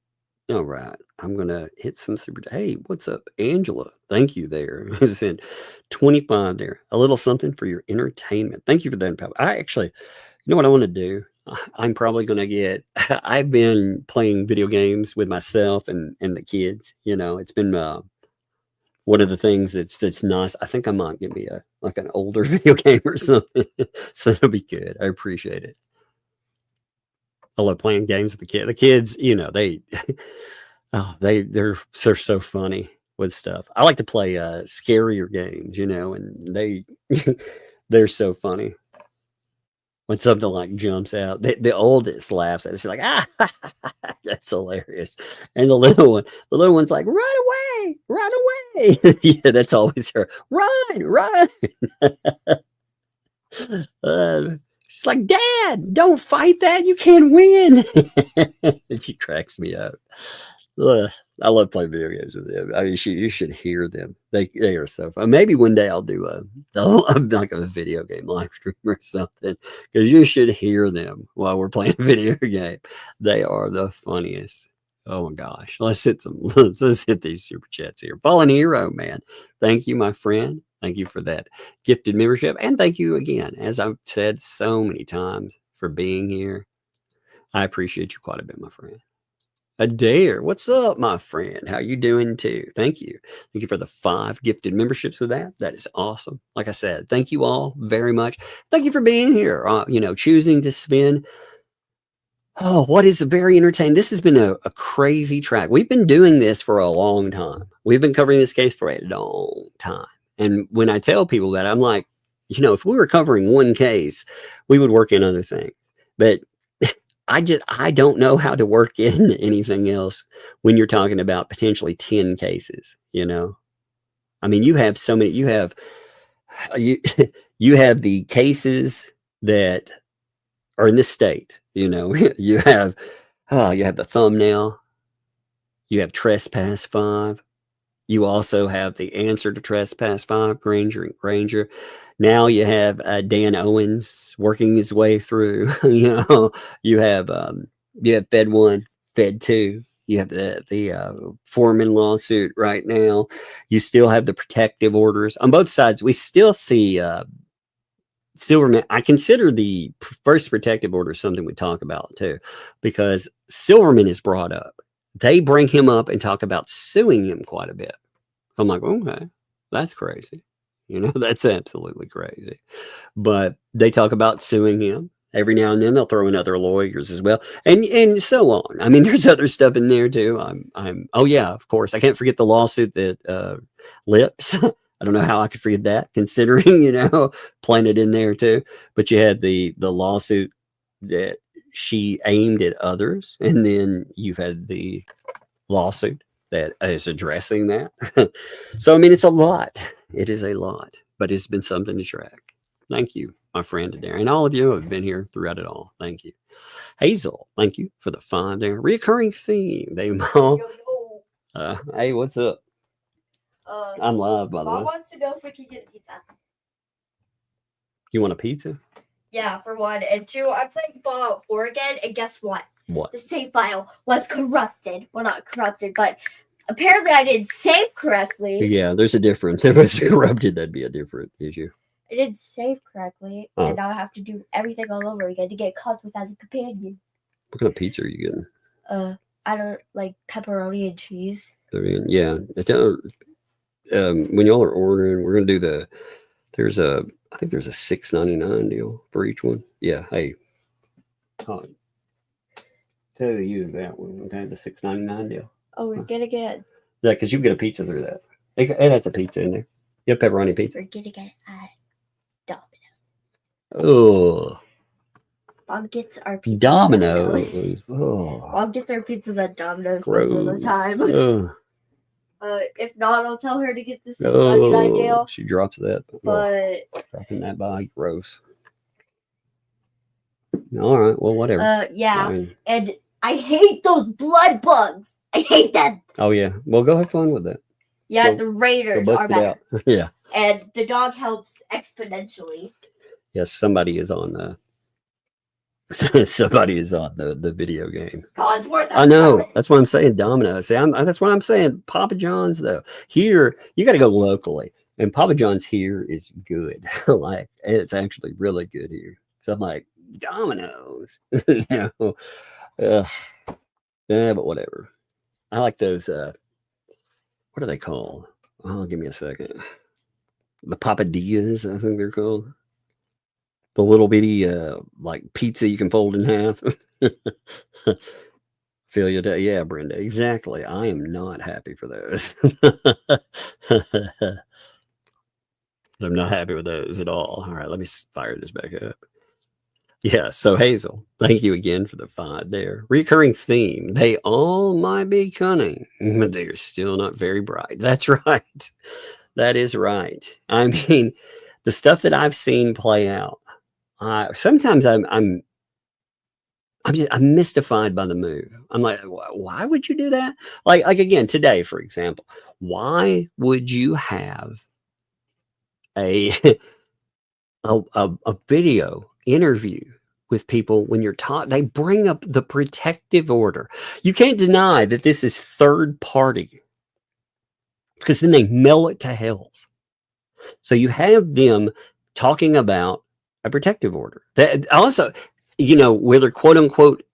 All right. I'm going to hit some super. Hey, what's up, Angela? Thank you there. I sent 25 there. A little something for your entertainment. Thank you for that. I actually, what I want to do? I'm probably going to get, I've been playing video games with myself and the kids. It's been one of the things that's nice. I think I might get me an older video game or something. So that'll be good. I appreciate it. I love playing games with the kids. The kids, they're so funny with stuff. I like to play scarier games, and they're so funny. When something like jumps out, the oldest laughs at it. She's like, that's hilarious. And the little one's like, run away. Yeah, that's always her. Run. She's like, Dad, don't fight that. You can't win. She cracks me up. I love playing video games with them. I mean, you should hear them. They are so fun. Maybe one day I'll do like a video game live stream or something, because you should hear them while we're playing a video game. They are the funniest. Oh my gosh. Let's hit these super chats here. Fallen Hero, man. Thank you, my friend. Thank you for that gifted membership. And thank you again, as I've said so many times, for being here. I appreciate you quite a bit, my friend. Adair, what's up, my friend? How you doing too? Thank you. Thank you for the 5 gifted memberships with that. That is awesome. Like I said, thank you all very much. Thank you for being here. Choosing to spend. Oh, what is very entertaining. This has been a crazy track. We've been doing this for a long time. We've been covering this case for a long time. And when I tell people that, I'm like, if we were covering one case, we would work in other things. But I don't know how to work in anything else when you're talking about potentially 10 cases, I mean, you have so many, you have the cases that are in this state, you have the thumbnail, you have trespass 5. You also have the answer to trespass 5, Granger and Granger. Now you have Dan Owens working his way through. You have Fed 1, Fed 2. You have the Foreman lawsuit right now. You still have the protective orders on both sides. We still see Silverman. I consider the first protective order something we talk about too, because Silverman is brought up. They bring him up and talk about suing him quite a bit. I'm like, okay, that's crazy. That's absolutely crazy. But they talk about suing him. Every now and then they'll throw in other lawyers as well. And so on. I mean, there's other stuff in there too. Oh yeah, of course. I can't forget the lawsuit that Lips. I don't know how I could forget that, considering, playing it in there too. But you had the lawsuit that she aimed at others, and then you've had the lawsuit that is addressing that. So, I mean, it's a lot. It is a lot, but it's been something to track. Thank you, my friend Darren, and all of you who have been here throughout it all. Thank you. Hazel, thank you for the 5 there. Reoccurring theme. Hey, what's up? I'm live, by the way. Mom wants to know if we can get a pizza. You want a pizza? Yeah, for 1. And 2, I'm playing Fallout 4 again, and guess what? What? The save file was corrupted. Well, not corrupted, but apparently I didn't save correctly. Yeah, there's a difference. If it's corrupted, that'd be a different issue. I didn't save correctly, Oh. and now I have to do everything all over again to get caught with as a companion. What kind of pizza are you getting? I don't like pepperoni and cheese. I mean, yeah. When y'all are ordering, we're gonna do I think there's a $6.99 deal for each one. Yeah. Hey, tell you to use that one. Okay, the $6.99 deal. Oh, we're gonna get. Yeah, because you get a pizza through that. It has a pizza in there. You have pepperoni pizza. We're gonna get Domino's. Oh. Mom gets our pizza. Domino's. Oh. Mom gets our pizzas at Domino's most Gross. of the time. Oh. If not, I'll tell her to get the $6.99 deal. She drops that. But dropping that by, gross. All right, well, whatever. yeah, I mean, and I hate those blood bugs. I hate them. oh yeah, well, go have fun with that. Yeah, Go- the Go Raiders bust are it better, out. Yeah. and the dog helps exponentially. Yes, somebody is on. Somebody is on the video game. God's worth. I know. That's what I'm saying. Domino's. See, that's what I'm saying. Papa John's, though. Here, you got to go locally, and Papa John's here is good. Like, it's actually really good here. So I'm like, Domino's. You know, yeah, but whatever. I like those. What are they called? Oh, give me a second. The Papadillas, I think they're called. The little bitty like pizza you can fold in half. Feel you, yeah, Brenda. Exactly. I am not happy for those. I'm not happy with those at all. All right, let me fire this back up. Yeah, so Hazel, thank you again for the 5 there. Recurring theme. They all might be cunning, but they are still not very bright. That's right. That is right. I mean, the stuff that I've seen play out, sometimes I'm mystified by the move. I'm like, why would you do that? Like again, today, for example, why would you have a video interview with people when you're taught? They bring up the protective order. You can't deny that this is third party, because then they mail it to Hales. So you have them talking about a protective order. That also, where they're quote unquote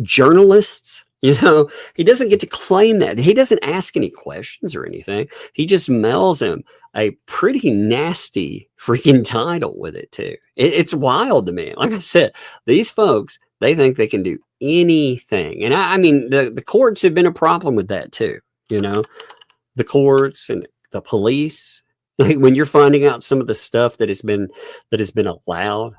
journalists, he doesn't get to claim that. He doesn't ask any questions or anything. He just mails him a pretty nasty freaking title with it too. It's wild to me. Like I said, these folks, they think they can do anything. And I mean, the courts have been a problem with that too. The courts and the police. Like when you're finding out some of the stuff that has been allowed,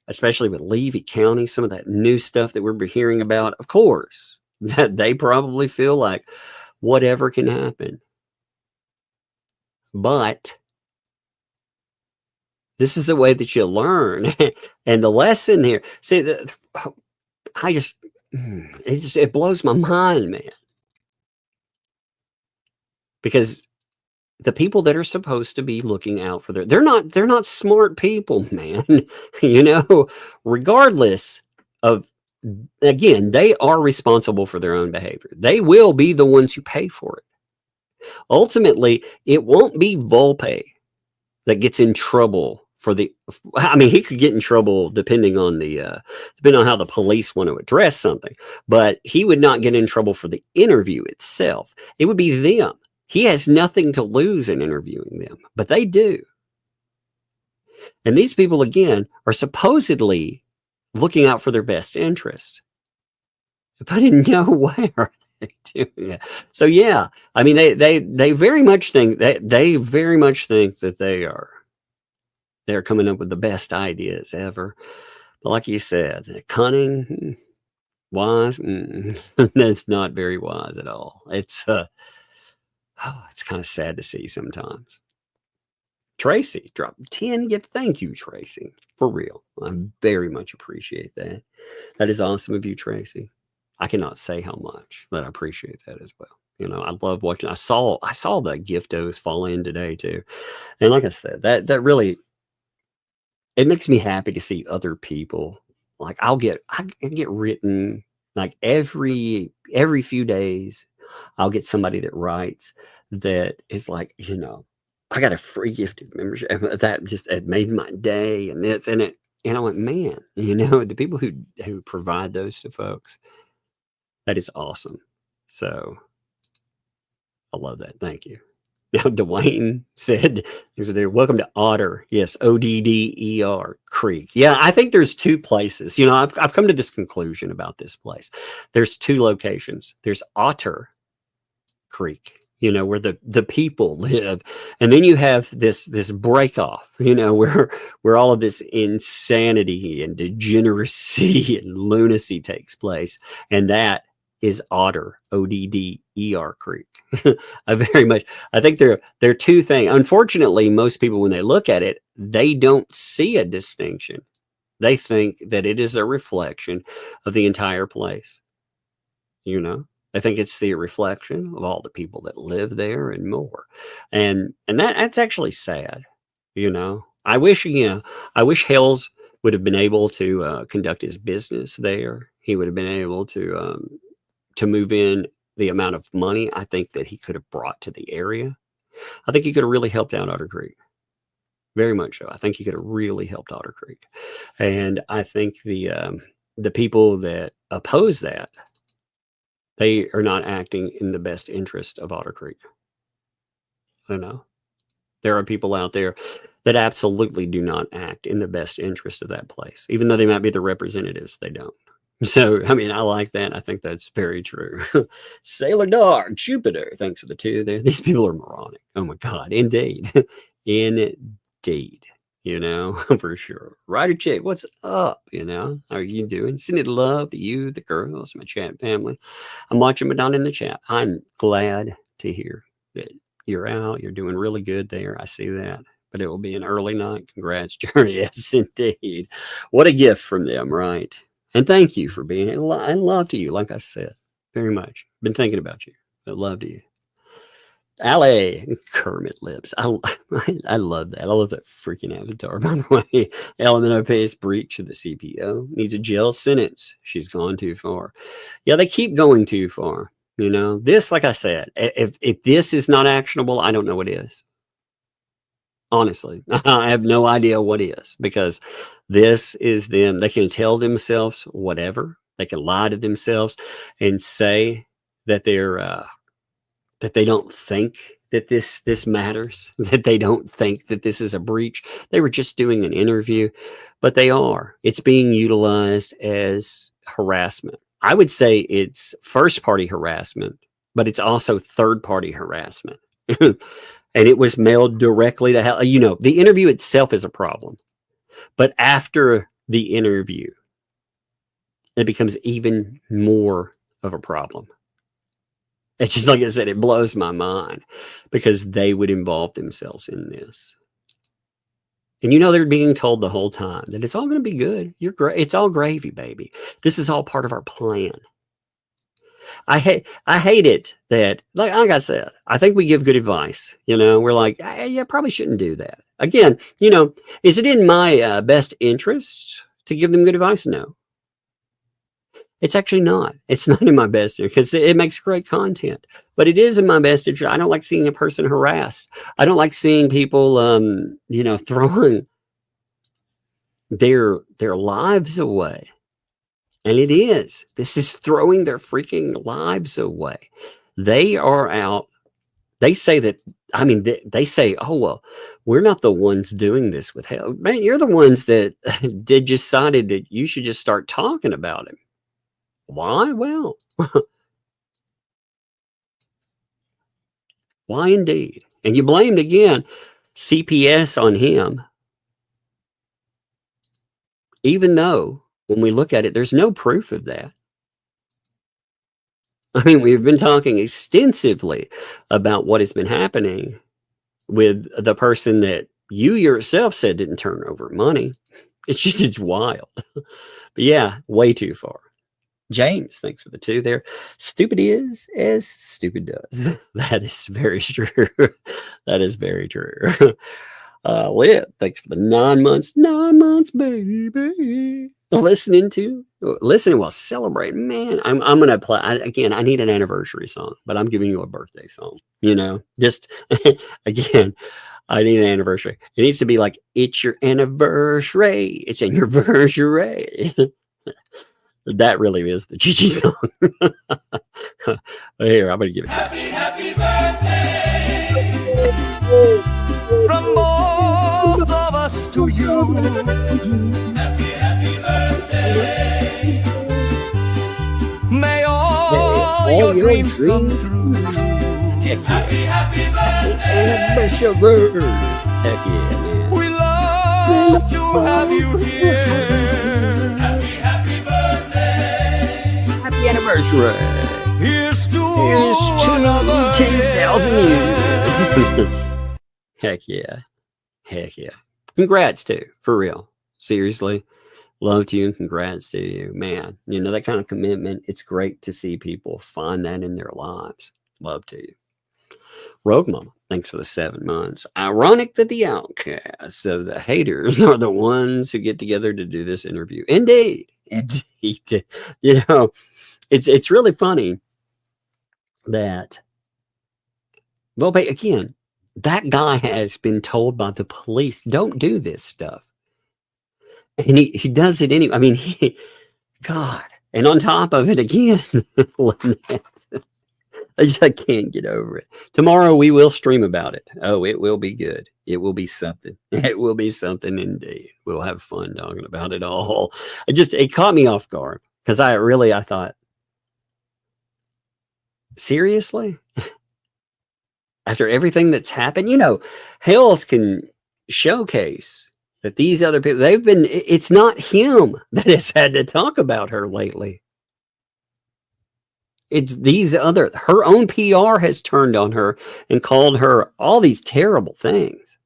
especially with Levy County, some of that new stuff that we're hearing about, of course, that they probably feel like whatever can happen. But this is the way that you learn. And the lesson here, see, it blows my mind, man. Because the people that are supposed to be looking out for they're not smart people, man. Regardless of, again, they are responsible for their own behavior. They will be the ones who pay for it. Ultimately, it won't be Volpe that gets in trouble for he could get in trouble depending on how the police want to address something, but he would not get in trouble for the interview itself. It would be them. He has nothing to lose in interviewing them, but they do. And these people, again, are supposedly looking out for their best interest. But in no way are they doing that. So yeah, I mean, they very much think that they're coming up with the best ideas ever. But like you said, cunning, wise, that's not very wise at all. It's kind of sad to see sometimes. Tracy dropped 10 gift. Thank you, Tracy. For real. I very much appreciate that. That is awesome of you, Tracy. I cannot say how much, but I appreciate that as well. I love watching. I saw the giftos fall in today too. And like I said, that really, it makes me happy to see other people. Like I get written like every few days I'll get somebody that writes that is like, you know, I got a free gifted membership that just it made my day, and it's in it. And I went, man, you know, the people who provide those to folks, that is awesome. So I love that. Thank you. Now, Dwayne said, welcome to Otter. Yes, Odder Creek. Yeah, I think there's two places. You know, I've come to this conclusion about this place. There's two locations. There's Otter Creek, you know, where the people live. And then you have this break off, you know, where all of this insanity and degeneracy and lunacy takes place. And that is Otter, Odder Creek. I think they're two things. Unfortunately, most people, when they look at it, they don't see a distinction. They think that it is a reflection of the entire place. You know, I think it's the reflection of all the people that live there and more. And that's actually sad. You know, I wish Hales would have been able to conduct his business there. He would have been able to move in the amount of money I think that he could have brought to the area. I think he could have really helped out Otter Creek. Very much so. I think he could have really helped Otter Creek. And I think the people that oppose that, they are not acting in the best interest of Otter Creek. You know, there are people out there that absolutely do not act in the best interest of that place. Even though they might be the representatives, they don't. So, I mean, I like that. I think that's very true. Sailor Dog, Jupiter, thanks for the two there. These people are moronic. Oh my God, indeed. Indeed. You know, for sure. Ryder Chick, what's up? You know, how are you doing? Sending love to you, the girls, my chat family. I'm watching Madonna in the chat. I'm glad to hear that you're out. You're doing really good there. I see that. But it will be an early night. Congrats, Jerry. Yes, indeed. What a gift from them, right? And thank you for being here. And love to you, like I said, very much. Been thinking about you, but love to you. Ale, Kermit lips. I love that. I love that freaking avatar, by the way. Elemento pays breach of the CPO. Needs a jail sentence. She's gone too far. Yeah, they keep going too far. You know, this, like I said, if this is not actionable, I don't know what is. Honestly, I have no idea what is, because this is them. They can tell themselves whatever. They can lie to themselves and say that that they don't think that this matters, that they don't think that this is a breach. They were just doing an interview, but they are. It's being utilized as harassment. I would say it's first-party harassment, but it's also third-party harassment. And it was mailed directly to Hale. You know, the interview itself is a problem. But after the interview, it becomes even more of a problem. It's just like I said, it blows my mind because they would involve themselves in this. And you know, they're being told the whole time that it's all going to be good. You're great. It's all gravy, baby. This is all part of our plan. I hate it that, like I said, I think we give good advice. You know, we're like, yeah, probably shouldn't do that. Again, you know, is it in my best interest to give them good advice? No. It's actually not. It's not in my best interest because it makes great content. But it is in my best interest. I don't like seeing a person harassed. I don't like seeing people, you know, throwing their lives away. And it is. This is throwing their freaking lives away. They are out. They say that, I mean, they say, oh, well, we're not the ones doing this with Hale. Man, you're the ones that decided that you should just start talking about him. Why? Well, why indeed? And you blamed again CPS on him, even though when we look at it, there's no proof of that. I mean, we've been talking extensively about what has been happening with the person that you yourself said didn't turn over money. It's wild. But yeah, way too far. James, thanks for the two there. Stupid is as stupid does. That is very true. That is very true. Liv, thanks for the 9 months. 9 months, baby. listening while celebrating. Man, I'm gonna play again. I need an anniversary song, but I'm giving you a birthday song. You know, just again, I need an anniversary. It needs to be like, it's your anniversary. It's an anniversary. That really is the Gigi song. Here, I'm gonna give it to you. Happy birthday from both of us to you. Happy birthday. May all your dreams come true. Happy birthday. Heck yeah, man. We love to have you here. Happy birthday. Happy anniversary. Here's to Here's another 10,000 years. Heck yeah. Heck yeah. Congrats too, for real. Seriously. Love to you and congrats to you. Man, you know, that kind of commitment, it's great to see people find that in their lives. Love to you. Rogue Mama, thanks for the 7 months. Ironic that the outcasts of the haters are the ones who get together to do this interview. Indeed. Indeed. You know, it's really funny that, well, but again, that guy has been told by the police, don't do this stuff. And he does it anyway. I mean, God. And on top of it again, Lynette, I can't get over it. Tomorrow we will stream about it. Oh, it will be good. It will be something. It will be something indeed. We'll have fun talking about it all. It caught me off guard because I thought, seriously? After everything that's happened, you know, Hales can showcase that these other people, it's not him that has had to talk about her lately. It's her own PR has turned on her and called her all these terrible things.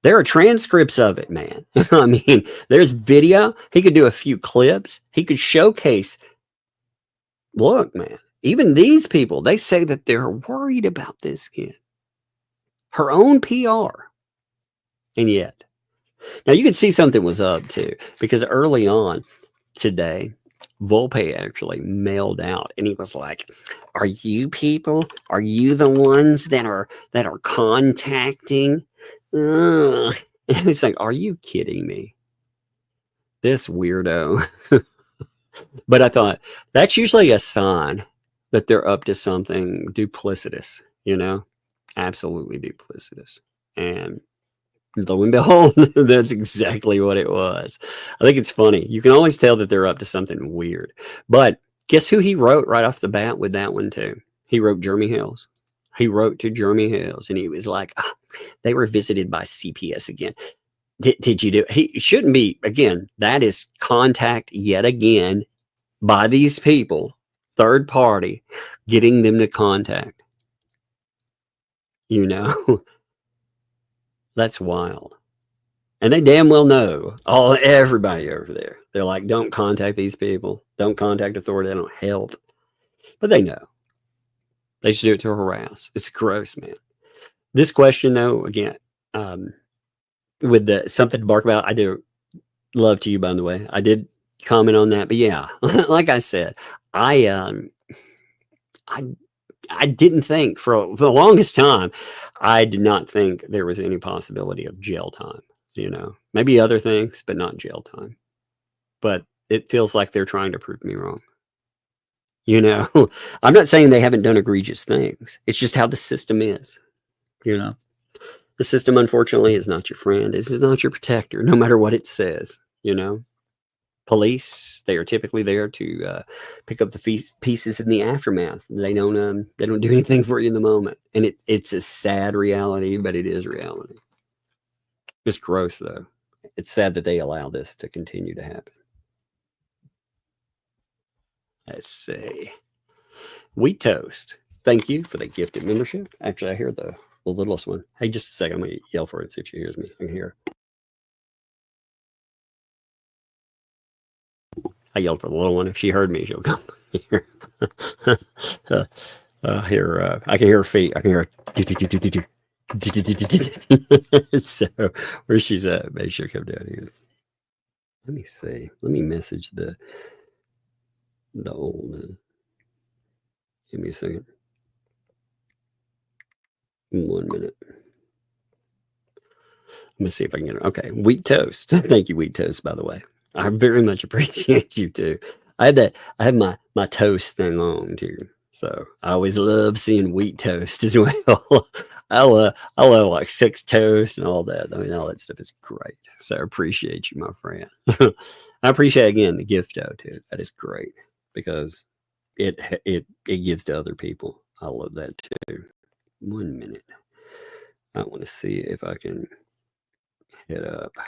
There are transcripts of it, man. I mean, there's video. He could do a few clips. He could showcase. Look, man, even these people, they say that they're worried about this kid. Her own PR. And yet, now you could see something was up too, because early on today, Volpe actually mailed out and he was like, are you the ones that are contacting? And it's like, are you kidding me? This weirdo. But I thought that's usually a sign that they're up to something duplicitous, you know, absolutely duplicitous. And lo and behold, that's exactly what it was. I think it's funny. You can always tell that they're up to something weird. But guess who he wrote right off the bat with that one too? He wrote Jeremy Hales. He wrote to Jeremy Hales and he was like, they were visited by CPS again. Did you do? He shouldn't be. Again, that is contact yet again by these people, third party, getting them to contact. You know, that's wild. And they damn well know, everybody over there. They're like, don't contact these people. Don't contact authority. They don't help. But they know. They should do it to harass. It's gross, man. This question, though, again, with the something to bark about, I do love to you, by the way. I did comment on that. But yeah, like I said, I didn't think for the longest time, I did not think there was any possibility of jail time. You know, maybe other things, but not jail time. But it feels like they're trying to prove me wrong. You know, I'm not saying they haven't done egregious things. It's just how the system is. You know, the system, unfortunately, is not your friend. This is not your protector, no matter what it says. You know, police, they are typically there to pick up the pieces in the aftermath. They don't do anything for you in the moment. And it's a sad reality, but it is reality. It's gross, though. It's sad that they allow this to continue to happen. Let's see. We Toast. Thank you for the gifted membership. Actually, I hear the littlest one. Hey, just a second. I'm going to yell for it and see if she hears me. I can hear her. I yelled for the little one. If she heard me, she'll come here. I can hear her feet. I can hear her. So where she's at, make sure come down here. Let me see. Let me message the old. Give me a second. 1 minute. Let me see if I can get it. Okay, Wheat Toast. Thank you, Wheat Toast. By the way, I very much appreciate you too. I had my toast thing on too, so I always love seeing Wheat Toast as well. I love like 6 toast and all that. I mean, all that stuff is great. So I appreciate you, my friend. I appreciate again the gift too. That is great because it gives to other people. I love that too. 1 minute. I want to see if I can hit up. I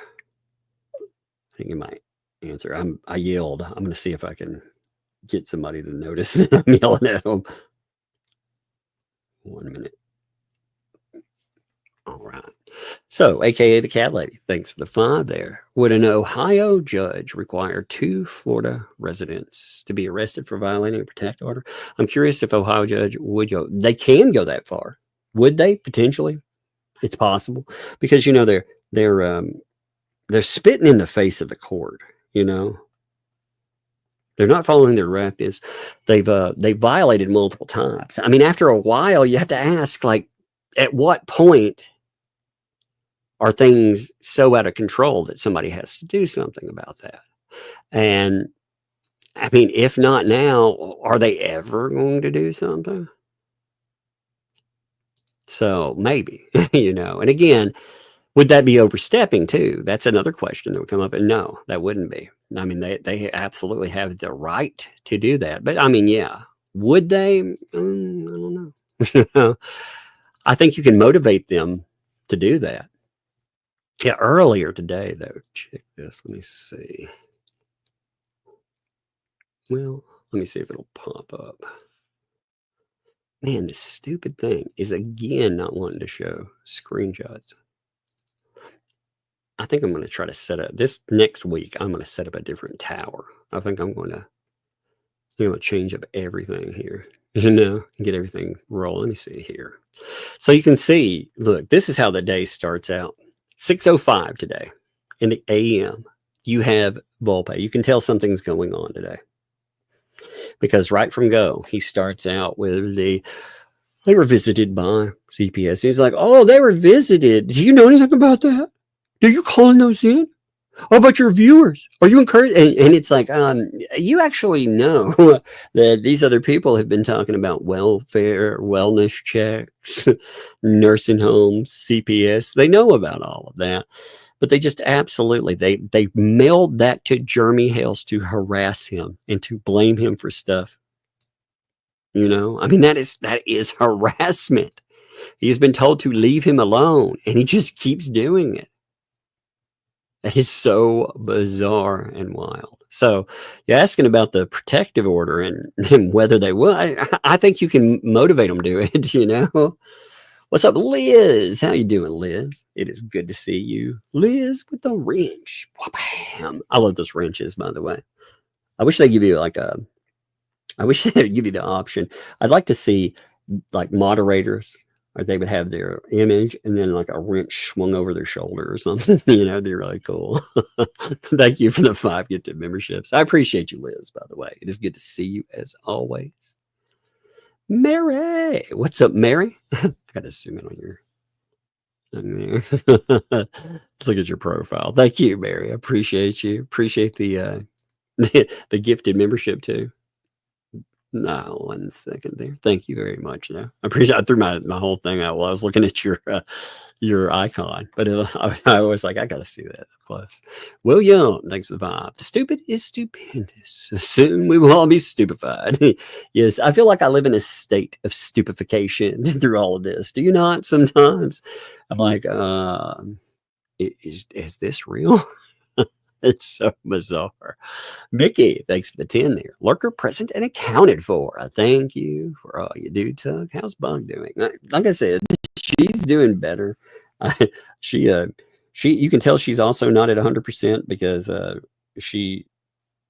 think it might answer. I yelled. I'm going to see if I can get somebody to notice that I'm yelling at them. 1 minute. All right. So, AKA the Cat Lady, thanks for the 5 there. Would an Ohio judge require 2 Florida residents to be arrested for violating a protective order? I'm curious if Ohio judge would go. They can go that far. Would they potentially? It's possible because they're spitting in the face of the court. They're not following their directives. They've violated multiple times. I mean, after a while, you have to ask, like, at what point are things so out of control that somebody has to do something about that? And I mean, if not now, are they ever going to do something? So maybe, and again, would that be overstepping too? That's another question that would come up. And no, that wouldn't be. I mean, they absolutely have the right to do that. But I mean, yeah, would they? I don't know. I think you can motivate them to do that. Yeah, earlier today, though, check this. Let me see. Well, let me see if it'll pop up. Man, this stupid thing is again not wanting to show screenshots. I think I'm going to try to set up this next week. I'm going to set up a different tower. I think I'm going to change up everything here, get everything rolling. Let me see here. So you can see, look, this is how the day starts out. 6:05 today in the AM. You have Volpe. You can tell something's going on today. Because right from go, he starts out with they were visited by CPS. He's like, oh, they were visited. Do you know anything about that? Are you calling those in? How about your viewers? Are you encouraged? And it's like, you actually know that these other people have been talking about welfare, wellness checks, nursing homes, CPS. They know about all of that. But they just absolutely, they mailed that to Jeremy Hales to harass him and to blame him for stuff. I mean, that is harassment. He's been told to leave him alone, and he just keeps doing it. That is so bizarre and wild. So you're asking about the protective order and whether they will. I think you can motivate them to it, What's up, Liz? How you doing, Liz? It is good to see you. Liz with the wrench. Bam. I love those wrenches, by the way. I wish they give you I wish they'd give you the option. I'd like to see like moderators, or they would have their image and then like a wrench swung over their shoulder or something. It'd be really cool. Thank you for the 5 gifted memberships. I appreciate you, Liz, by the way. It is good to see you as always. Mary, what's up, Mary? I gotta zoom in on your. Let's look at your profile. Thank you, Mary. I appreciate you. Appreciate the the gifted membership too. No, 1 second there. Thank you very much. I appreciate. I threw my whole thing out while I was looking at your icon, but I was like, I gotta see that up close. William, thanks for the vibe. The stupid is stupendous. Soon we will all be stupefied. Yes, I feel like I live in a state of stupefaction through all of this. Do you not? Sometimes I'm like, is this real? It's so bizarre. Mickey, thanks for the 10 there. Lurker present and accounted for. I thank you for all you do, Tug. How's Bug doing? Like I said, she's doing better. She you can tell she's also not at 100% because she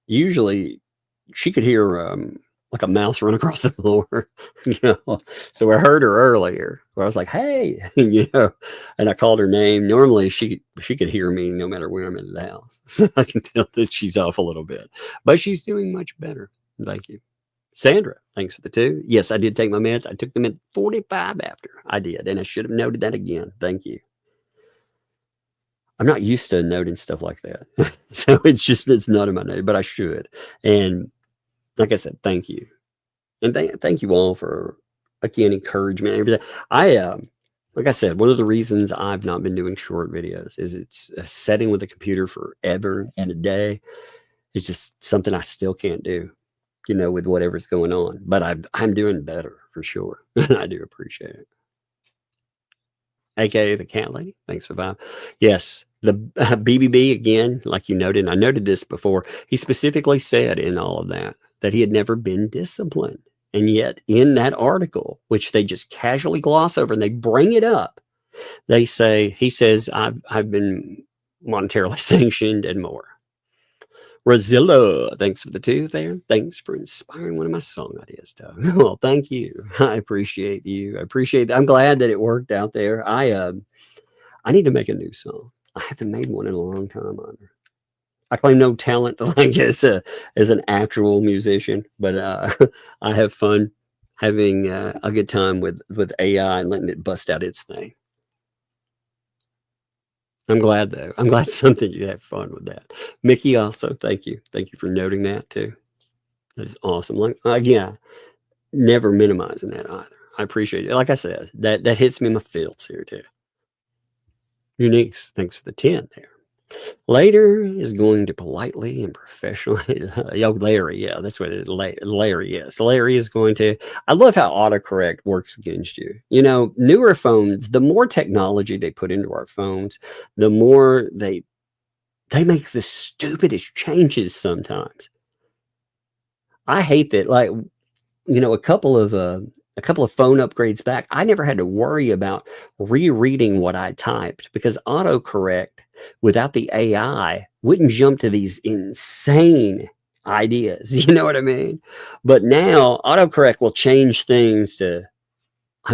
could hear like a mouse run across the floor. So I heard her earlier where I was like, hey, and I called her name. Normally she could hear me no matter where I'm in the house. So I can tell that she's off a little bit, but she's doing much better. Thank you. Sandra, thanks for the 2. Yes, I did take my meds. I took them at 45 after. I did, and I should have noted that again. Thank you. I'm not used to noting stuff like that. So it's not in my note, but I should. And like I said, thank you. And thank you all for, again, encouragement and everything. Like I said, one of the reasons I've not been doing short videos is it's a setting with a computer forever and a day. It's just something I still can't do, with whatever's going on. But I'm doing better for sure. And I do appreciate it. AKA the cat lady. Thanks for 5. Yes, the BBB, again, like you noted, and I noted this before, he specifically said in all of that he had never been disciplined. And yet in that article, which they just casually gloss over and they bring it up, he says, I've been monetarily sanctioned and more. Razilla, thanks for the 2 there. Thanks for inspiring one of my song ideas, Doug. Well, thank you. I appreciate you. I'm glad that it worked out there. I need to make a new song. I haven't made one in a long time either. I claim no talent like as an actual musician, but I have fun having a good time with AI and letting it bust out its thing. I'm glad though. I'm glad something you had fun with that. Mickey also, thank you. Thank you for noting that too. That is awesome. Like again, never minimizing that either. I appreciate it. Like I said, that hits me in my feels here too. Uniques, thanks for the 10 there. Later is going to politely and professionally. Larry, yeah, that's what it is. Larry, yes. Larry is going to. I love how autocorrect works against you. Newer phones, the more technology they put into our phones, the more they make the stupidest changes sometimes. I hate that. Like, a couple of phone upgrades back, I never had to worry about rereading what I typed because autocorrect without the AI wouldn't jump to these insane ideas. You know what I mean? But now autocorrect will change things to,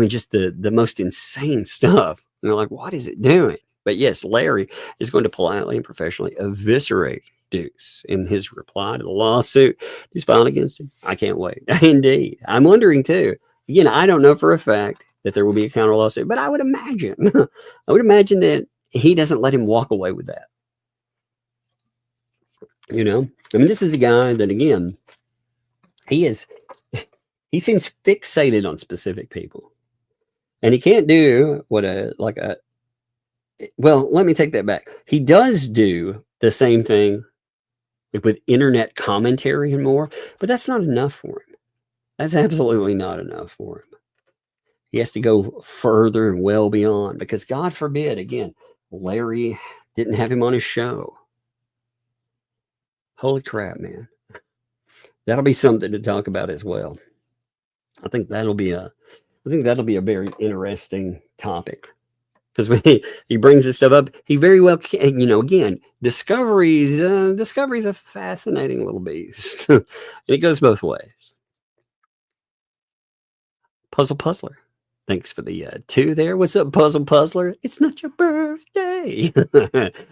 just the most insane stuff. And they're like, what is it doing? But yes, Larry is going to politely and professionally eviscerate Deuce in his reply to the lawsuit he's filed against him. I can't wait. Indeed. I'm wondering too. Again, I don't know for a fact that there will be a counter lawsuit, but I would imagine that he doesn't let him walk away with that. This is a guy that, again, he seems fixated on specific people. And he can't do well, let me take that back. He does do the same thing with internet commentary and more, but that's not enough for him. That's absolutely not enough for him. He has to go further and well beyond because God forbid, again, Larry didn't have him on his show. Holy crap, man. That'll be something to talk about as well. I think that'll be a very interesting topic. Because when he brings this stuff up, he very well can, again, Discovery's a fascinating little beast. And it goes both ways. Puzzler. Thanks for the 2 there. What's up, Puzzler? It's not your birthday.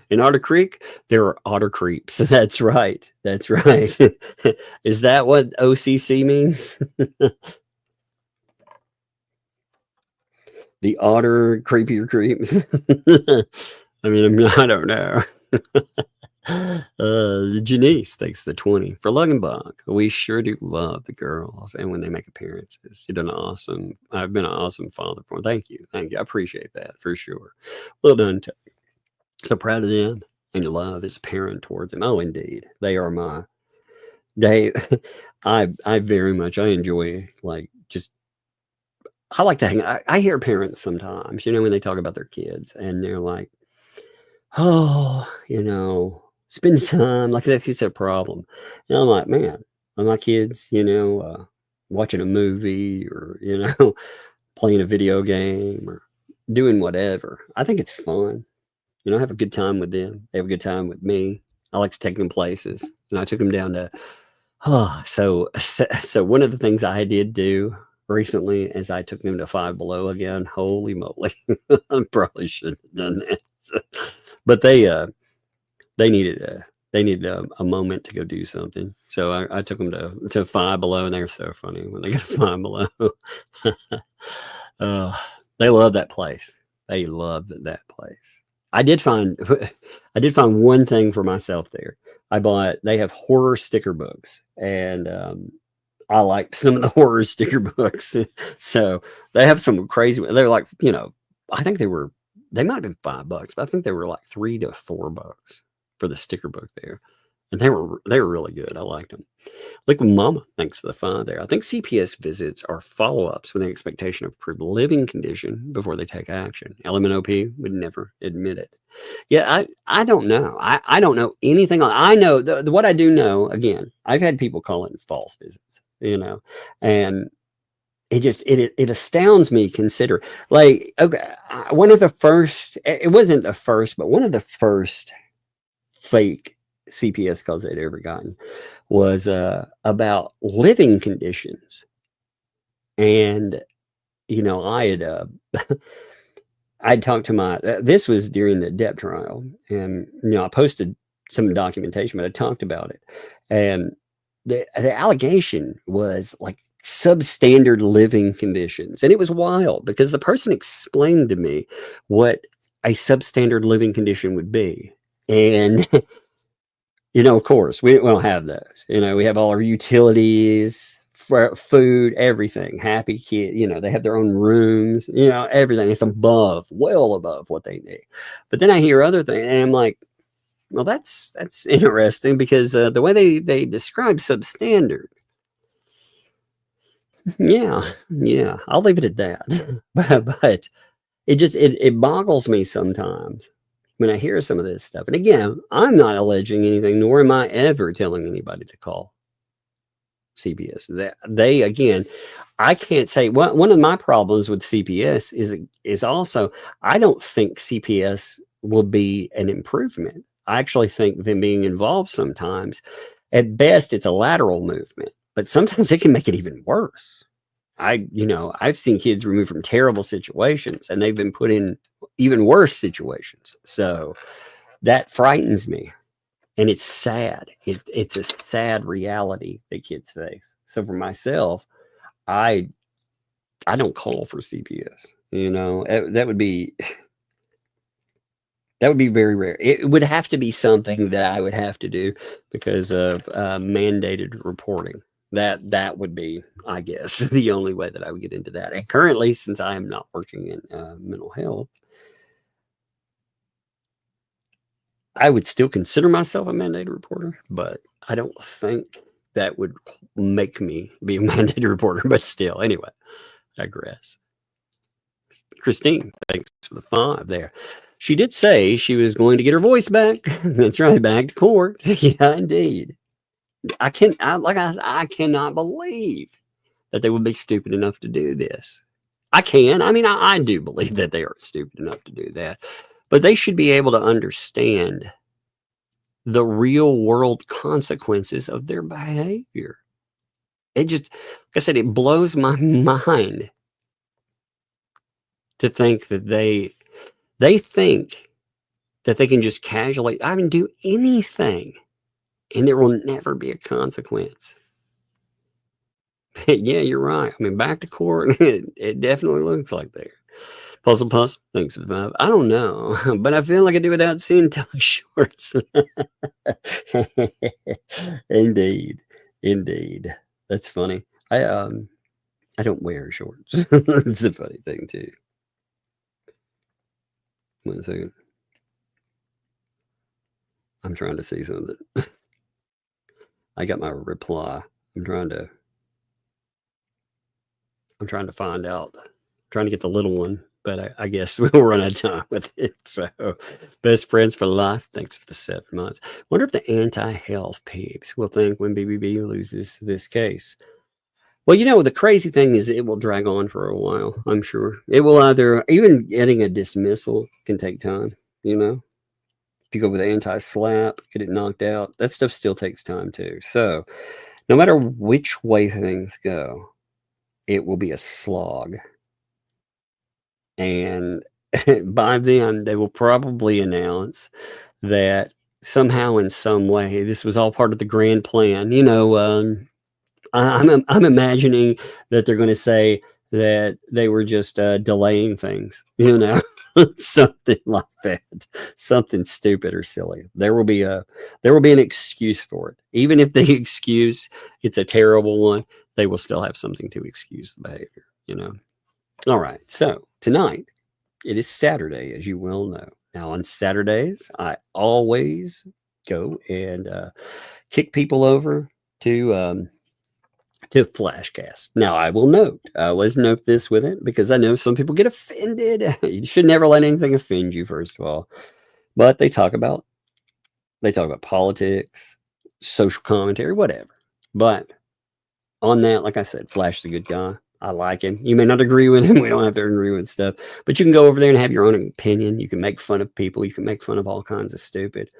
In Otter Creek, there are otter creeps. That's right. That's right. Is that what OCC means? The otter creepier creeps. I don't know. Janice, thanks for the 20 for Lugenbach. We sure do love the girls, and when they make appearances, I've been an awesome father for them. Thank you. I appreciate that for sure. Well done, Tony. So proud of them, and your love is apparent towards them. Oh, indeed, they are I very much enjoy I like to hang. I hear parents sometimes, when they talk about their kids, and they're like, oh, spend time like that's a problem. And I'm like, man, are my kids, watching a movie or, playing a video game or doing whatever. I think it's fun. I have a good time with them. They have a good time with me. I like to take them places. I took them down to So one of the things I did do recently is I took them to Five Below again. Holy moly. I probably shouldn't have done that. But they needed a moment to go do something. So I took them to Five Below, and they were so funny when they got to Five Below. They love that place. They loved that place. I did find one thing for myself there. They have horror sticker books, and I liked some of the horror sticker books. So they have some crazy, they're like, I think they might have been $5, but I think they were like $3 to $4 for the sticker book there. And they were really good. I liked them. Liquid Mama, thanks for the $5 there. I think CPS visits are follow-ups with the expectation of improved living condition before they take action. LMNOP would never admit it. Yeah, I don't know. I don't know anything. I know what I do know. Again, I've had people call it false visits, and it astounds me. Consider, like, okay, one of the first. It wasn't the first, but one of the first fake CPS calls I'd ever gotten was about living conditions. And I had I'd talked to this was during the DEP trial, and I posted some documentation, but I talked about it, and the allegation was like substandard living conditions. And it was wild because the person explained to me what a substandard living condition would be. And of course, we don't have those. We have all our utilities, food, everything. Happy kid, they have their own rooms. Everything is well above what they need. But then I hear other things, and I'm like, well, that's interesting because the way they describe substandard. Yeah, I'll leave it at that. But it boggles me sometimes when I hear some of this stuff. And again, I'm not alleging anything, nor am I ever telling anybody to call CPS. They again, I can't say one of my problems with CPS is also I don't think CPS will be an improvement. I actually think them being involved sometimes, at best, it's a lateral movement, but sometimes it can make it even worse. I've seen kids removed from terrible situations, and they've been put in even worse situations. So that frightens me, and it's sad. It's a sad reality that kids face. So for myself, I don't call for CPS. That would be very rare. It would have to be something that I would have to do because of mandated reporting. That would be, I guess, the only way that I would get into that. And currently, since I am not working in mental health, I would still consider myself a mandated reporter, but I don't think that would make me be a mandated reporter. But still, anyway, I digress. Christine, thanks for the $5 there. She did say she was going to get her voice back. That's right, back to court. Yeah, indeed. I cannot believe that they would be stupid enough to do this. I do believe that they are stupid enough to do that, but they should be able to understand the real world consequences of their behavior. Like I said, it blows my mind to think that they think that they can just casually, do anything and there will never be a consequence. Yeah, you're right. Back to court, it definitely looks like there. Puzzle, thanks for the $5. I don't know, but I feel like I do without seeing Telly shorts. Indeed. That's funny. I don't wear shorts. It's a funny thing too. 1 second. I'm trying to see something. I got my reply. I'm trying to find out. I'm trying to get the little one, but I guess we'll run out of time with it. So, best friends for life. Thanks for the 7 months. Wonder if the anti-Hales peeps will think when BBB loses this case. Well, the crazy thing is it will drag on for a while, I'm sure. It will even getting a dismissal can take time, If you go with anti-slap, get it knocked out, that stuff still takes time too. So no matter which way things go, it will be a slog. And by then, they will probably announce that somehow, in some way, this was all part of the grand plan. I'm imagining that they're going to say that they were just delaying things, something like that, something stupid or silly. There will be an excuse for it. Even if the excuse it's a terrible one, they will still have something to excuse the behavior. All right, so tonight it is Saturday, as you well know. Now on Saturdays, I always go and kick people over to Flashcast. Now, I will always note this with it, because I know some people get offended. You should never let anything offend you, first of all. But they talk about politics, social commentary, whatever. But on that, like I said, Flash the good guy. I like him. You may not agree with him. We don't have to agree with stuff. But you can go over there and have your own opinion. You can make fun of people. You can make fun of all kinds of stupid.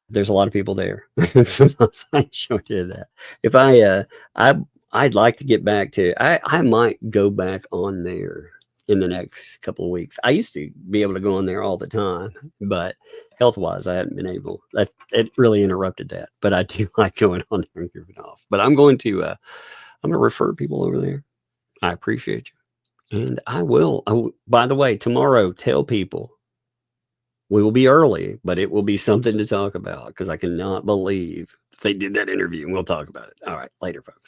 There's a lot of people there. Sometimes I sure did that. If I'd like to get back to, I might go back on there in the next couple of weeks. I used to be able to go on there all the time, but health-wise, I hadn't been able. It really interrupted that. But I do like going on there and giving off. But I'm going to refer people over there. I appreciate you, and I will. By the way, tomorrow, tell people. We will be early, but it will be something to talk about, because I cannot believe they did that interview, and we'll talk about it. All right, later, folks.